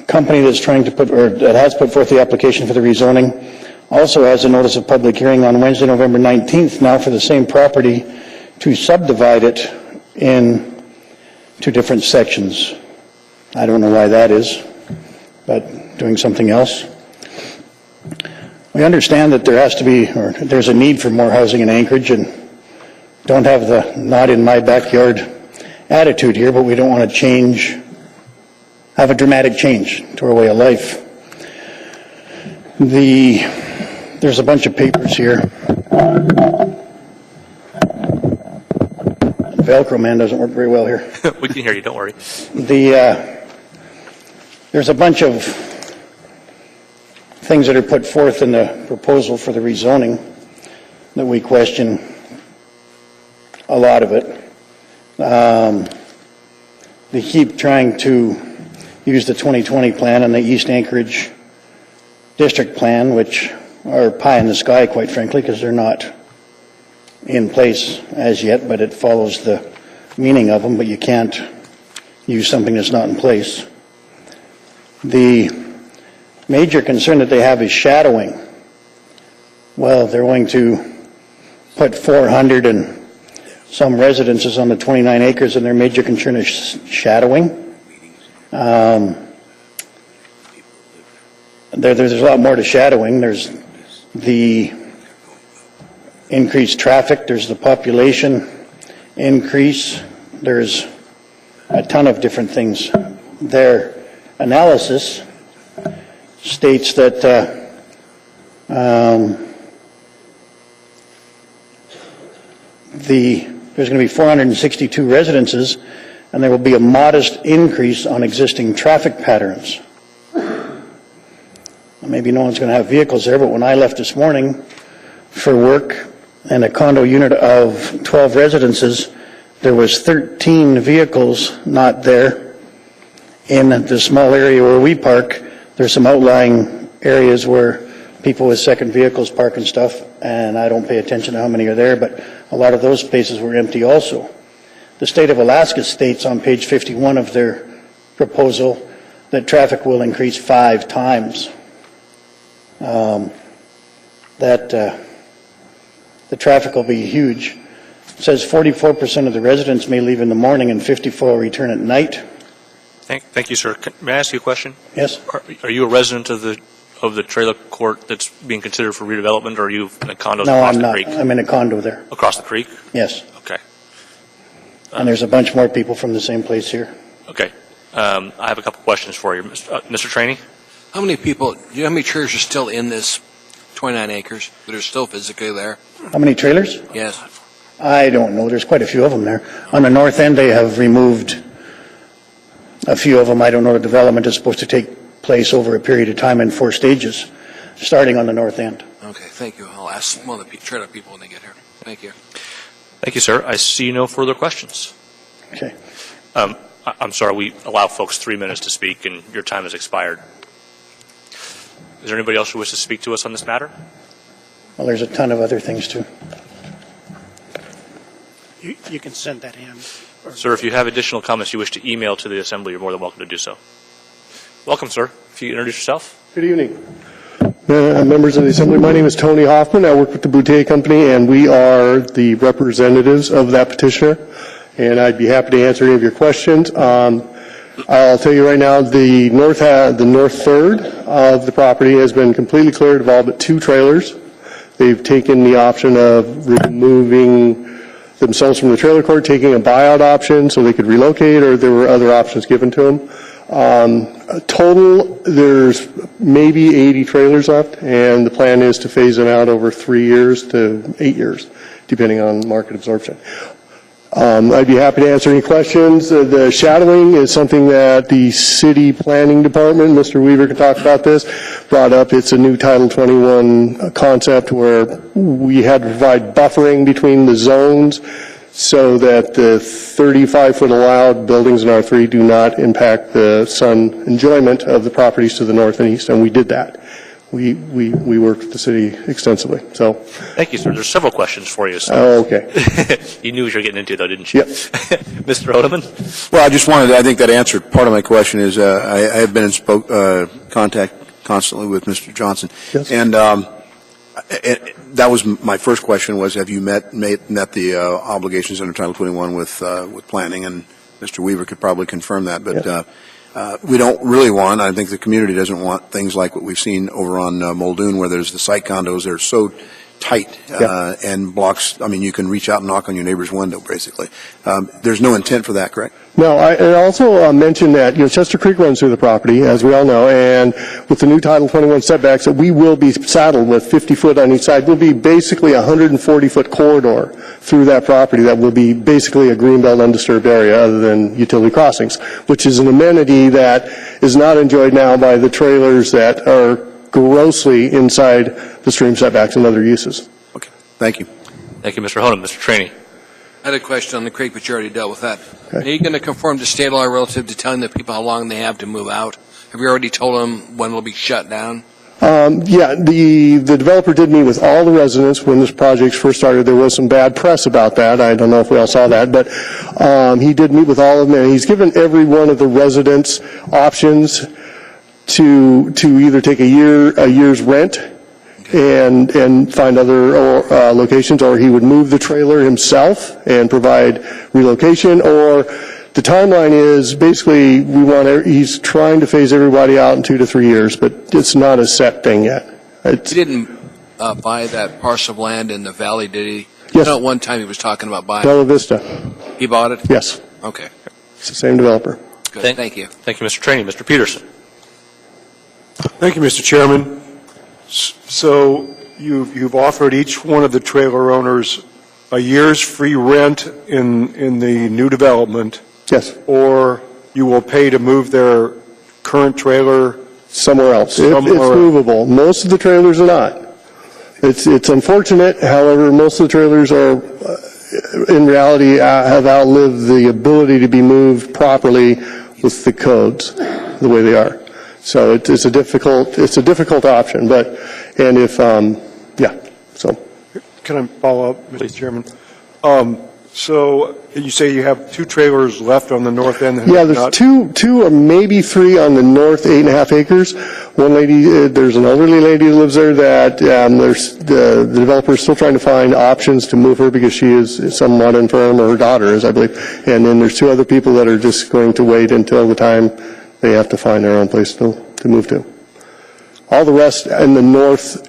company that's trying to put, or that has put forth the application for the rezoning also has a notice of public hearing on Wednesday, November 19th, now for the same property to subdivide it in 2 different sections. I don't know why that is, but doing something else. We understand that there has to be, or there's a need for more housing in Anchorage, and don't have the not in my backyard attitude here, but we don't want to have a dramatic change to our way of life. There's a bunch of papers here. Velcro man doesn't work very well here. We can hear you, don't worry. There's a bunch of things that are put forth in the proposal for the rezoning that we question a lot of it. They keep trying to use the 2020 plan and the East Anchorage District Plan, which are pie in the sky, quite frankly, because they're not in place as yet, but it follows the meaning of them, but you can't use something that's not in place. The major concern that they have is shadowing. Well, they're going to put 400 and some residences on the 29 acres, and their major concern is shadowing. There's a lot more to shadowing. There's the increased traffic, there's the population increase, there's a ton of different things. Their analysis states that there's going to be 462 residences, and there will be a modest increase on existing traffic patterns. Maybe no one's going to have vehicles there, but when I left this morning for work in a condo unit of 12 residences, there was 13 vehicles not there. In the small area where we park, there's some outlying areas where people with second vehicles park and stuff, and I don't pay attention to how many are there, but a lot of those spaces were empty also. The state of Alaska states on page 51 of their proposal that traffic will increase 5 times. The traffic will be huge. It says 44% of the residents may leave in the morning and 54% will return at night. Thank you, sir. May I ask you a question? Yes. Are you a resident of the trailer court that's being considered for redevelopment, or are you in a condo No, across I'm the not. creek? I'm in a condo there. Across the creek? Yes. Okay. And there's a bunch more people from the same place here. Okay. I have a couple questions for you. Mr. Trainee? How many people, do you know how many trailers are still in this 29 acres that are still physically there? How many trailers? Yes. I don't know. There's quite a few of them there. On the north end, they have removed A few of them, I don't know, the development is supposed to take place over a period of time in 4 stages, starting on the north end. Okay, thank you. I'll ask one of the trailer people when they get here. Thank you. Thank you, sir. I see no further questions. Okay. I'm sorry, we allow folks 3 minutes to speak, and your time has expired. Is there anybody else who wishes to speak to us on this matter? Well, there's a ton of other things, too. You can send that in. Sir, if you have additional comments you wish to email to the Assembly, you're more than welcome to do so. Welcome, sir. If you introduce yourself. Good evening. Members of the Assembly, my name is Tony Hoffman. I work with the Boutte Company, and we are the representatives of that petitioner, and I'd be happy to answer any of your questions. I'll tell you right now, the north third of the property has been completely cleared of all but 2 trailers. They've taken the option of removing themselves from the trailer court, taking a buyout option so they could relocate, or there were other options given to them. Total, there's maybe 80 trailers left, and the plan is to phase them out over 3 years to 8 years, depending on market absorption. I'd be happy to answer any questions. The shadowing is something that the city planning department, Mr. Weaver can talk about this, brought up. It's a new Title 21 concept where we had to provide buffering between the zones so that the 35-foot allowed buildings in R3 do not impact the sun enjoyment of the properties to the north and east, and we did that. We worked with the city extensively. So, thank you, sir. There's several questions for you. So. Oh, okay. You knew what you were getting into, though, didn't you? Yep. Mr. Odeman? Well, I think that answered part of my question is I have been in contact constantly with Mr. Johnson. Yes. And that was my first question was, have you met the obligations under Title 21 with planning? And Mr. Weaver could probably confirm that. But yes. We don't really want, I think the community doesn't want things like what we've seen over on Muldoon where there's the site condos that are so tight and blocks, I mean, you can reach out and knock on your neighbor's window, basically. There's no intent for that, correct? No, I also mentioned that, Chester Creek runs through the property, as we all know, and with the new Title 21 setbacks, that we will be saddled with 50 foot on each side. We'll be basically a 140-foot corridor through that property that will be basically a greenbelt undisturbed area other than utility crossings, which is an amenity that is not enjoyed now by the trailers that are grossly inside the stream setbacks and other uses. Okay, thank you. Thank you, Mr. Honan. Mr. Traney. I had a question on the creek, but you already dealt with that. Okay. Are you going to conform to state law relative to telling the people how long they have to move out? Have you already told them when it'll be shut down? The developer did meet with all the residents when this project first started. There was some bad press about that. I don't know if we all saw that, but he did meet with all of them, and he's given every one of the residents options to either take a year's rent and find other locations, or he would move the trailer himself and provide relocation, or the timeline is basically he's trying to phase everybody out in 2 to 3 years, but it's not a set thing yet. He didn't buy that parcel of land in the valley, did he? Yes. At one time he was talking about buying Bella Vista. He bought it? Yes. Okay. It's the same developer. Good. Thank you. Thank you, Mr. Traney. Mr. Peterson. Thank you, Mr. Chairman. So you've offered each one of the trailer owners a year's free rent in the new development. Yes. Or you will pay to move their current trailer somewhere else. It's movable. Most of the trailers are not. It's unfortunate. However, most of the trailers are, in reality, have outlived the ability to be moved properly with the codes the way they are. So it's a difficult option. But so. Can I follow up, Mr. Chairman? So you say you have 2 trailers left on the north end? Yeah, there's two or maybe 3 on the north 8.5 acres. One lady, there's an elderly lady who lives there that the developer is still trying to find options to move her because she is somewhat infirm, or her daughter is, I believe. And then there's 2 other people that are just going to wait until the time they have to find their own place to move to. All the rest in the north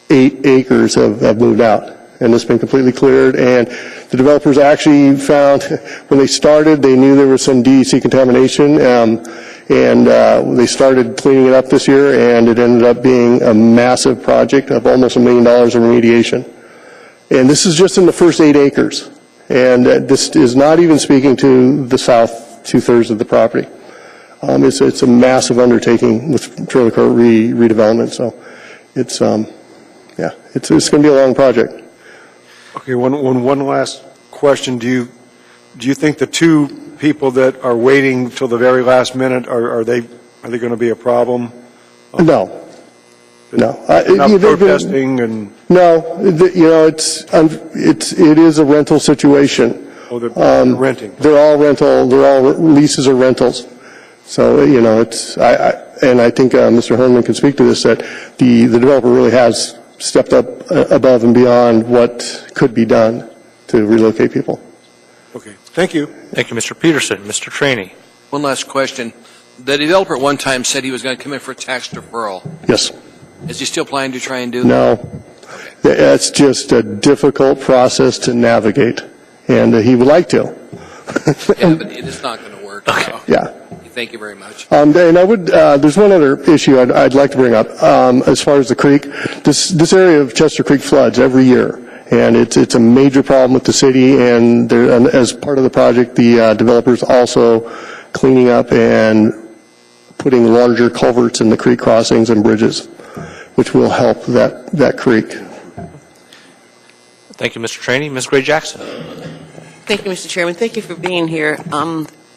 8 acres have moved out, and it's been completely cleared. And the developers actually found, when they started, they knew there was some DEC contamination, and they started cleaning it up this year, and it ended up being a massive project of almost $1 million of remediation. And this is just in the first 8 acres. And this is not even speaking to the south 2/3 of the property. It's a massive undertaking with trailer court redevelopment, so it's going to be a long project. Okay, one last question. Do you think the two people that are waiting till the very last minute, are they going to be a problem? No. No. Not protesting and... No, it is a rental situation. Oh, they're renting. They're all leases or rentals. So, and I think Mr. Holman can speak to this, that the developer really has stepped up above and beyond what could be done to relocate people. Okay, thank you. Thank you, Mr. Peterson. Mr. Trainee. One last question. The developer at one time said he was going to come in for a tax deferral. Yes. Is he still planning to try and do that? No. That's just a difficult process to navigate, and he would like to. Yeah, but it's not going to work. Okay. So. Yeah. Thank you very much. And I would, there's one other issue I'd like to bring up. As far as the creek, this area of Chester Creek floods every year, and it's a major problem with the city, and as part of the project, the developers also cleaning up and putting larger culverts in the creek crossings and bridges, which will help that creek. Thank you, Mr. Trainee. Ms. Gray Jackson. Thank you, Mr. Chairman. Thank you for being here.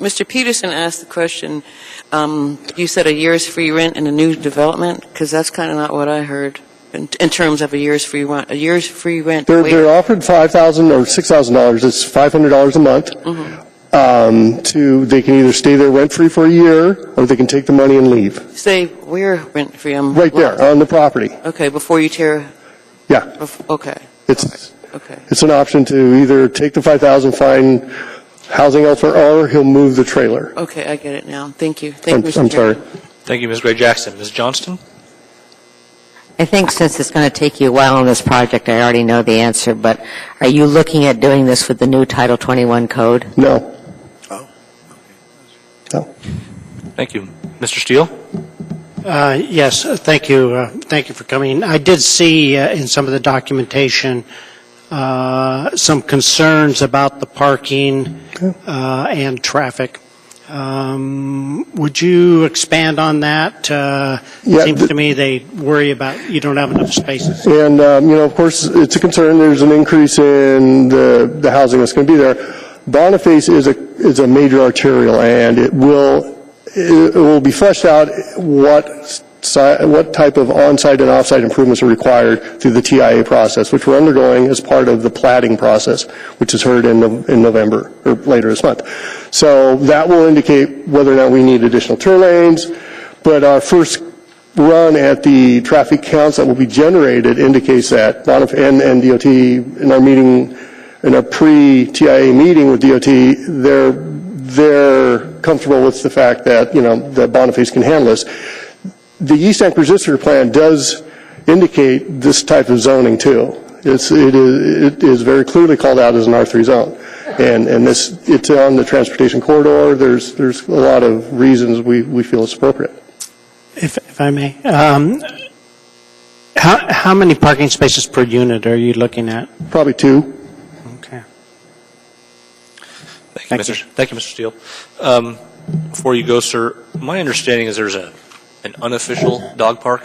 Mr. Peterson asked the question, you said a year's free rent in a new development, because that's kind of not what I heard in terms of a year's free rent. A year's free rent. They're offered $5,000 or $6,000. It's $500 a month. Mm-hmm. They can either stay there rent-free for a year, or they can take the money and leave. Stay where rent-free? Right there, on the property. Okay, before you tear? Yeah. Okay. It's an option to either take the $5,000, find housing elsewhere, or he'll move the trailer. Okay, I get it now. Thank you. Thank you, Mr. I'm Chairman. sorry. Thank you, Ms. Gray Jackson. Ms. Johnston? I think since it's going to take you a while on this project, I already know the answer, but are you looking at doing this with the new Title 21 code? No. Oh. No. Thank you. Mr. Steele? Yes, thank you. Thank you for coming. I did see in some of the documentation some concerns about the parking and traffic. Would you expand on that? It seems to me they worry about you don't have enough spaces. And, of course, it's a concern. There's an increase in the housing that's going to be there. Boniface is a major arterial, and it will be fleshed out what type of on-site and off-site improvements are required through the TIA process, which we're undergoing as part of the platting process, which is heard in November or later this month. So that will indicate whether or not we need additional turn lanes. But our first run at the traffic counts that will be generated indicates that Boniface and DOT in our pre-TIA meeting with DOT, they're comfortable with the fact that that Boniface can handle this. The East Anchorage District Plan does indicate this type of zoning too. It is very clearly called out as an R3 zone, and it's on the transportation corridor. There's a lot of reasons we feel it's appropriate. If I may, how many parking spaces per unit are you looking at? Probably 2. Okay. Thank you, Mr. Steele. Before you go, sir, my understanding is there's an unofficial dog park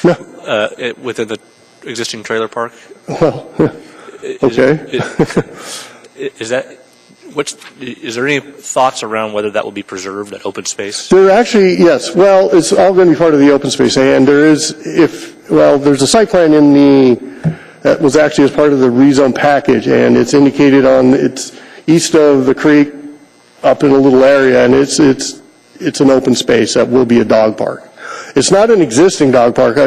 within the existing trailer park. Well, okay. Is there any thoughts around whether that will be preserved, that open space? There actually, yes. Well, it's all going to be part of the open space, and there's a site plan that was actually as part of the rezone package, and it's indicated it's east of the creek, up in a little area, and it's an open space that will be a dog park. It's not an existing dog park.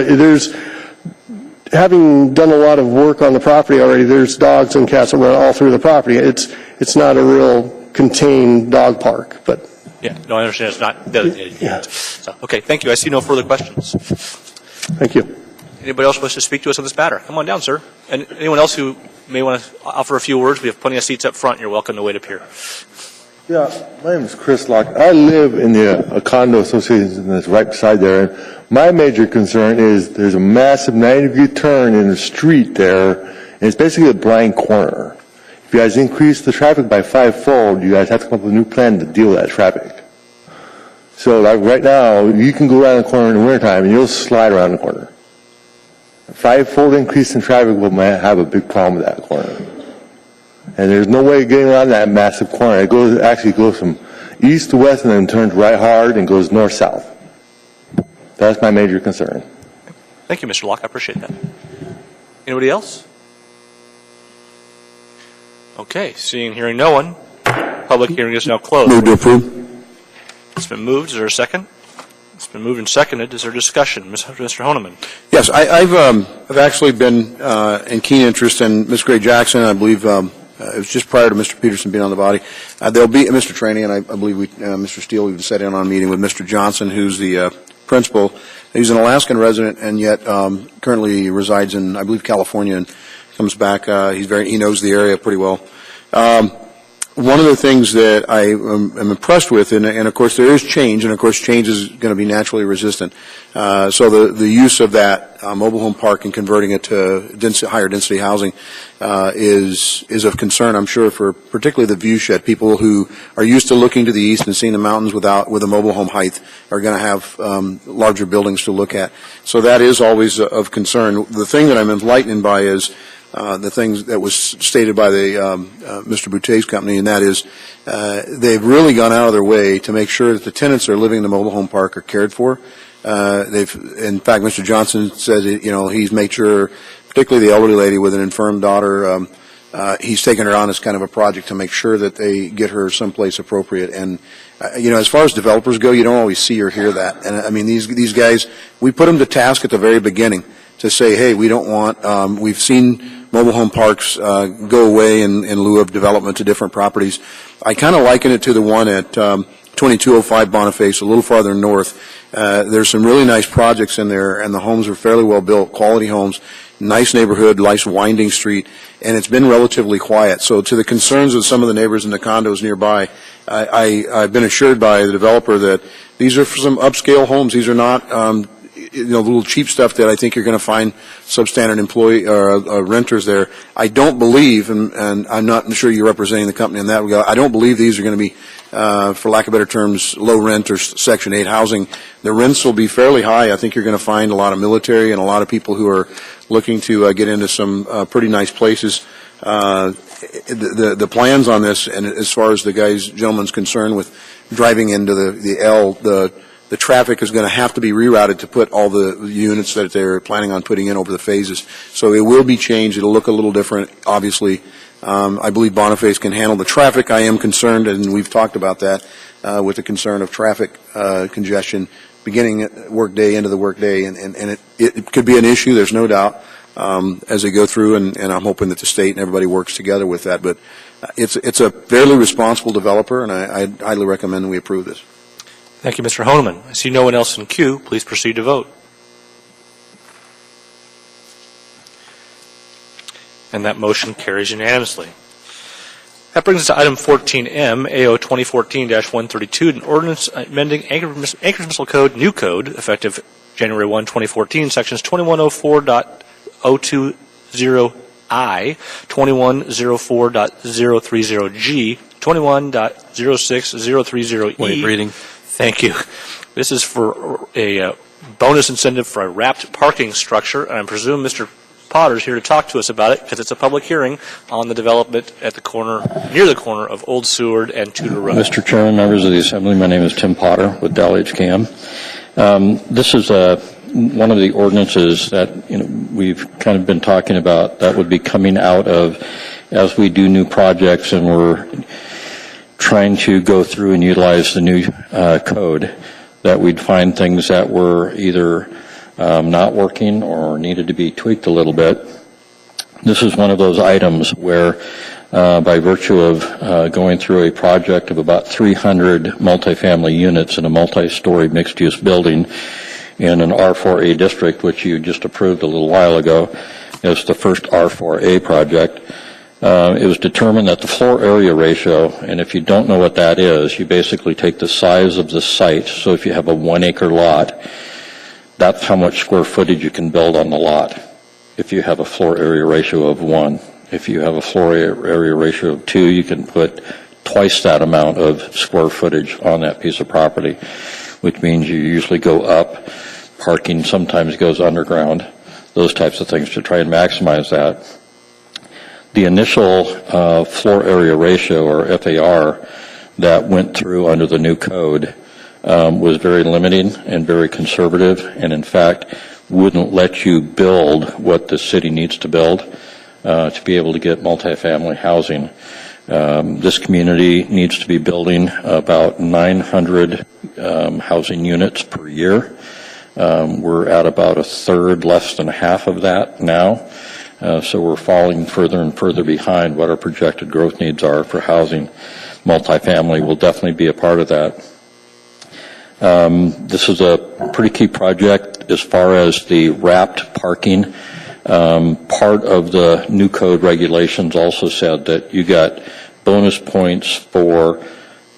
Having done a lot of work on the property already, there's dogs and cats that run all through the property. It's not a real contained dog park, but. Yeah, no, I understand it's not designated yet. So, okay, thank you. I see no further questions. Thank you. Anybody else wish to speak to us on this matter? Come on down, sir. And anyone else who may want to offer a few words, we have plenty of seats up front. You're welcome to wait up here. Yeah, my name is Chris Locke. I live in a condo association that's right beside there. And my major concern is there's a massive 90-degree turn in the street there, and it's basically a blind corner. If you guys increase the traffic by 5-fold, you guys have to come up with a new plan to deal with that traffic. So like right now, you can go around the corner in the wintertime and you'll slide around the corner. A 5-fold increase in traffic will have a big problem with that corner. And there's no way of getting around that massive corner. It actually goes from east to west and then turns right hard and goes north-south. That's my major concern. Thank you, Mr. Locke. I appreciate that. Anybody else? Okay, seeing and hearing no one, public hearing is now closed. Move to approve. It's been moved. Is there a second? It's been moved and seconded. Is there discussion? Mr. Honeman. Yes, I've actually been in keen interest in Ms. Gray Jackson. I believe it was just prior to Mr. Peterson being on the body. There'll be Mr. Trainey, and I believe Mr. Steele even sat in on a meeting with Mr. Johnson, who's the principal. He's an Alaskan resident and yet currently resides in, I believe, California, and comes back. He knows the area pretty well. One of the things that I am impressed with, and of course there is change, and of course change is going to be naturally resistant. So the use of that mobile home park and converting it to higher density housing is of concern, I'm sure, for particularly the view shed. People who are used to looking to the east and seeing the mountains with a mobile home height are going to have larger buildings to look at. So that is always of concern. The thing that I'm enlightened by is the things that was stated by the Mr. Boutet's company, and that is they've really gone out of their way to make sure that the tenants that are living in the mobile home park are cared for. In fact, Mr. Johnson said, he's made sure, particularly the elderly lady with an infirm daughter, he's taken her on as kind of a project to make sure that they get her someplace appropriate. And as far as developers go, you don't always see or hear that. And I mean, these guys, we put them to task at the very beginning to say, hey, we don't want, we've seen mobile home parks go away in lieu of development to different properties. I kind of liken it to the one at 2205 Boniface, a little farther north. There's some really nice projects in there, and the homes are fairly well built, quality homes, nice neighborhood, nice winding street, and it's been relatively quiet. So to the concerns of some of the neighbors in the condos nearby, I've been assured by the developer that these are some upscale homes. These are not little cheap stuff that I think you're going to find substandard employee or renters there. I don't believe, and I'm not sure you're representing the company in that regard, I don't believe these are going to be, for lack of better terms, low rent or Section 8 housing. The rents will be fairly high. I think you're going to find a lot of military and a lot of people who are looking to get into some pretty nice places. The plans on this, and as far as the gentleman's concerned with driving into the traffic is going to have to be rerouted to put all the units that they're planning on putting in over the phases. So it will be changed. It'll look a little different, obviously. I believe Boniface can handle the traffic. I am concerned, and we've talked about that, with the concern of traffic congestion beginning at workday, end of the workday, and it could be an issue, there's no doubt, as they go through, and I'm hoping that the state and everybody works together with that. But it's a fairly responsible developer, and I highly recommend we approve this. Thank you, Mr. Honeman. I see no one else in queue. Please proceed to vote. And that motion carries unanimously. That brings us to item 14M, AO 2014-132, an ordinance amending Anchorage Municipal Code, new code, effective January 1, 2014, sections 2104.020I, 2104.030G, 21.06030E. Wait, reading. Thank you. This is for a bonus incentive for a wrapped parking structure, and I presume Mr. Potter's here to talk to us about it because it's a public hearing on the development at the corner, near the corner of Old Seward and Tudor Road. Mr. Chairman, members of the Assembly, my name is Tim Potter with Dell HCAM. This is one of the ordinances that we've kind of been talking about that would be coming out of as we do new projects and we're trying to go through and utilize the new code, that we'd find things that were either not working or needed to be tweaked a little bit. This is one of those items where by virtue of going through a project of about 300 multifamily units in a multi-story mixed-use building in an R4A district, which you just approved a little while ago as the first R4A project, it was determined that the floor area ratio, and if you don't know what that is, you basically take the size of the site. So if you have a 1 acre lot, that's how much square footage you can build on the lot if you have a floor area ratio of 1. If you have a floor area ratio of 2, you can put twice that amount of square footage on that piece of property. which means you usually go up. Parking sometimes goes underground, those types of things to try and maximize that. The initial floor area ratio, or FAR, that went through under the new code was very limiting and very conservative, and in fact wouldn't let you build what the city needs to build to be able to get multifamily housing. This community needs to be building about 900 housing units per year. We're at about a third, less than half of that now. So we're falling further and further behind what our projected growth needs are for housing. Multifamily will definitely be a part of that. This is a pretty key project as far as the wrapped parking. Part of the new code regulations also said that you got bonus points for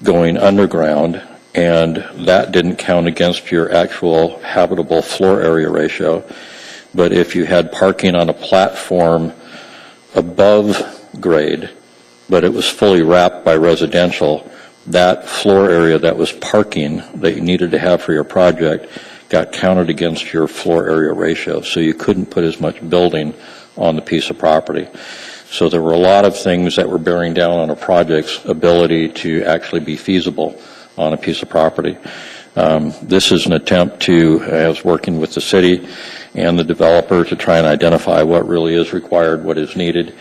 going underground, and that didn't count against your actual habitable floor area ratio. But if you had parking on a platform above grade, but it was fully wrapped by residential, that floor area that was parking that you needed to have for your project got counted against your floor area ratio, so you couldn't put as much building on the piece of property. So there were a lot of things that were bearing down on a project's ability to actually be feasible on a piece of property. This is an attempt to, I was working with the city and the developer to try and identify what really is required, what is needed.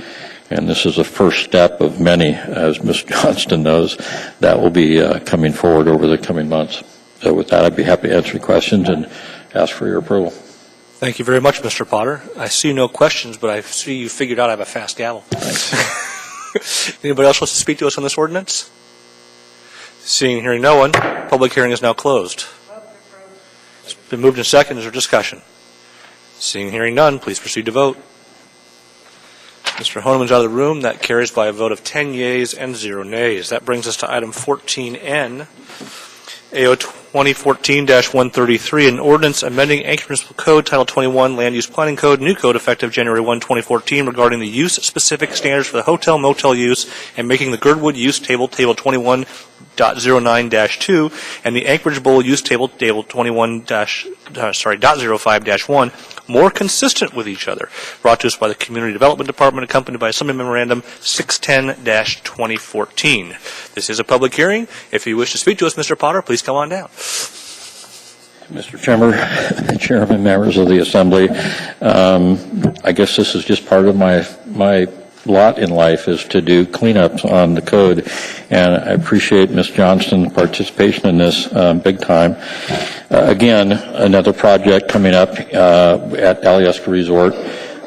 And this is the first step of many, as Ms. Johnston knows, that will be coming forward over the coming months. So with that, I'd be happy to answer your questions and ask for your approval. Thank you very much, Mr. Potter. I see no questions, but I see you figured out I have a fast gavel. Thanks. Anybody else wants to speak to us on this ordinance? Seeing and hearing no one, public hearing is now closed. It's been moved and seconded. Is there discussion? Seeing and hearing none, please proceed to vote. Mr. Honeman's out of the room. That carries by a vote of 10 yeas and 0 nays. That brings us to item 14N, AO 2014-133, an ordinance amending Anchorage Municipal Code, Title 21, Land Use Planning Code, new code effective January 1, 2014, regarding the use-specific standards for the hotel-motel use and making the Girdwood Use Table, Table 21.09-2, and the Anchorage Bowl Use Table, Table 21.05-1, more consistent with each other. Brought to us by the Community Development Department, accompanied by Assembly Memorandum 610-2014. This is a public hearing. If you wish to speak to us, Mr. Potter, please come on down. Mr. Chairman, members of the Assembly, I guess this is just part of my lot in life is to do cleanups on the code, and I appreciate Ms. Johnston's participation in this big time. Again, another project coming up at Alyeska Resort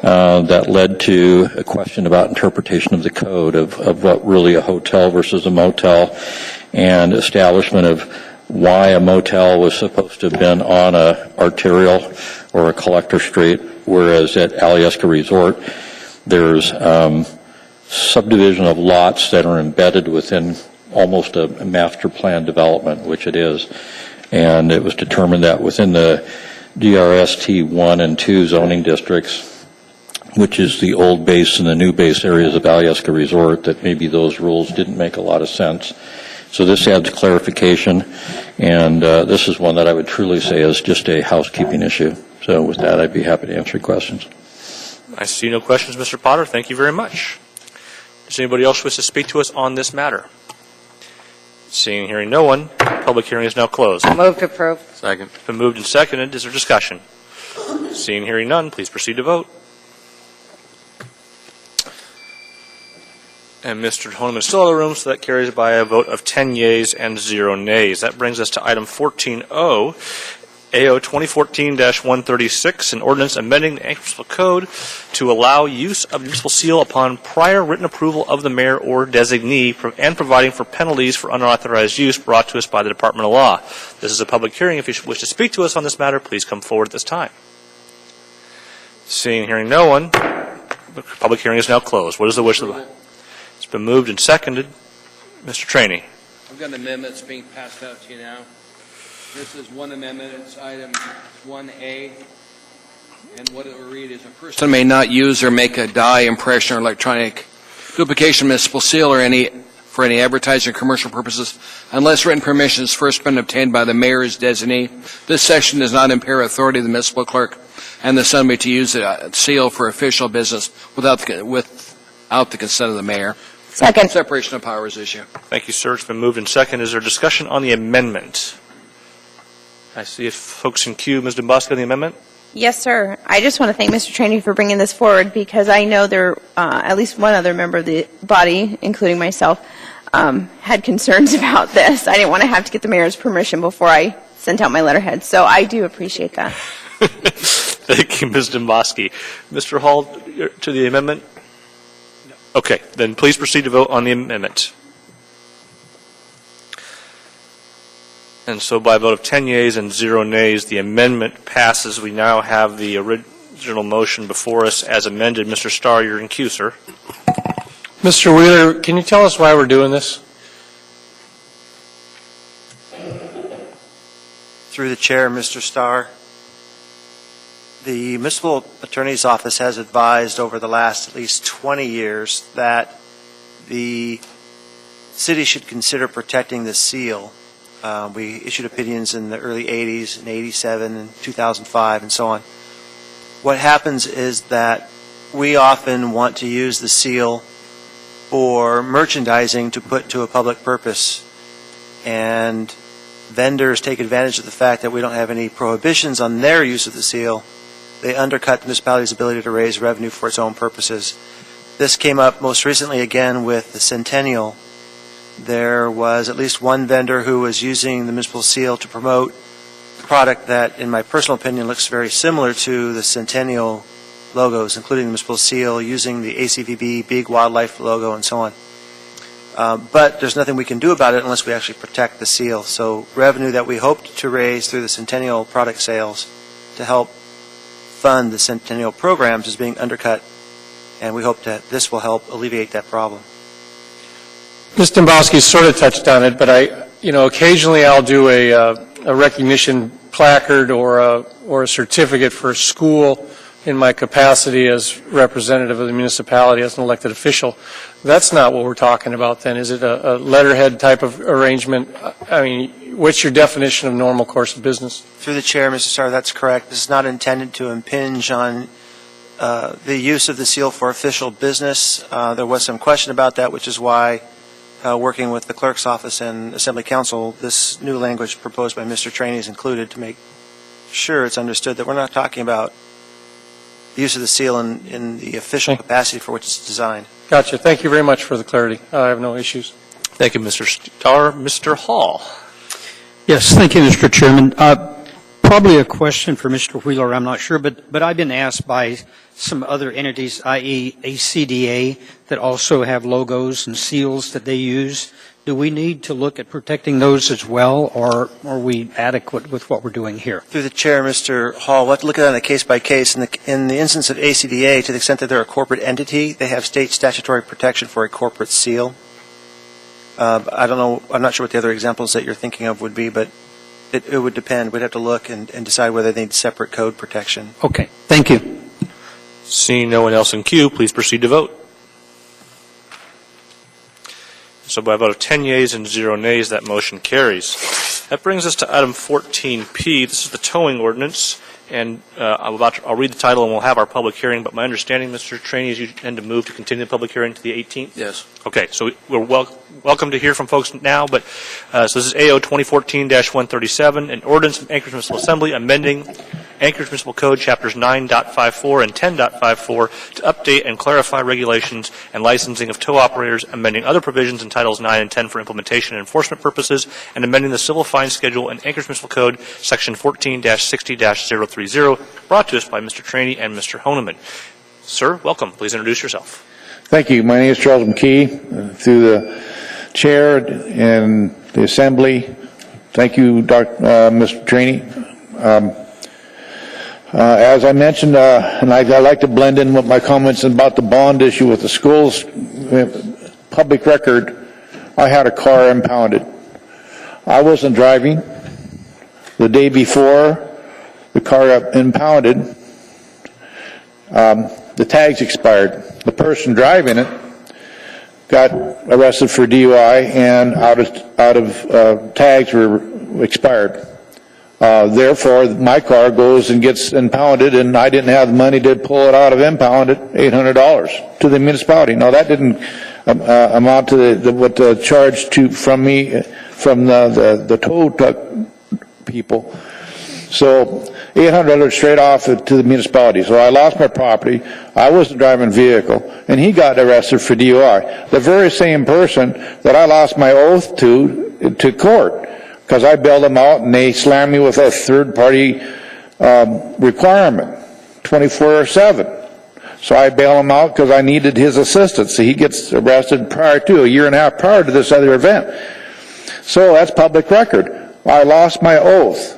that led to a question about interpretation of the code of what really a hotel versus a motel, and establishment of why a motel was supposed to have been on a arterial or a collector street, whereas at Alyeska Resort there's subdivision of lots that are embedded within almost a master plan development, which it is. And it was determined that within the DRST 1 and 2 zoning districts, which is the old base and the new base areas of Alyeska Resort, that maybe those rules didn't make a lot of sense. So this adds clarification, and this is one that I would truly say is just a housekeeping issue. So with that, I'd be happy to answer your questions. I see no questions, Mr. Potter. Thank you very much. Does anybody else wish to speak to us on this matter? Seeing and hearing no one, public hearing is now closed. Move to approve. Second. It's been moved and seconded. Is there discussion? Seeing and hearing none, please proceed to vote. And Mr. Honeman is still in the room, so that carries by a vote of 10 yeas and 0 nays. That brings us to item 14O, AO 2014-136, an ordinance amending the Anchorage Municipal Code to allow use of municipal seal upon prior written approval of the mayor or designee and providing for penalties for unauthorized use, brought to us by the Department of Law. This is a public hearing. If you wish to speak to us on this matter, please come forward at this time. Seeing and hearing no one, the public hearing is now closed. What is the wish of the... It's been moved and seconded. Mr. Traney. I've got an amendment that's being passed out to you now. This is one amendment. It's item 1A. And what it will read is, a person may not use or make a die, impression, or electronic duplication of municipal seal or any for any advertising or commercial purposes unless written permission has first been obtained by the mayor's designee. This section does not impair authority of the municipal clerk and the assembly to use the seal for official business without the consent of the mayor. Second. Separation of powers issue. Thank you, sir. It's been moved and second. Is there discussion on the amendment? I see if folks in queue. Ms. Domboski on the amendment? Yes, sir. I just want to thank Mr. Trainee for bringing this forward because I know there, at least one other member of the body, including myself, had concerns about this. I didn't want to have to get the mayor's permission before I sent out my letterhead, so I do appreciate that. Thank you, Ms. Domboski. Mr. Hall, to the amendment? No. Okay, then please proceed to vote on the amendment. And so by a vote of 10 yeas and 0 nays, the amendment passes. We now have the original motion before us as amended. Mr. Starr, you're in queue, sir. Mr. Wheeler, can you tell us why we're doing this? Through the chair, Mr. Starr, the Municipal Attorney's Office has advised over the last at least 20 years that the city should consider protecting the seal. We issued opinions in the early 80s, in 87, and 2005, and so on. What happens is that we often want to use the seal for merchandising to put to a public purpose. And vendors take advantage of the fact that we don't have any prohibitions on their use of the seal. They undercut the municipality's ability to raise revenue for its own purposes. This came up most recently again with the Centennial. There was at least one vendor who was using the municipal seal to promote a product that, in my personal opinion, looks very similar to the Centennial logos, including the municipal seal, using the ACVB big wildlife logo and so on. But there's nothing we can do about it unless we actually protect the seal. So revenue that we hoped to raise through the Centennial product sales to help fund the Centennial programs is being undercut, and we hope that this will help alleviate that problem. Ms. Domboski sort of touched on it, but occasionally I'll do a recognition placard or a certificate for a school in my capacity as representative of the municipality as an elected official. That's not what we're talking about then. Is it a letterhead type of arrangement? I mean, what's your definition of normal course of business? Through the chair, Mr. Starr, that's correct. This is not intended to impinge on the use of the seal for official business. There was some question about that, which is why working with the clerk's office and Assembly Council, this new language proposed by Mr. Trainee is included to make sure it's understood that we're not talking about the use of the seal in the official capacity for which it's designed. Gotcha. Thank you very much for the clarity. I have no issues. Thank you, Mr. Starr. Mr. Hall. Yes, thank you, Mr. Chairman. Probably a question for Mr. Wheeler, I'm not sure, but I've been asked by some other entities, i.e. ACDA, that also have logos and seals that they use. Do we need to look at protecting those as well, or are we adequate with what we're doing here? Through the chair, Mr. Hall, we'll have to look at it on a case-by-case. In the instance of ACDA, to the extent that they're a corporate entity, they have state statutory protection for a corporate seal. I don't know, I'm not sure what the other examples that you're thinking of would be, but it would depend. We'd have to look and decide whether they need separate code protection. Okay, thank you. Seeing no one else in queue, please proceed to vote. So by a vote of 10 yeas and 0 nays, that motion carries. That brings us to item 14P. This is the towing ordinance, and I'll read the title and we'll have our public hearing, but my understanding, Mr. Trainee, is you intend to move to continue the public hearing to the 18th? Yes. Okay, so we're welcome to hear from folks now, but so this is AO 2014-137, an ordinance of Anchorage Municipal Assembly amending Anchorage Municipal Code Chapters 9.54 and 10.54 to update and clarify regulations and licensing of tow operators, amending other provisions in Titles 9 and 10 for implementation and enforcement purposes, and amending the civil fine schedule in Anchorage Municipal Code Section 14-60-030, brought to us by Mr. Trainee and Mr. Honeman. Sir, welcome. Please introduce yourself. Thank you. My name is Charles McKee. Through the chair and the assembly, thank you, Mr. Trainee. As I mentioned, and I like to blend in with my comments about the bond issue with the schools. Public record, I had a car impounded. I wasn't driving. The day before the car got impounded, the tags expired. The person driving it got arrested for DUI and out of tags were expired. Therefore, my car goes and gets impounded, and I didn't have the money to pull it out of impound at $800 to the municipality. Now, that didn't amount to what charge from me from the tow truck people. So $800 straight off to the municipality. So I lost my property. I wasn't driving a vehicle, and he got arrested for DUI. The very same person that I lost my oath to court, because I bailed him out, and they slammed me with a third-party requirement, 24/7. So I bailed him out because I needed his assistance. So he gets arrested a year and a half prior to this other event. So that's public record. I lost my oath.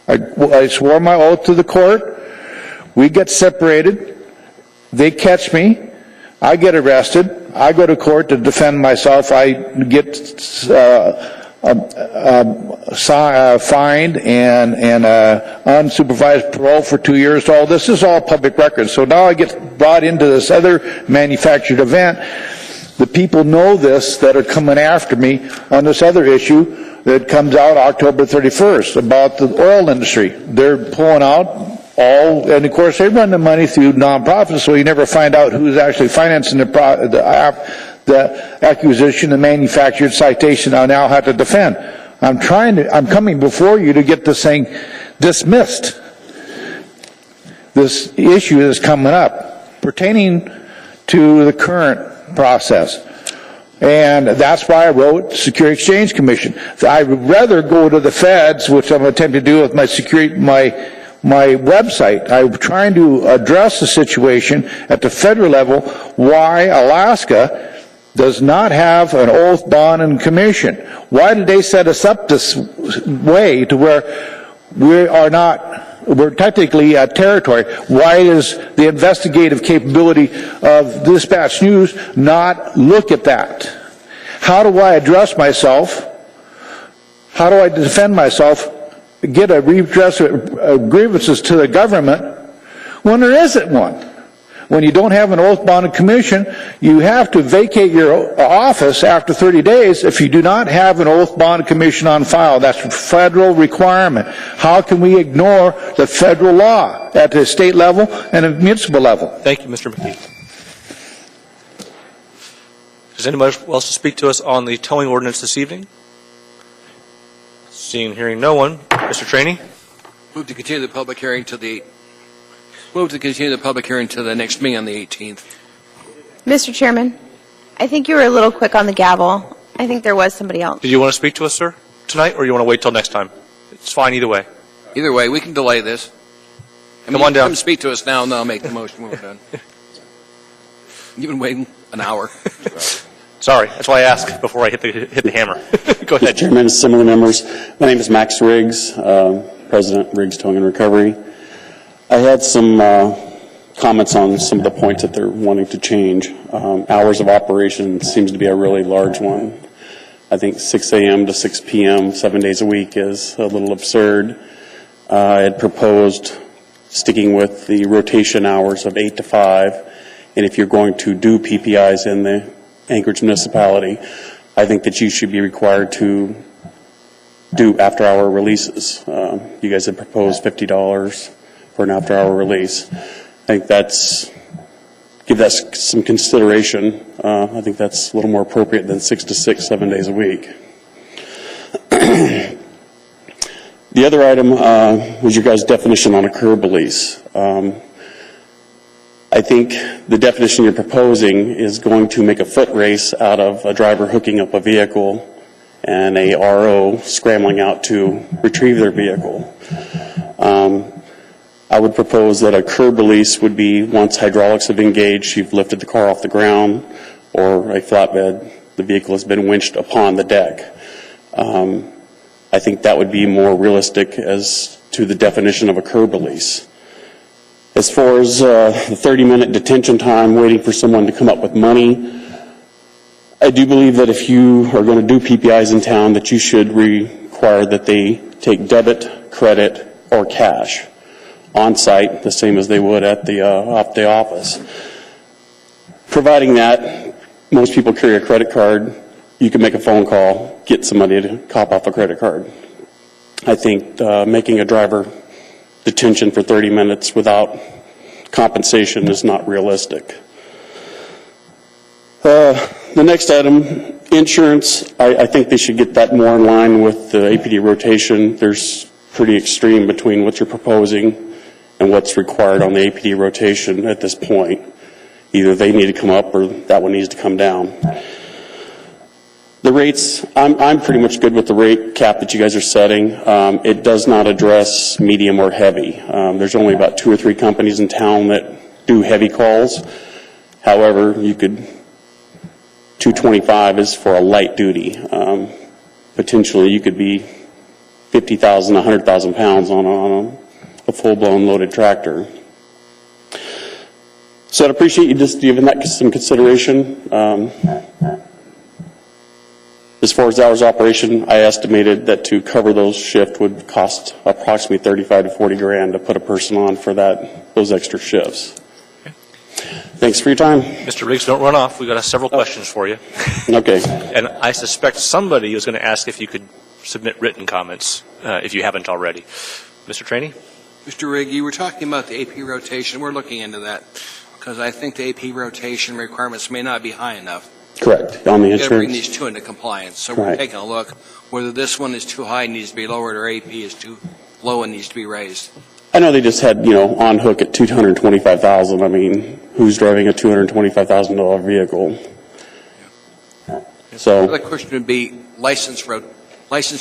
I swore my oath to the court. We get separated. They catch me. I get arrested. I go to court to defend myself. I get fined and unsupervised parole for 2 years. All this is all public record. So now I get brought into this other manufactured event. The people know this that are coming after me on this other issue that comes out October 31st about the oil industry. They're pulling out and of course they run the money through nonprofits, so you never find out who's actually financing the acquisition, the manufactured citation I now have to defend. I'm coming before you to get this thing dismissed. This issue is coming up pertaining to the current process. And that's why I wrote Security Exchange Commission. I would rather go to the feds, which I'm attempting to do with my website. I'm trying to address the situation at the federal level, why Alaska does not have an oath, bond, and commission. Why did they set us up this way to where we're technically a territory? Why does the investigative capability of Dispatch News not look at that? How do I address myself? How do I defend myself? Get a redress of grievances to the government when there isn't one? When you don't have an oath, bond, and commission, you have to vacate your office after 30 days if you do not have an oath, bond, and commission on file. That's a federal requirement. How can we ignore the federal law at the state level and at the municipal level? Thank you, Mr. McKee. Does anybody else to speak to us on the towing ordinance this evening? Seeing and hearing no one. Mr. Traney? Move to continue the public hearing to the next meeting on the 18th. Mr. Chairman, I think you were a little quick on the gavel. I think there was somebody else. Did you want to speak to us, sir, tonight, or you want to wait till next time? It's fine either way. Either way, we can delay this. Come on down. Come speak to us now, and then I'll make the motion when we're done. You've been waiting an hour. Sorry, that's why I asked before I hit the hammer. Go ahead. Mr. Chairman, similar members. My name is Max Riggs, President Riggs Towing and Recovery. I had some comments on some of the points that they're wanting to change. Hours of operation seems to be a really large one. I think 6 a.m. to 6 p.m. 7 days a week is a little absurd. I had proposed sticking with the rotation hours of 8 to 5, and if you're going to do PPIs in the Anchorage municipality, I think that you should be required to do after-hour releases. You guys have proposed $50 for an after-hour release. I think give that some consideration. I think that's a little more appropriate than 6 to 6, 7 days a week. The other item was your guys' definition on a curb release. I think the definition you're proposing is going to make a foot race out of a driver hooking up a vehicle and a RO scrambling out to retrieve their vehicle. I would propose that a curb release would be once hydraulics have engaged, you've lifted the car off the ground, or a flatbed, the vehicle has been winched upon the deck. I think that would be more realistic as to the definition of a curb release. As far as the 30-minute detention time waiting for someone to come up with money, I do believe that if you are going to do PPIs in town, that you should require that they take debit, credit, or cash on site, the same as they would at the office. Providing that most people carry a credit card. You can make a phone call, get somebody to cop off a credit card. I think making a driver detention for 30 minutes without compensation is not realistic. The next item, insurance, I think they should get that more in line with the APD rotation. There's pretty extreme between what you're proposing and what's required on the APD rotation at this point. Either they need to come up or that one needs to come down. The rates, I'm pretty much good with the rate cap that you guys are setting. It does not address medium or heavy. There's only about 2 or 3 companies in town that do heavy calls. However, you could, $225 is for a light duty. Potentially, you could be 50,000, 100,000 pounds on a full-blown loaded tractor. So I'd appreciate you just giving that some consideration. As far as hours of operation, I estimated that to cover those shift would cost approximately 35 to 40 grand to put a person on for those extra shifts. Thanks for your time. Mr. Riggs, don't run off. We've got several questions for you. Okay. And I suspect somebody is going to ask if you could submit written comments, if you haven't already. Mr. Trainee? Mr. Rigg, you were talking about the AP rotation. We're looking into that because I think the AP rotation requirements may not be high enough. Correct. On the We've got to bring insurance. these two into compliance. So we're Right. taking a look whether this one is too high and needs to be lowered or AP is too low and needs to be raised. I know they just had, on hook at $225,000. I mean, who's driving a $225,000 vehicle? So, Another question would be license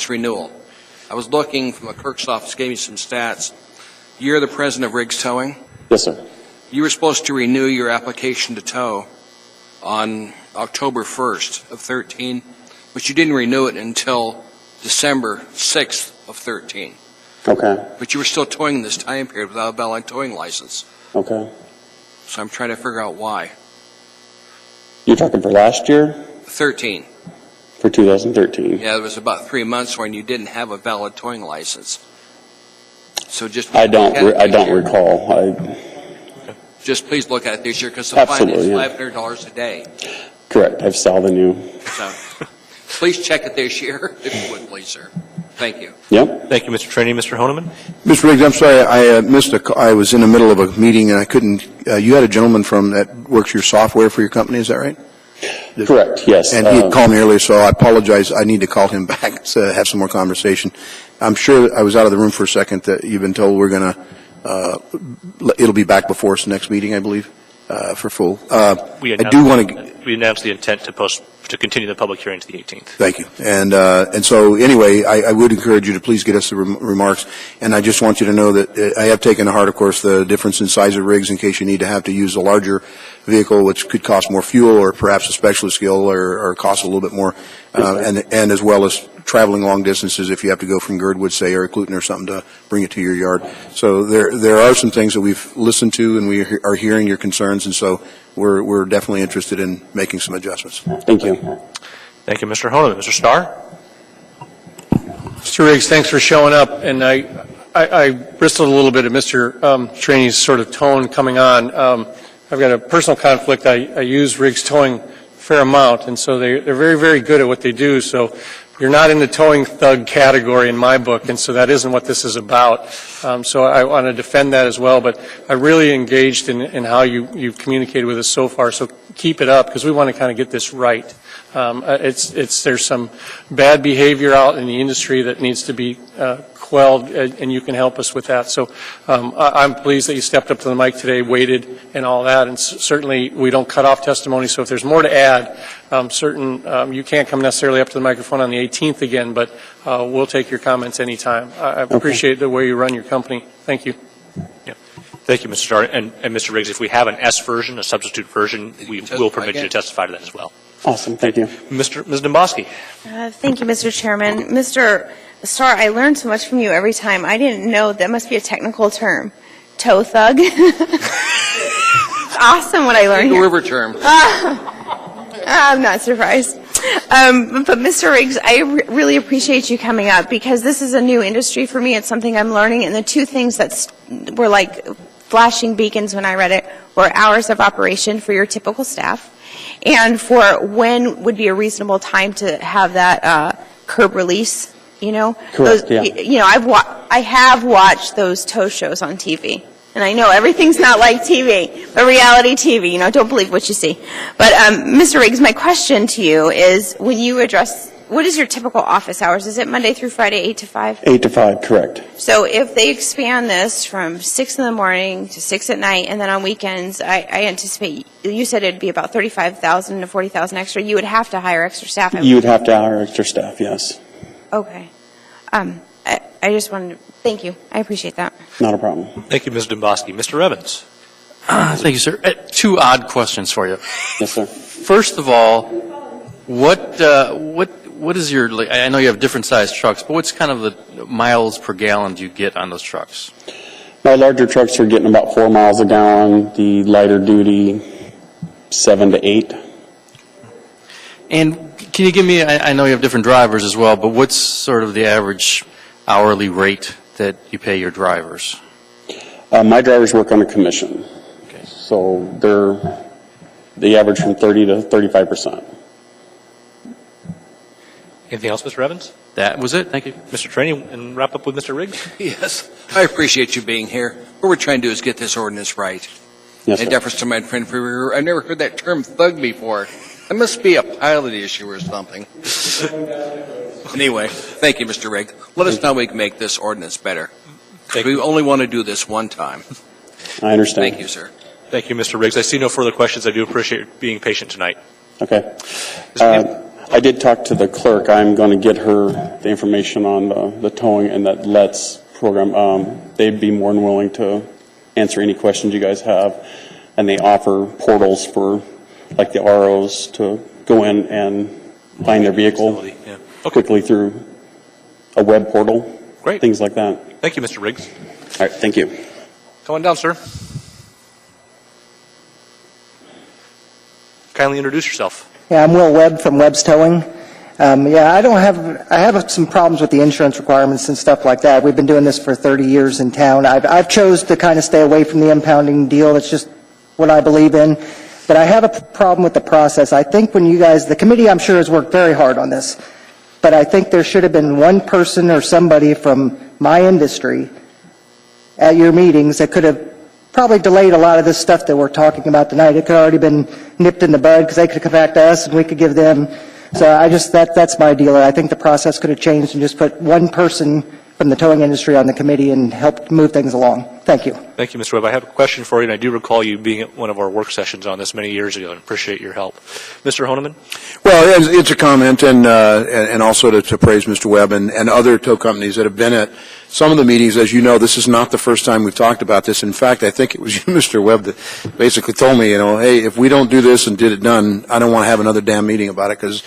renewal. I was looking from the clerk's office, gave me some stats. You're the president of Riggs Towing. yes, sir. You were supposed to renew your application to tow on October 1st of 13, but you didn't renew it until December 6th of 13. Okay. But you were still towing in this time period without a valid towing license. Okay. So I'm trying to figure out why. You're talking for last year? 13. For 2013? Yeah, there was about 3 months when you didn't have a valid towing license. So just I don't recall. Just please look at it this year because the fine is Absolutely, yeah. $500 a day. Correct. I've saw the new. So please check it this year, if you would, please, sir. Thank you. Yep. Thank you, Mr. Trainee. Mr. Honeman? Mr. Riggs, I'm sorry, I missed I was in the middle of a meeting and I couldn't, you had a gentleman that works your software for your company, is that right? Correct, yes. And he had called me earlier, so I apologize. I need to call him back to have some more conversation. I'm sure I was out of the room for a second that you've been told we're going to, it'll be back before us next meeting, I believe, for full. We announced the intent to continue the public hearing to the 18th. Thank you. And so anyway, I would encourage you to please get us the remarks. And I just want you to know that I have taken to heart, of course, the difference in size of rigs in case you need to have to use a larger vehicle, which could cost more fuel or perhaps a specialist skill or cost a little bit more. And as well as traveling long distances if you have to go from Girdwood, say, or Cluton or something to bring it to your yard. So there are some things that we've listened to and we are hearing your concerns. And so we're definitely interested in making some adjustments. Thank you. Thank you, Mr. Honeman. Mr. Starr? Mr. Riggs, thanks for showing up. And I bristled a little bit at Mr. Trainee's sort of tone coming on. I've got a personal conflict. I use Riggs Towing a fair amount, and so they're very, very good at what they do. So you're not in the towing thug category in my book, and so that isn't what this is about. So I want to defend that as well. But I really engaged in how you've communicated with us so far. So keep it up because we want to kind of get this right. There's some bad behavior out in the industry that needs to be quelled, and you can help us with that. So I'm pleased that you stepped up to the mic today, waited, and all that. And certainly we don't cut off testimony. So if there's more to add, you can't come necessarily up to the microphone on the 18th again, but we'll take your comments anytime. I appreciate the way you run your company. Thank you. Yeah. Thank you, Mr. Starr. And Mr. Riggs, if we have an S version, a substitute version, we will permit you to testify to that as well. Awesome. Thank you. Ms. Domboski. Thank you, Mr. Chairman. Mr. Starr, I learn so much from you every time. I didn't know that must be a technical term. Tow thug. It's awesome what I learned The here. river term. I'm not surprised. But Mr. Riggs, I really appreciate you coming up because this is a new industry for me. It's something I'm learning. And the two things that were like flashing beacons when I read it for hours of operation for your typical staff, and for when would be a reasonable time to have that curb release, you know? Correct, yeah. You know, I have watched those tow shows on TV. And I know everything's not like TV, but reality TV, you know, don't believe what you see. But, Mr. Riggs, my question to you is, when you address, what is your typical office hours? Is it Monday through Friday, 8 to 5? 8 to 5, correct. So if they expand this from 6 in the morning to 6 at night, and then on weekends, I anticipate, you said it'd be about 35,000 to 40,000 extra. You would have to hire extra staff. You would have to hire extra staff, yes. Okay. I just wanted to, thank you. I appreciate that. Not a problem. Thank you, Ms. Domboski. Mr. Evans? Thank you, sir. Two odd questions for you. Yes, sir. First of all, what is your, I know you have different sized trucks, but what's kind of the miles per gallon do you get on those trucks? My larger trucks are getting about 4 miles a gallon. The lighter duty, 7 to 8. And can you give me, I know you have different drivers as well, but what's sort of the average hourly rate that you pay your drivers? My drivers work on a commission. Okay. So they average from 30 to 35%. Anything else, Mr. Evans? That was it. Thank you. Mr. Trainee, and wrap up with Mr. Riggs? Yes, I appreciate you being here. What we're trying to do is get this ordinance right. Yes, In sir. deference to my friend Freewer, I've never heard that term thug before. That must be a pilot issue or something. Anyway, thank you, Mr. Riggs. Let us know how we can make this ordinance better. We only want to do this one time. I understand. Thank you, sir. Thank you, Mr. Riggs. I see no further questions. I do appreciate being patient tonight. Okay. I did talk to the clerk. I'm going to get her the information on the towing and that LETS program. They'd be more than willing to answer any questions you guys have. And they offer portals for, like the ROs, to go in and find their vehicle quickly through a web portal. Great. Things like that. Thank you, Mr. Riggs. All right, thank you. Come on down, sir. Kindly introduce yourself. Yeah, I'm Will Webb from Webb's Towing. I have some problems with the insurance requirements and stuff like that. We've been doing this for 30 years in town. I've chose to kind of stay away from the impounding deal. That's just what I believe in. But I have a problem with the process. I think when you guys, the committee I'm sure has worked very hard on this, but I think there should have been one person or somebody from my industry at your meetings that could have probably delayed a lot of this stuff that we're talking about tonight. It could have already been nipped in the bud because they could come back to us and we could give them. So that's my deal. I think the process could have changed and just put one person from the towing industry on the committee and help move things along. Thank you. Thank you, Mr. Webb. I have a question for you, and I do recall you being at one of our work sessions on this many years ago, and appreciate your help. Mr. Honeman? Well, it's a comment, and also to praise Mr. Webb and other tow companies that have been at some of the meetings. As you know, this is not the first time we've talked about this. In fact, I think it was you, Mr. Webb, that basically told me, hey, if we don't do this and get it done, I don't want to have another damn meeting about it, because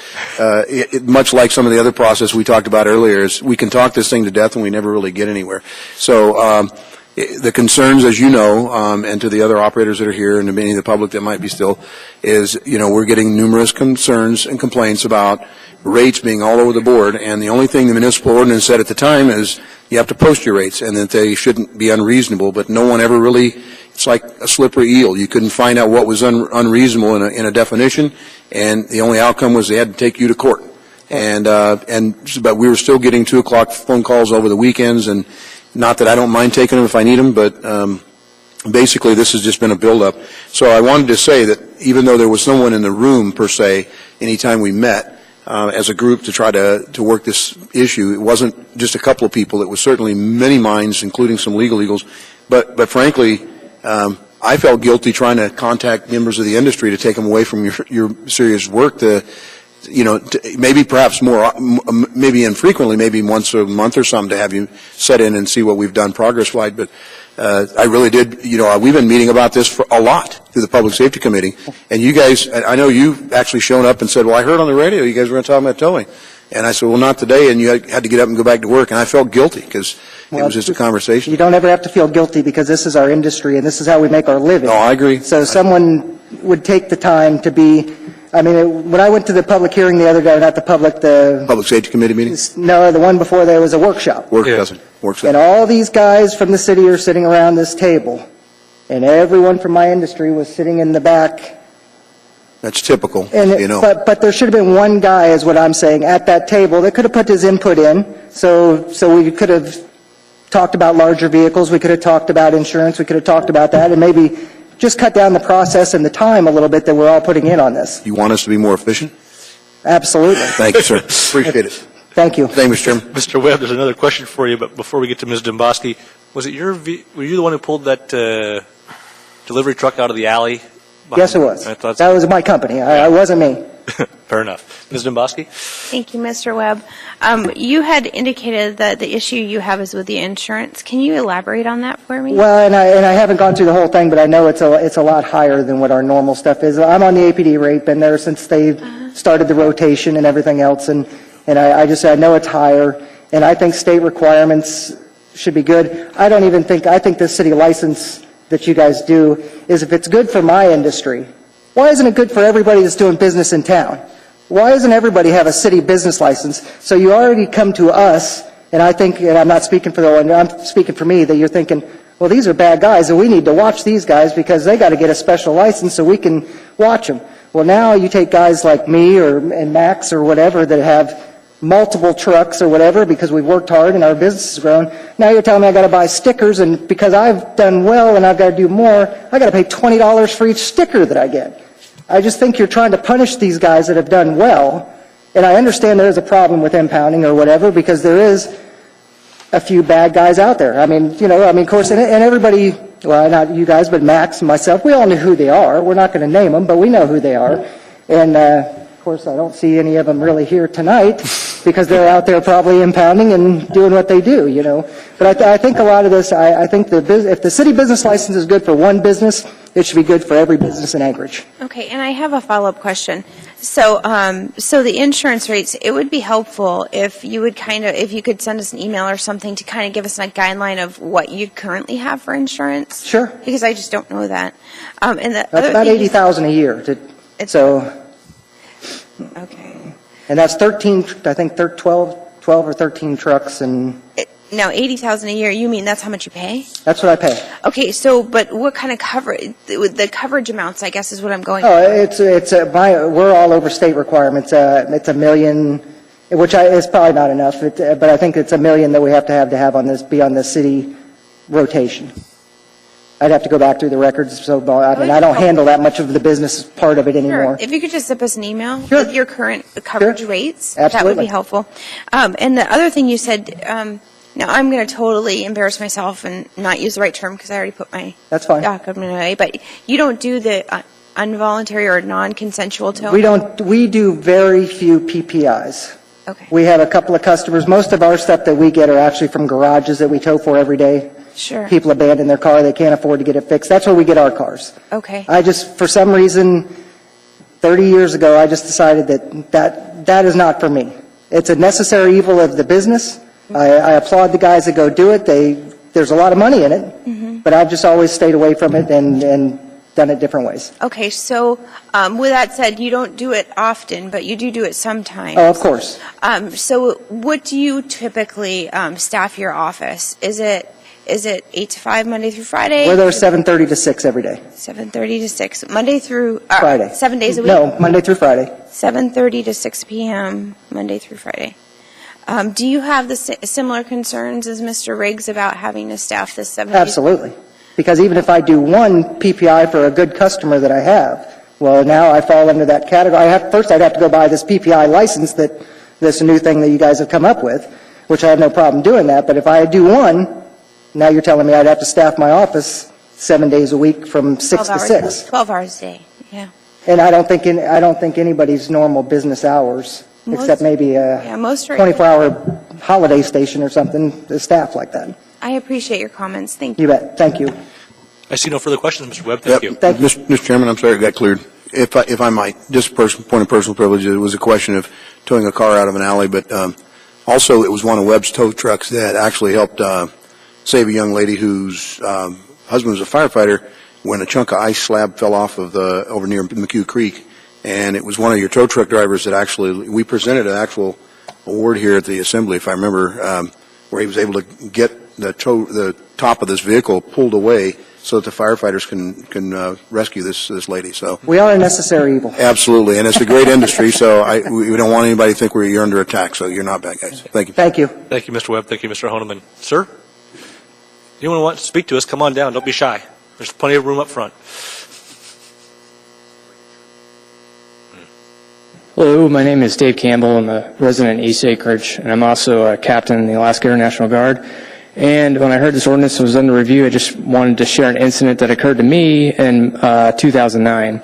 much like some of the other process we talked about earlier, is we can talk this thing to death and we never really get anywhere. So the concerns, as you know, and to the other operators that are here and to many of the public that might be still, is, we're getting numerous concerns and complaints about rates being all over the board, and the only thing the municipal ordinance said at the time is you have to post your rates and that they shouldn't be unreasonable, but no one ever really, it's like a slippery eel. You couldn't find out what was unreasonable in a definition, and the only outcome was they had to take you to court. But we were still getting 2 o'clock phone calls over the weekends, and not that I don't mind taking them if I need them, but basically this has just been a buildup. So I wanted to say that even though there was no one in the room per se, anytime we met as a group to try to work this issue, it wasn't just a couple of people. It was certainly many minds, including some legal eagles. But frankly, I felt guilty trying to contact members of the industry to take them away from your serious work to maybe perhaps more, maybe infrequently, maybe once a month or something, to have you set in and see what we've done progress-wise. But I really did, we've been meeting about this for a lot through the Public Safety Committee. And you guys, I know you've actually shown up and said, well, I heard on the radio you guys were going to talk about towing. And I said, well, not today. And you had to get up and go back to work. And I felt guilty because it was just a conversation. You don't ever have to feel guilty because this is our industry and this is how we make our living. No, I agree. So someone would take the time to be, when I went to the public hearing the other day, not the Public Safety Committee meeting? No, the one before there was a workshop. Workshop. And all these guys from the city are sitting around this table. and everyone from my industry was sitting in the back. That's typical, And you know. but there should have been one guy, is what I'm saying, at that table that could have put his input in. So we could have talked about larger vehicles. We could have talked about insurance. We could have talked about that, and maybe just cut down the process and the time a little bit that we're all putting in on this. You want us to be more efficient? Absolutely. Thank you, sir. Appreciate it. Thank you. Thank you, Mr. Chairman. Mr. Webb, there's another question for you, but before we get to Ms. Domboski, were you the one who pulled that delivery truck out of the alley? Yes, it was. I thought That was my company. It wasn't me. Fair enough. Ms. Domboski? Thank you, Mr. Webb. You had indicated that the issue you have is with the insurance. Can you elaborate on that for me? Well, and I haven't gone through the whole thing, but I know it's a lot higher than what our normal stuff is. I'm on the APD rate, been there since they started the rotation and everything else, and I know it's higher, and I think state requirements should be good. I think the city license that you guys do is, if it's good for my industry, why isn't it good for everybody that's doing business in town? Why doesn't everybody have a city business license? So you already come to us, and I think, and I'm not speaking for the one, I'm speaking for me, that you're thinking, well, these are bad guys, and we need to watch these guys because they got to get a special license so we can watch them. Well, now you take guys like me and Max or whatever that have multiple trucks or whatever because we've worked hard and our business has grown. Now you're telling me I got to buy stickers, and because I've done well and I've got to do more, I got to pay $20 for each sticker that I get. I just think you're trying to punish these guys that have done well, and I understand there is a problem with impounding or whatever because there is a few bad guys out there. Of course, and everybody, well, not you guys, but Max and myself, we all know who they are. We're not going to name them, but we know who they are. And, of course, I don't see any of them really here tonight because they're out there probably impounding and doing what they do, But I think a lot of this, I think if the city business license is good for one business, it should be good for every business in Anchorage. Okay, and I have a follow-up question. So the insurance rates, it would be helpful if you would if you could send us an email or something to kind of give us a guideline of what you currently have for insurance. Sure. Because I just don't know that. And That's about $80,000 a year. Okay. And that's 12 or 13 trucks, and Now, $80,000 a year, you mean that's how much you pay? that's what I pay. Okay, but what kind of coverage, the coverage amounts, I guess, is what I'm going Oh, we're all over state requirements. It's $1 million, which is probably not enough, but I think it's $1 million that we have to have on this, be on the city rotation. I'd have to go back through the records, so I don't handle that much of the business part of it anymore. Sure. If you could just zip us an email with your current coverage rates, that would Absolutely. be helpful. And the other thing you said, now I'm going to totally embarrass myself and not use the right term because I already put my That's fine. document away, but you don't do the involuntary or non-consensual towing? We do very few PPIs. Okay. We have a couple of customers. Most of our stuff that we get are actually from garages that we tow for every day. Sure. People abandon their car, they can't afford to get it fixed. That's where we get our cars. Okay. For some reason, 30 years ago, I just decided that is not for me. It's a necessary evil of the business. I applaud the guys that go do it. There's a lot of money in it, but I've just always stayed away from it and done it different ways. Okay, so with that said, you don't do it often, but you do it sometimes. Oh, of course. So what do you typically staff your office? Is it 8 to 5, Monday through Friday? We're there 7:30 to 6 every day. 7:30 to 6, Monday through Friday. 7 days a week? No, Monday through Friday. 7:30 to 6 p.m., Monday through Friday. Do you have the similar concerns as Mr. Riggs about having to staff this 7 days? Absolutely. Because even if I do one PPI for a good customer that I have, well, now I fall under that category. First, I'd have to go buy this PPI license that's a new thing that you guys have come up with, which I have no problem doing that. But if I do one, now you're telling me I'd have to staff my office 7 days a week from 6 to 6. 12 hours a day, yeah. And I don't think anybody's normal business hours, except maybe a 24-hour holiday station or something, is staffed like that. I appreciate your comments. Thank you. You bet. Thank you. I see no further questions, Mr. Webb. Thank you. Mr. Chairman, I'm sorry it got cleared. If I might, just point of personal privilege, it was a question of towing a car out of an alley, but also it was one of Webb's tow trucks that actually helped save a young lady whose husband was a firefighter when a chunk of ice slab fell off of over near McHugh Creek. And it was one of your tow truck drivers that we presented an actual award here at the assembly, if I remember, where he was able to get the top of this vehicle pulled away so that the firefighters can rescue this lady. So We are a necessary evil. absolutely, and it's a great industry. So we don't want anybody to think you're under attack. So you're not bad guys. Thank you. Thank you. Thank you, Mr. Webb. Thank you, Mr. Honeman. Sir, anyone want to speak to us? Come on down. Don't be shy. There's plenty of room up front. Hello, my name is Dave Campbell. I'm a resident in East Acreage, and I'm also a captain in the Alaska Air National Guard. And when I heard this ordinance was under review, I just wanted to share an incident that occurred to me in 2009.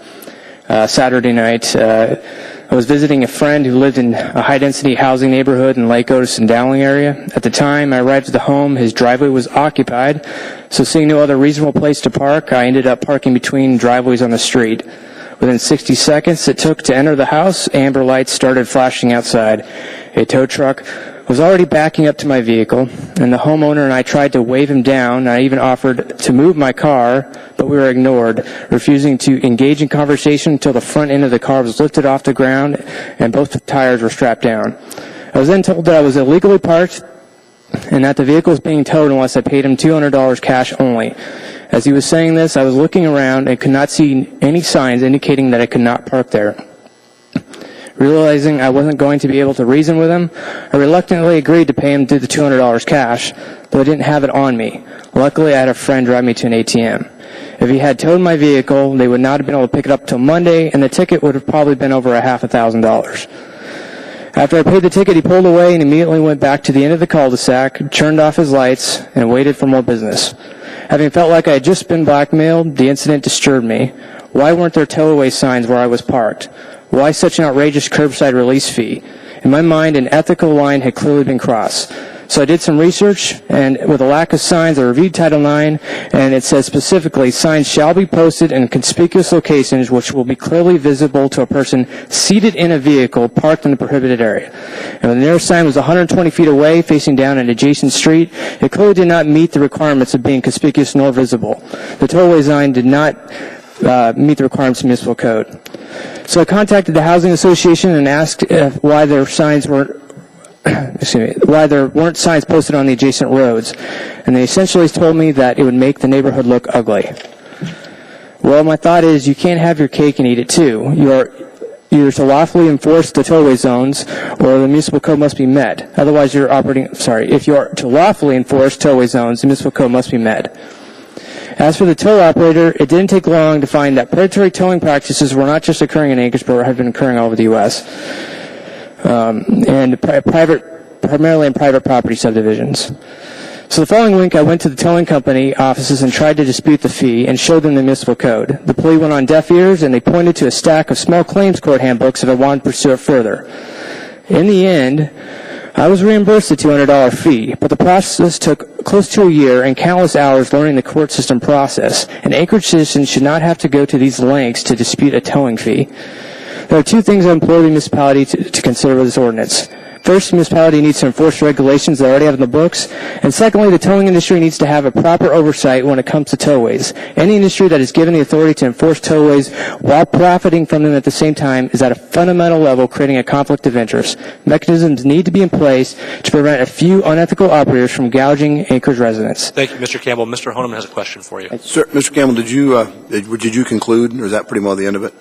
Saturday night, I was visiting a friend who lived in a high-density housing neighborhood in Lake Otis and Dowling area. At the time I arrived at the home, his driveway was occupied, so seeing no other reasonable place to park, I ended up parking between driveways on the street. Within 60 seconds it took to enter the house, amber lights started flashing outside. A tow truck was already backing up to my vehicle, and the homeowner and I tried to wave him down. I even offered to move my car, but we were ignored, refusing to engage in conversation until the front end of the car was lifted off the ground and both tires were strapped down. I was then told that I was illegally parked and that the vehicle was being towed unless I paid him $200 cash only. As he was saying this, I was looking around and could not see any signs indicating that I could not park there. Realizing I wasn't going to be able to reason with him, I reluctantly agreed to pay him the $200 cash, but I didn't have it on me. Luckily, I had a friend drive me to an ATM. If he had towed my vehicle, they would not have been able to pick it up till Monday, and the ticket would have probably been over $1,500. After I paid the ticket, he pulled away and immediately went back to the end of the cul-de-sac, turned off his lights, and waited for more business. Having felt like I had just been blackmailed, the incident disturbed me. Why weren't there tow-away signs where I was parked? Why such an outrageous curbside release fee? In my mind, an ethical line had clearly been crossed. So I did some research, and with a lack of signs, I reviewed Title IX, and it says specifically, signs shall be posted in conspicuous locations which will be clearly visible to a person seated in a vehicle parked in the prohibited area. And when the nearest sign was 120 feet away, facing down an adjacent street, it clearly did not meet the requirements of being conspicuous nor visible. The tow-away sign did not meet the requirements of municipal code. So I contacted the Housing Association and asked why there weren't signs posted on the adjacent roads, and they essentially told me that it would make the neighborhood look ugly. Well, my thought is you can't have your cake and eat it too. You're to lawfully enforce the tow-away zones, or the municipal code must be met. Otherwise, if you are to lawfully enforce tow-away zones, the municipal code must be met. As for the tow operator, it didn't take long to find that predatory towing practices were not just occurring in Anchorage, but have been occurring all over the U.S. And primarily in private property subdivisions. So the following week, I went to the towing company offices and tried to dispute the fee and showed them the municipal code. The plea went on deaf ears, and they pointed to a stack of small claims court handbooks if I wanted to pursue it further. In the end, I was reimbursed the $200 fee, but the process took close to a year and countless hours learning the court system process. And Anchorage citizens should not have to go to these lengths to dispute a towing fee. There are two things I implore the municipality to consider with this ordinance. First, the municipality needs to enforce regulations they already have in the books. And secondly, the towing industry needs to have a proper oversight when it comes to towaways. Any industry that is given the authority to enforce towaways while profiting from them at the same time is at a fundamental level creating a conflict of interest. Mechanisms need to be in place to prevent a few unethical operators from gouging Anchorage residents. Thank you, Mr. Campbell. Mr. Honeman has a question for you. Sir, Mr. Campbell, did you conclude, or is that pretty well the end of it?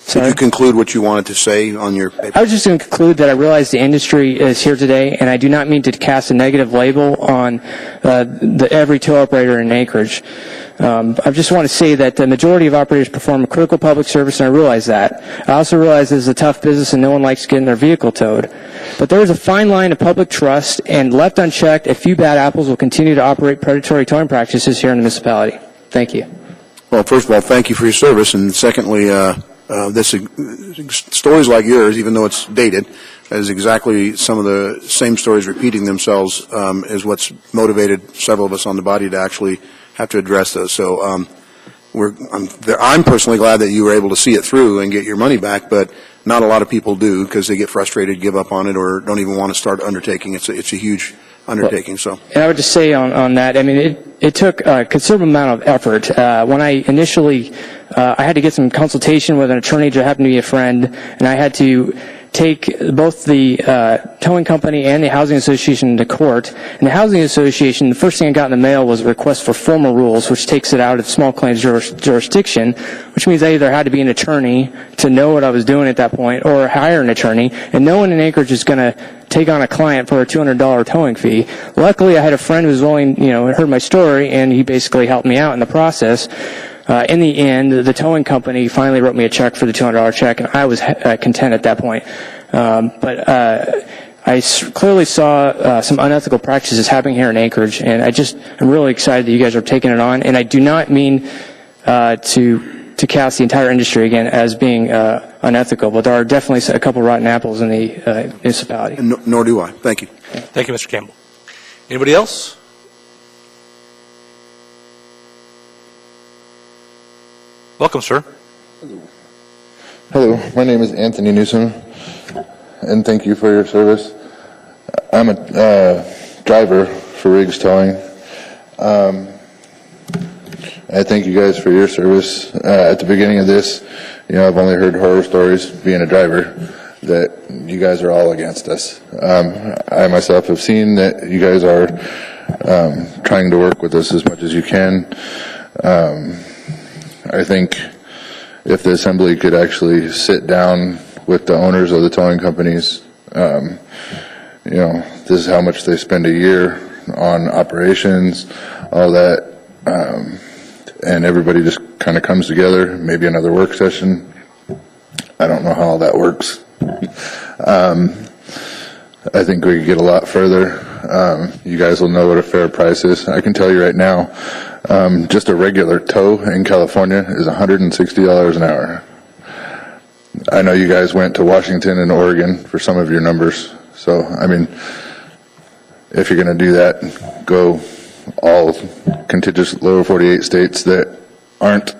Sorry? Did you conclude what you wanted to say on your paper? I was just going to conclude that I realize the industry is here today, and I do not mean to cast a negative label on every tow operator in Anchorage. I just want to say that the majority of operators perform a critical public service, and I realize that. I also realize this is a tough business, and no one likes getting their vehicle towed. But there is a fine line of public trust, and left unchecked, a few bad apples will continue to operate predatory towing practices here in the municipality. Thank you. Well, first of all, thank you for your service, and secondly, stories like yours, even though it's dated, is exactly some of the same stories repeating themselves is what's motivated several of us on the body to actually have to address those. So I'm personally glad that you were able to see it through and get your money back, but not a lot of people do because they get frustrated, give up on it, or don't even want to start undertaking. It's a huge undertaking. So, and I would just say on that, I mean, it took a considerable amount of effort. When I initially, I had to get some consultation with an attorney who happened to be a friend, and I had to take both the towing company and the housing association to court. And the housing association, the first thing I got in the mail was a request for formal rules, which takes it out of small claims jurisdiction, which means I either had to be an attorney to know what I was doing at that point or hire an attorney. And no one in Anchorage is going to take on a client for a $200 towing fee. Luckily, I had a friend who was willing, heard my story, and he basically helped me out in the process. In the end, the towing company finally wrote me a check for the $200 check, and I was content at that point. But I clearly saw some unethical practices happening here in Anchorage, and I'm really excited that you guys are taking it on. And I do not mean to cast the entire industry again as being unethical, but there are definitely a couple rotten apples in the municipality. Nor do I. Thank you. Thank you, Mr. Campbell. Anybody else? Welcome, sir. Hello, my name is Anthony Newsom, and thank you for your service. I'm a driver for Riggs Towing. I thank you guys for your service. At the beginning of this, I've only heard horror stories being a driver that you guys are all against us. I myself have seen that you guys are trying to work with us as much as you can. I think if the assembly could actually sit down with the owners of the towing companies, this is how much they spend a year on operations, all that, and everybody just kind of comes together, maybe another work session. I don't know how all that works. I think we could get a lot further. You guys will know what a fair price is. I can tell you right now, just a regular tow in California is $160 an hour. I know you guys went to Washington and Oregon for some of your numbers. So, if you're going to do that, go all contiguous lower 48 states that aren't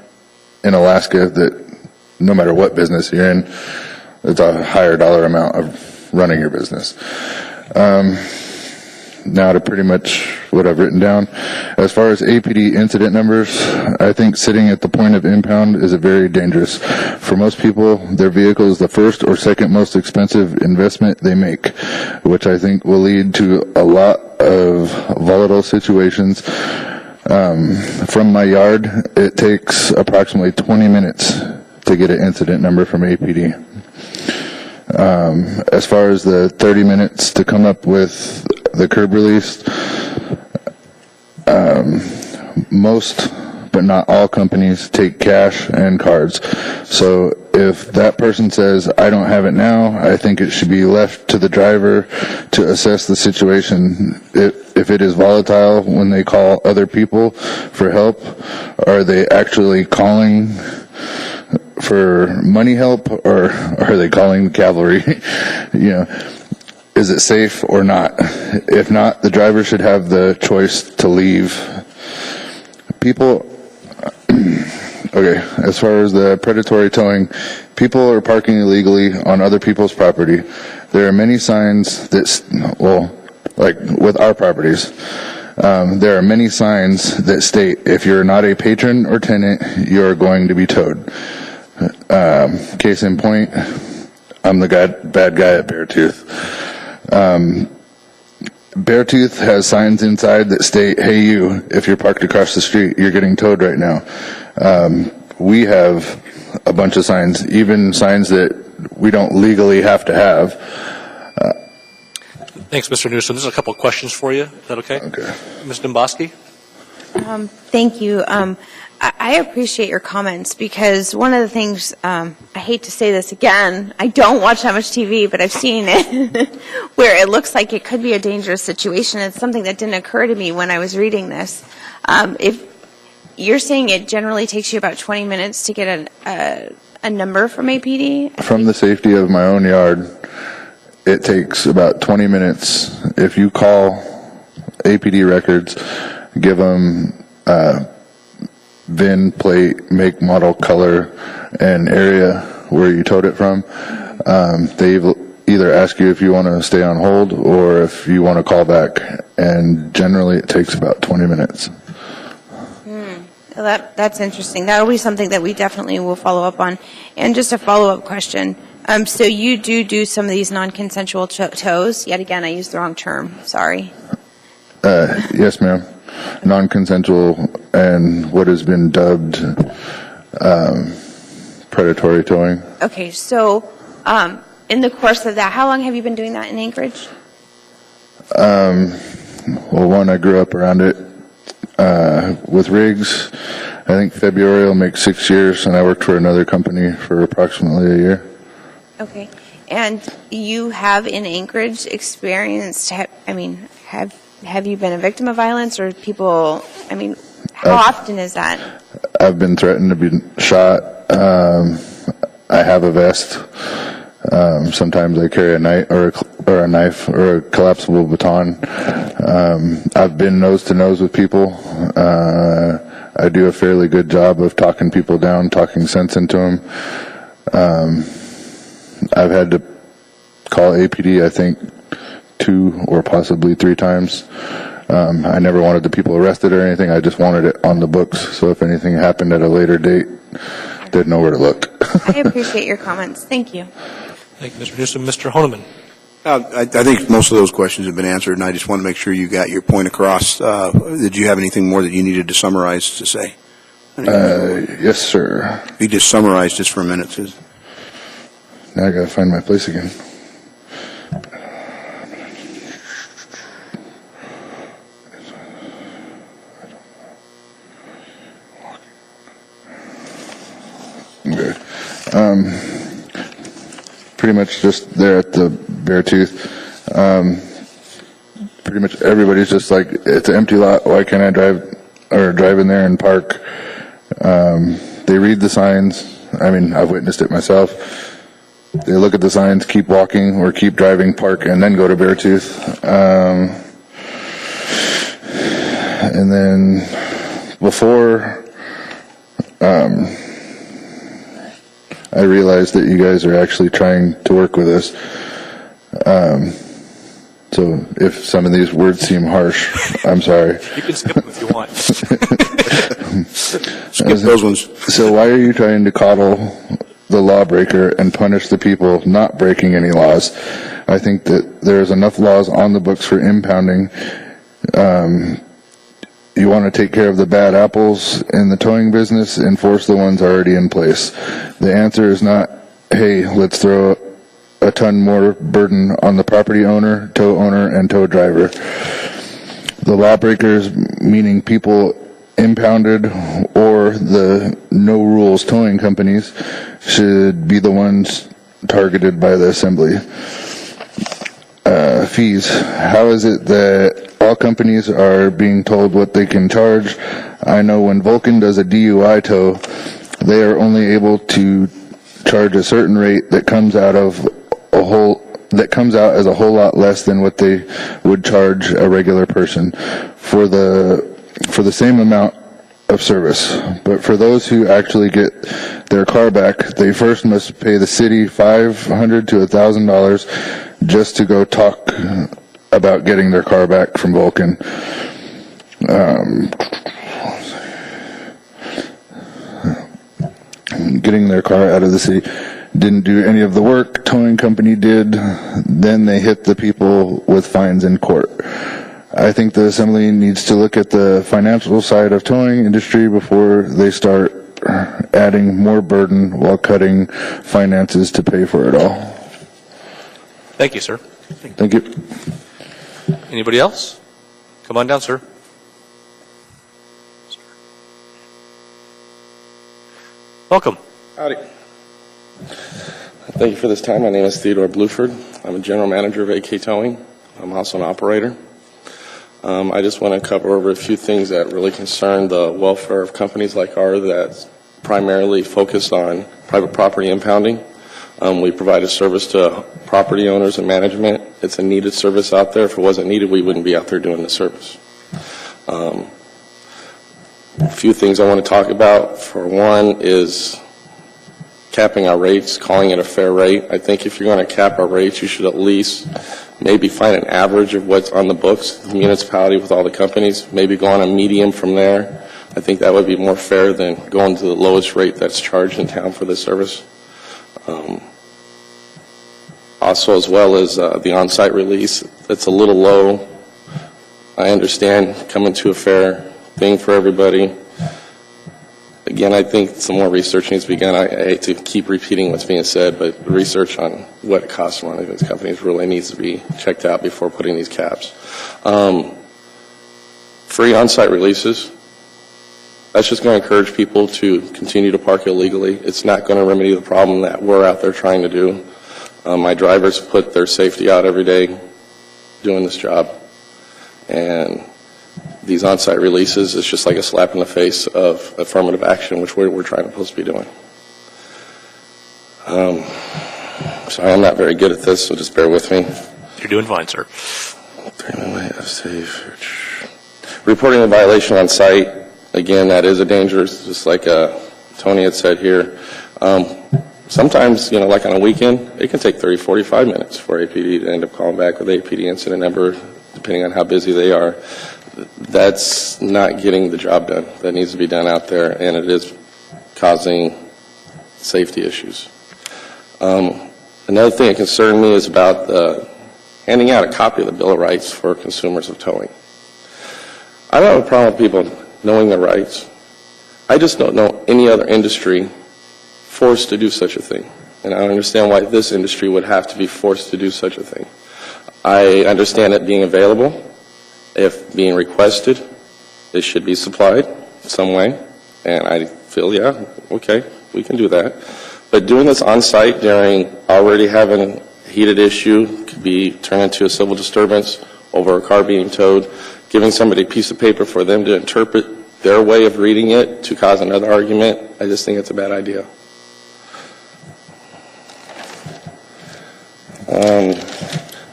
in Alaska, that no matter what business you're in, it's a higher dollar amount of running your business. Now to pretty much what I've written down. As far as APD incident numbers, I think sitting at the point of impound is very dangerous. For most people, their vehicle is the first or second most expensive investment they make, which I think will lead to a lot of volatile situations. From my yard, it takes approximately 20 minutes to get an incident number from APD. As far as the 30 minutes to come up with the curb release, most but not all companies take cash and cards. So if that person says, I don't have it now, I think it should be left to the driver to assess the situation. If it is volatile when they call other people for help, are they actually calling for money help, or are they calling the cavalry? Is it safe or not? If not, the driver should have the choice to leave. People, okay, as far as the predatory towing, people are parking illegally on other people's property. There are many signs that, like with our properties, there are many signs that state if you're not a patron or tenant, you're going to be towed. Case in point, I'm the bad guy at Beartooth. Beartooth has signs inside that state, hey you, if you're parked across the street, you're getting towed right now. We have a bunch of signs, even signs that we don't legally have to have. Thanks, Mr. Newsom. There's a couple of questions for you. Is that okay? Okay. Ms. Domboski? Thank you. I appreciate your comments because one of the things, I hate to say this again, I don't watch that much TV, but I've seen it, where it looks like it could be a dangerous situation. It's something that didn't occur to me when I was reading this. If you're saying it generally takes you about 20 minutes to get a number from APD? From the safety of my own yard, it takes about 20 minutes. If you call APD records, give them VIN, plate, make, model, color, and area where you towed it from. They either ask you if you want to stay on hold or if you want to call back, and generally it takes about 20 minutes. That's interesting. That'll be something that we definitely will follow up on. And just a follow-up question. So you do some of these non-consensual tows? Yet again, I used the wrong term. Sorry. Yes, ma'am. Non-consensual and what has been dubbed predatory towing. Okay, so in the course of that, how long have you been doing that in Anchorage? Well, one, I grew up around it with Riggs. I think February will make 6 years, and I worked for another company for approximately a year. Okay, and you have in Anchorage experienced, have you been a victim of violence or people, how often is that? I've been threatened to be shot. I have a vest. Sometimes I carry a knife or a knife or a collapsible baton. I've been nose to nose with people. I do a fairly good job of talking people down, talking sense into them. I've had to call APD, I think, 2 or possibly 3 times. I never wanted the people arrested or anything. I just wanted it on the books. So if anything happened at a later date, they'd know where to look. I appreciate your comments. Thank you. Thank you, Mr. Newsom. Mr. Honeman. I think most of those questions have been answered, and I just want to make sure you got your point across. Did you have anything more that you needed to summarize to say? Yes, sir. If you just summarize just for a minute. Now I got to find my place again. Okay. Pretty much just there at the Beartooth. Pretty much everybody's just like, it's an empty lot. Why can't I drive in there and park? They read the signs. I've witnessed it myself. They look at the signs, keep walking or keep driving, park, and then go to Beartooth. And then before I realized that you guys are actually trying to work with us. So if some of these words seem harsh, I'm sorry. You can skip them if you want. Skip those ones. So why are you trying to coddle the lawbreaker and punish the people not breaking any laws? I think that there's enough laws on the books for impounding. You want to take care of the bad apples in the towing business, enforce the ones already in place. The answer is not, hey, let's throw a ton more burden on the property owner, tow owner, and tow driver. The lawbreakers, meaning people impounded or the no rules towing companies, should be the ones targeted by the assembly. Fees. How is it that all companies are being told what they can charge? I know when Vulcan does a DUI tow, they are only able to charge a certain rate that comes out as a whole lot less than what they would charge a regular person for the same amount of service. But for those who actually get their car back, they first must pay the city $500 to $1,000 just to go talk about getting their car back from Vulcan. Getting their car out of the city. Didn't do any of the work, towing company did, then they hit the people with fines in court. I think the assembly needs to look at the financial side of towing industry before they start adding more burden while cutting finances to pay for it all. Thank you, sir. Thank you. Anybody else? Come on down, sir. Welcome. Howdy. Thank you for this time. My name is Theodore Bluford. I'm a general manager of AK Towing. I'm also an operator. I just want to cover over a few things that really concern the welfare of companies like ours that's primarily focused on private property impounding. We provide a service to property owners and management. It's a needed service out there. If it wasn't needed, we wouldn't be out there doing the service. A few things I want to talk about. For one is capping our rates, calling it a fair rate. I think if you're going to cap our rates, you should at least maybe find an average of what's on the books, the municipality with all the companies, maybe go on a medium from there. I think that would be more fair than going to the lowest rate that's charged in town for this service. Also, as well as the on-site release, it's a little low. I understand coming to a fair thing for everybody. Again, I think some more research needs to be done. I hate to keep repeating what's being said, but research on what it costs to run these companies really needs to be checked out before putting these caps. Free on-site releases. That's just going to encourage people to continue to park illegally. It's not going to remedy the problem that we're out there trying to do. My drivers put their safety out every day doing this job. And these on-site releases is just like a slap in the face of affirmative action, which we're trying to supposed to be doing. Sorry, I'm not very good at this, so just bear with me. You're doing fine, sir. Reporting a violation on site, again, that is a danger, just like Tony had said here. Sometimes, like on a weekend, it can take 30, 45 minutes for APD to end up calling back with APD incident number, depending on how busy they are. That's not getting the job done. That needs to be done out there, and it is causing safety issues. Another thing that concerned me is about handing out a copy of the Bill of Rights for consumers of towing. I don't have a problem with people knowing their rights. I just don't know any other industry forced to do such a thing. And I don't understand why this industry would have to be forced to do such a thing. I understand it being available. If being requested, it should be supplied some way. And I feel, yeah, okay, we can do that. But doing this on site during already having a heated issue could be turned into a civil disturbance over a car being towed, giving somebody a piece of paper for them to interpret their way of reading it to cause another argument, I just think it's a bad idea.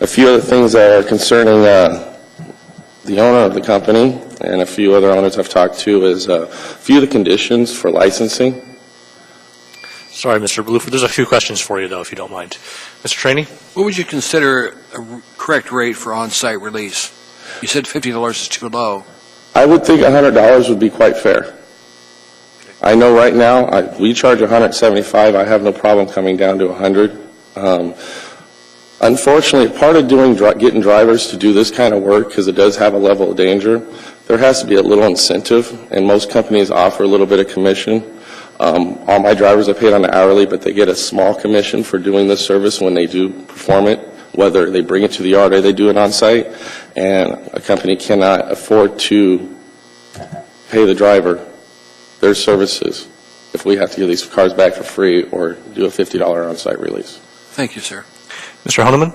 A few other things that are concerning the owner of the company and a few other owners I've talked to is a few of the conditions for licensing. Sorry, Mr. Bluford. There's a few questions for you, though, if you don't mind. Mr. Trainee? What would you consider a correct rate for on-site release? You said $50 is too low. I would think $100 would be quite fair. I know right now we charge $175. I have no problem coming down to $100. Unfortunately, part of getting drivers to do this kind of work, because it does have a level of danger, there has to be a little incentive, and most companies offer a little bit of commission. All my drivers are paid on an hourly, but they get a small commission for doing this service when they do perform it, whether they bring it to the yard or they do it on site. And a company cannot afford to pay the driver their services if we have to give these cars back for free or do a $50 on-site release. Thank you, sir. Mr. Honeman?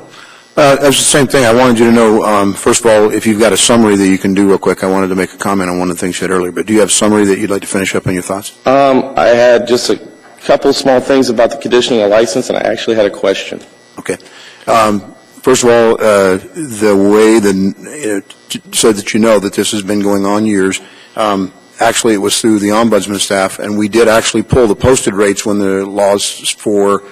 That's the same thing. I wanted you to know, first of all, if you've got a summary that you can do real quick. I wanted to make a comment on one of the things you said earlier, but do you have a summary that you'd like to finish up on your thoughts? I had just a couple small things about the conditioning of license, and I actually had a question. Okay. First of all, the way so that you know that this has been going on years, actually it was through the ombudsman staff, and we did actually pull the posted rates when the laws for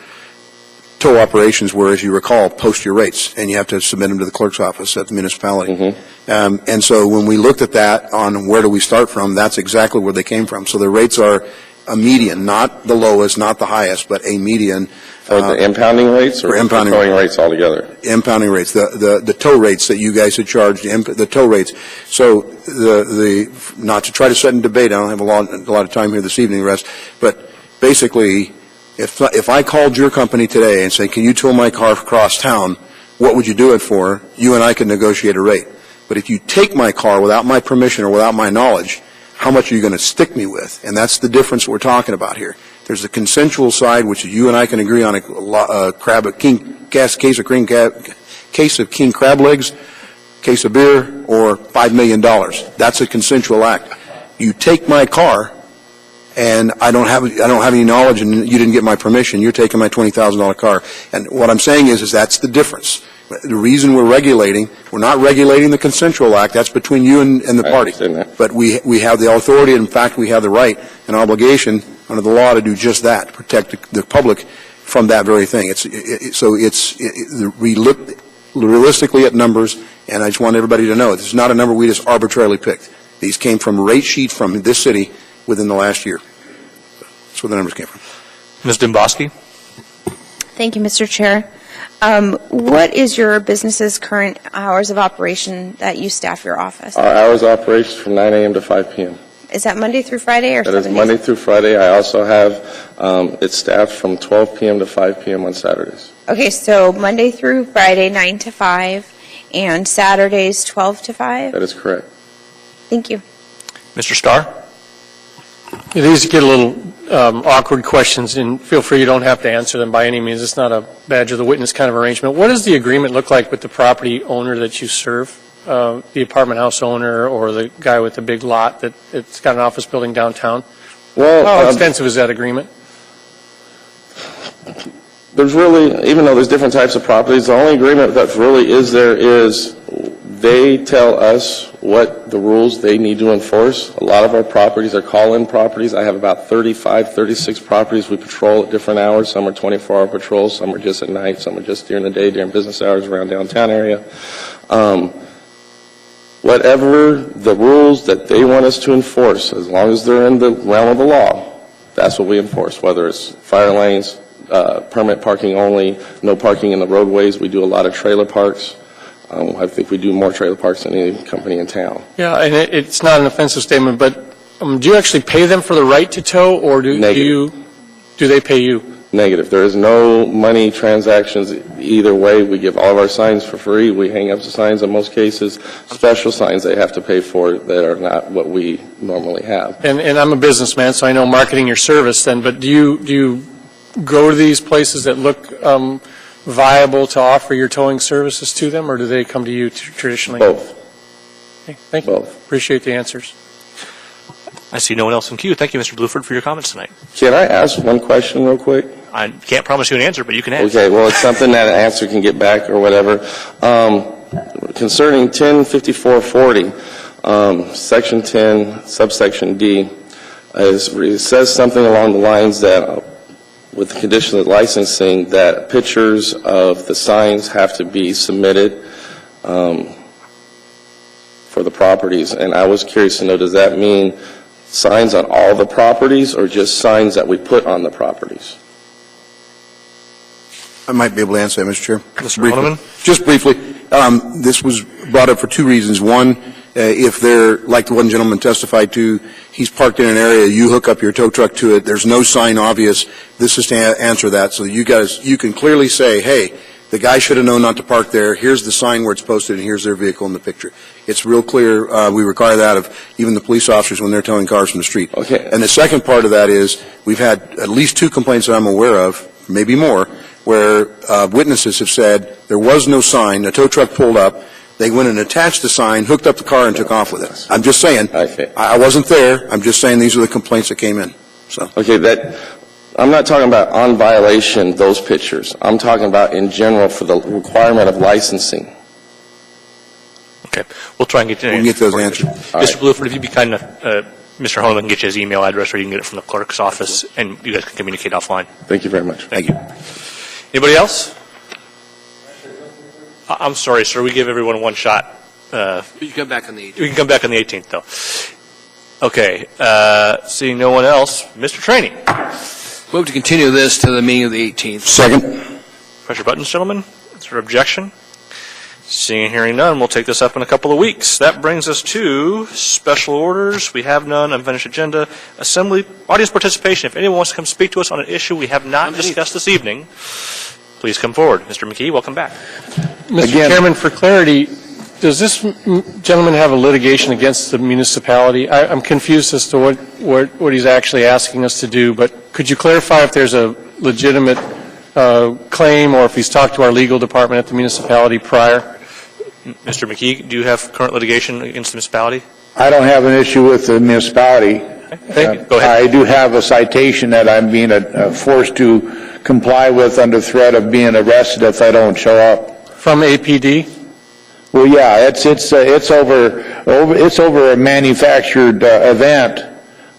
tow operations were, as you recall, post your rates, and you have to submit them to the clerk's office at the municipality. Mm-hmm. And so when we looked at that on where do we start from, that's exactly where they came from. So the rates are a median, not the lowest, not the highest, but a median. For the impounding rates or impounding towing rates altogether? Impounding rates, the tow rates that you guys had charged, the tow rates. So not to try to set in debate, I don't have a lot of time here this evening, Russ, but basically, if I called your company today and said, can you tow my car across town, what would you do it for? You and I could negotiate a rate. But if you take my car without my permission or without my knowledge, how much are you going to stick me with? And that's the difference we're talking about here. There's the consensual side, which you and I can agree on case of king crab legs, case of beer, or $5 million. That's a consensual act. You take my car, and I don't have any knowledge, and you didn't get my permission. You're taking my $20,000 car. And what I'm saying is that's the difference. The reason we're not regulating the consensual act. That's between you and the party. But we have the authority. In fact, we have the right and obligation under the law to do just that, to protect the public from that very thing. We look realistically at numbers, and I just want everybody to know this is not a number we just arbitrarily picked. These came from rate sheets from this city within the last year. That's where the numbers came from. Ms. Dimboski? Thank you, Mr. Chair. What is your business's current hours of operation that you staff your office? Our hours of operation from 9 a.m. to 5 p.m. Is that Monday through Friday or That 7 is days? Monday through Friday. I also have it staffed from 12 p.m. to 5 p.m. on Saturdays. Okay, so Monday through Friday, 9 to 5, and Saturdays, 12 to 5? That is correct. Thank you. Mr. Starr? Yeah, these get a little awkward questions, and feel free, you don't have to answer them by any means. It's not a badge of the witness kind of arrangement. What does the agreement look like with the property owner that you serve? The apartment house owner or the guy with the big lot that it's got an office building downtown? Well, how extensive is that agreement? There's really, even though there's different types of properties, the only agreement that really is there is they tell us what the rules they need to enforce. A lot of our properties are call-in properties. I have about 35, 36 properties we patrol at different hours. Some are 24-hour patrols, some are just at night, some are just during the day, during business hours around downtown area. Whatever the rules that they want us to enforce, as long as they're in the realm of the law, that's what we enforce, whether it's fire lanes, permit parking only, no parking in the roadways. We do a lot of trailer parks. I think we do more trailer parks than any company in town. Yeah, and it's not an offensive statement, but do you actually pay them for the right to tow, or do they pay you? Negative. There is no money transactions either way. We give all of our signs for free. We hang up the signs in most cases. Special signs they have to pay for that are not what we normally have. And I'm a businessman, so I know marketing your service then, but do you go to these places that look viable to offer your towing services to them, or do they come to you traditionally? Both. Okay, thank you. Both. Appreciate the answers. I see no one else in queue. Thank you, Mr. Bluford, for your comments tonight. Can I ask one question real quick? I can't promise you an answer, but you can ask. Okay, well, it's something that an answer can get back or whatever. Concerning 105440, Section 10, subsection D, it says something along the lines that with the condition of licensing that pictures of the signs have to be submitted for the properties. And I was curious to know, does that mean signs on all the properties or just signs that we put on the properties? I might be able to answer that, Mr. Chair. Mr. Holloman? Just briefly, this was brought up for two reasons. One, if they're, like the one gentleman testified to, he's parked in an area, you hook up your tow truck to it, there's no sign obvious, this is to answer that, so you can clearly say, hey, the guy should have known not to park there, here's the sign where it's posted, and here's their vehicle in the picture. It's real clear, we require that of even the police officers when they're towing cars from the street. Okay. And the second part of that is, we've had at least 2 complaints that I'm aware of, maybe more, where witnesses have said there was no sign, a tow truck pulled up, they went and attached the sign, hooked up the car, and took off with it. I'm just saying, I wasn't there, I'm just saying these are the complaints that came in. So. Okay, I'm not talking about on violation, those pictures. I'm talking about in general for the requirement of licensing. Okay, we'll try and get those answered. Mr. Bluford, if you'd be kind enough, Mr. Holloman can get you his email address, or you can get it from the clerk's office, and you guys can communicate offline. Thank you very much. Thank you. Anybody else? I'm sorry, sir. We give everyone one shot. You can come back on the 18th. We can come back on the 18th, though. Okay. Seeing no one else, Mr. Trainee. Move to continue this to the meeting of the 18th. Second. Press your buttons, gentlemen. Is there objection? Seeing and hearing none, we'll take this up in a couple of weeks. That brings us to special orders. We have none. Unfinished agenda. Assembly. Audience participation. If anyone wants to come speak to us on an issue we have not discussed this evening, please come forward. Mr. McKee, welcome back. Mr. Chairman, for clarity, does this gentleman have a litigation against the municipality? I'm confused as to what he's actually asking us to do, but could you clarify if there's a legitimate claim or if he's talked to our legal department at the municipality prior? Mr. McKee, do you have current litigation against the municipality? I don't have an issue with the municipality. Thank you. Go ahead. I do have a citation that I'm being forced to comply with under threat of being arrested if I don't show up. From APD? Well, yeah, it's over a manufactured event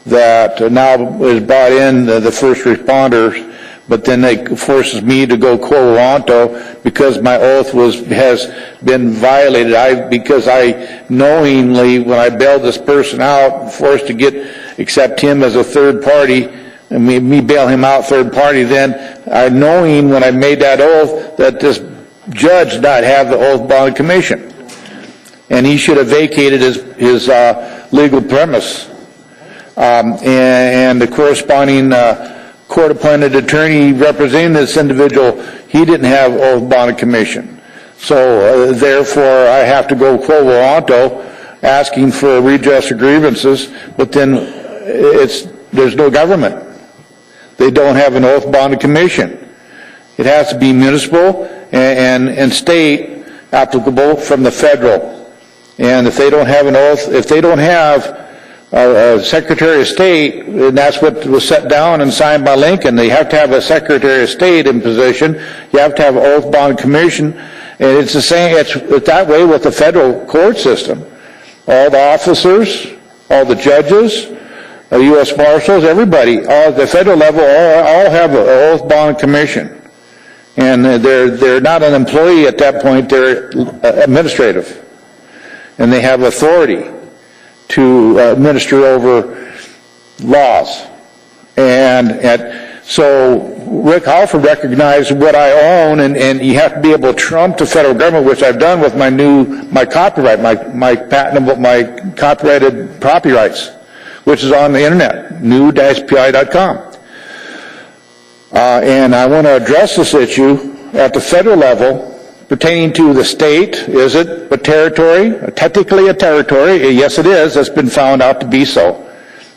that now is brought in the first responders, but then they forces me to go quo lonto because my oath has been violated. Because I knowingly, when I bailed this person out, forced to accept him as a third party me bail him out third party, then knowing when I made that oath that this judge did not have the oath bond commission. And he should have vacated his legal premise. And the corresponding court-appointed attorney representing this individual, he didn't have oath bond commission. So therefore, I have to go quo warranto, asking for a redress of grievances, but then there's no government. They don't have an oath bond commission. It has to be municipal and state applicable from the federal. And if they don't have an oath, if they don't have a Secretary of State, and that's what was set down and signed by Lincoln, they have to have a Secretary of State in position. You have to have an oath bond commission. And it's the same, it's that way with the federal court system. All the officers, all the judges, the U.S. Marshals, everybody, all at the federal level, all have an oath bond commission. And they're not an employee at that point, they're administrative. And they have authority to administer over laws. And so Rick Halford recognized what I own, and you have to be able to trump the federal government, which I've done with my copyright, my patentable, my copyrighted property rights, which is on the internet, new-pi.com. And I want to address this issue at the federal level pertaining to the state. Is it a territory? Technically a territory. Yes, it is. That's been found out to be so.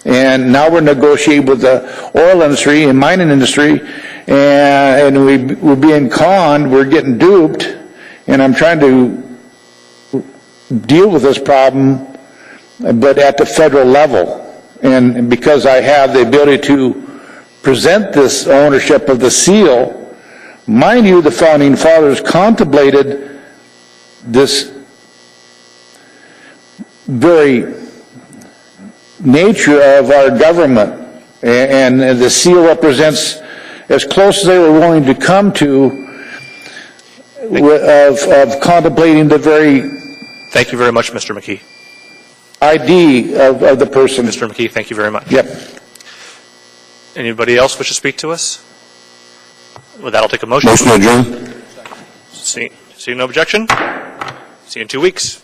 And now we're negotiating with the oil industry and mining industry, and we're being conned, we're getting duped, and I'm trying to deal with this problem, but at the federal level. And because I have the ability to present this ownership of the seal, mind you, the Founding Fathers contemplated this very nature of our government, and the seal represents as close as they were willing to come to of contemplating the very Thank you very much, Mr. McKee. ID of the person. Mr. McKee, thank you very much. Yep. Anybody else wish to speak to us? With that, I'll take a motion. Motion adjourned. See no objection? See you in 2 weeks.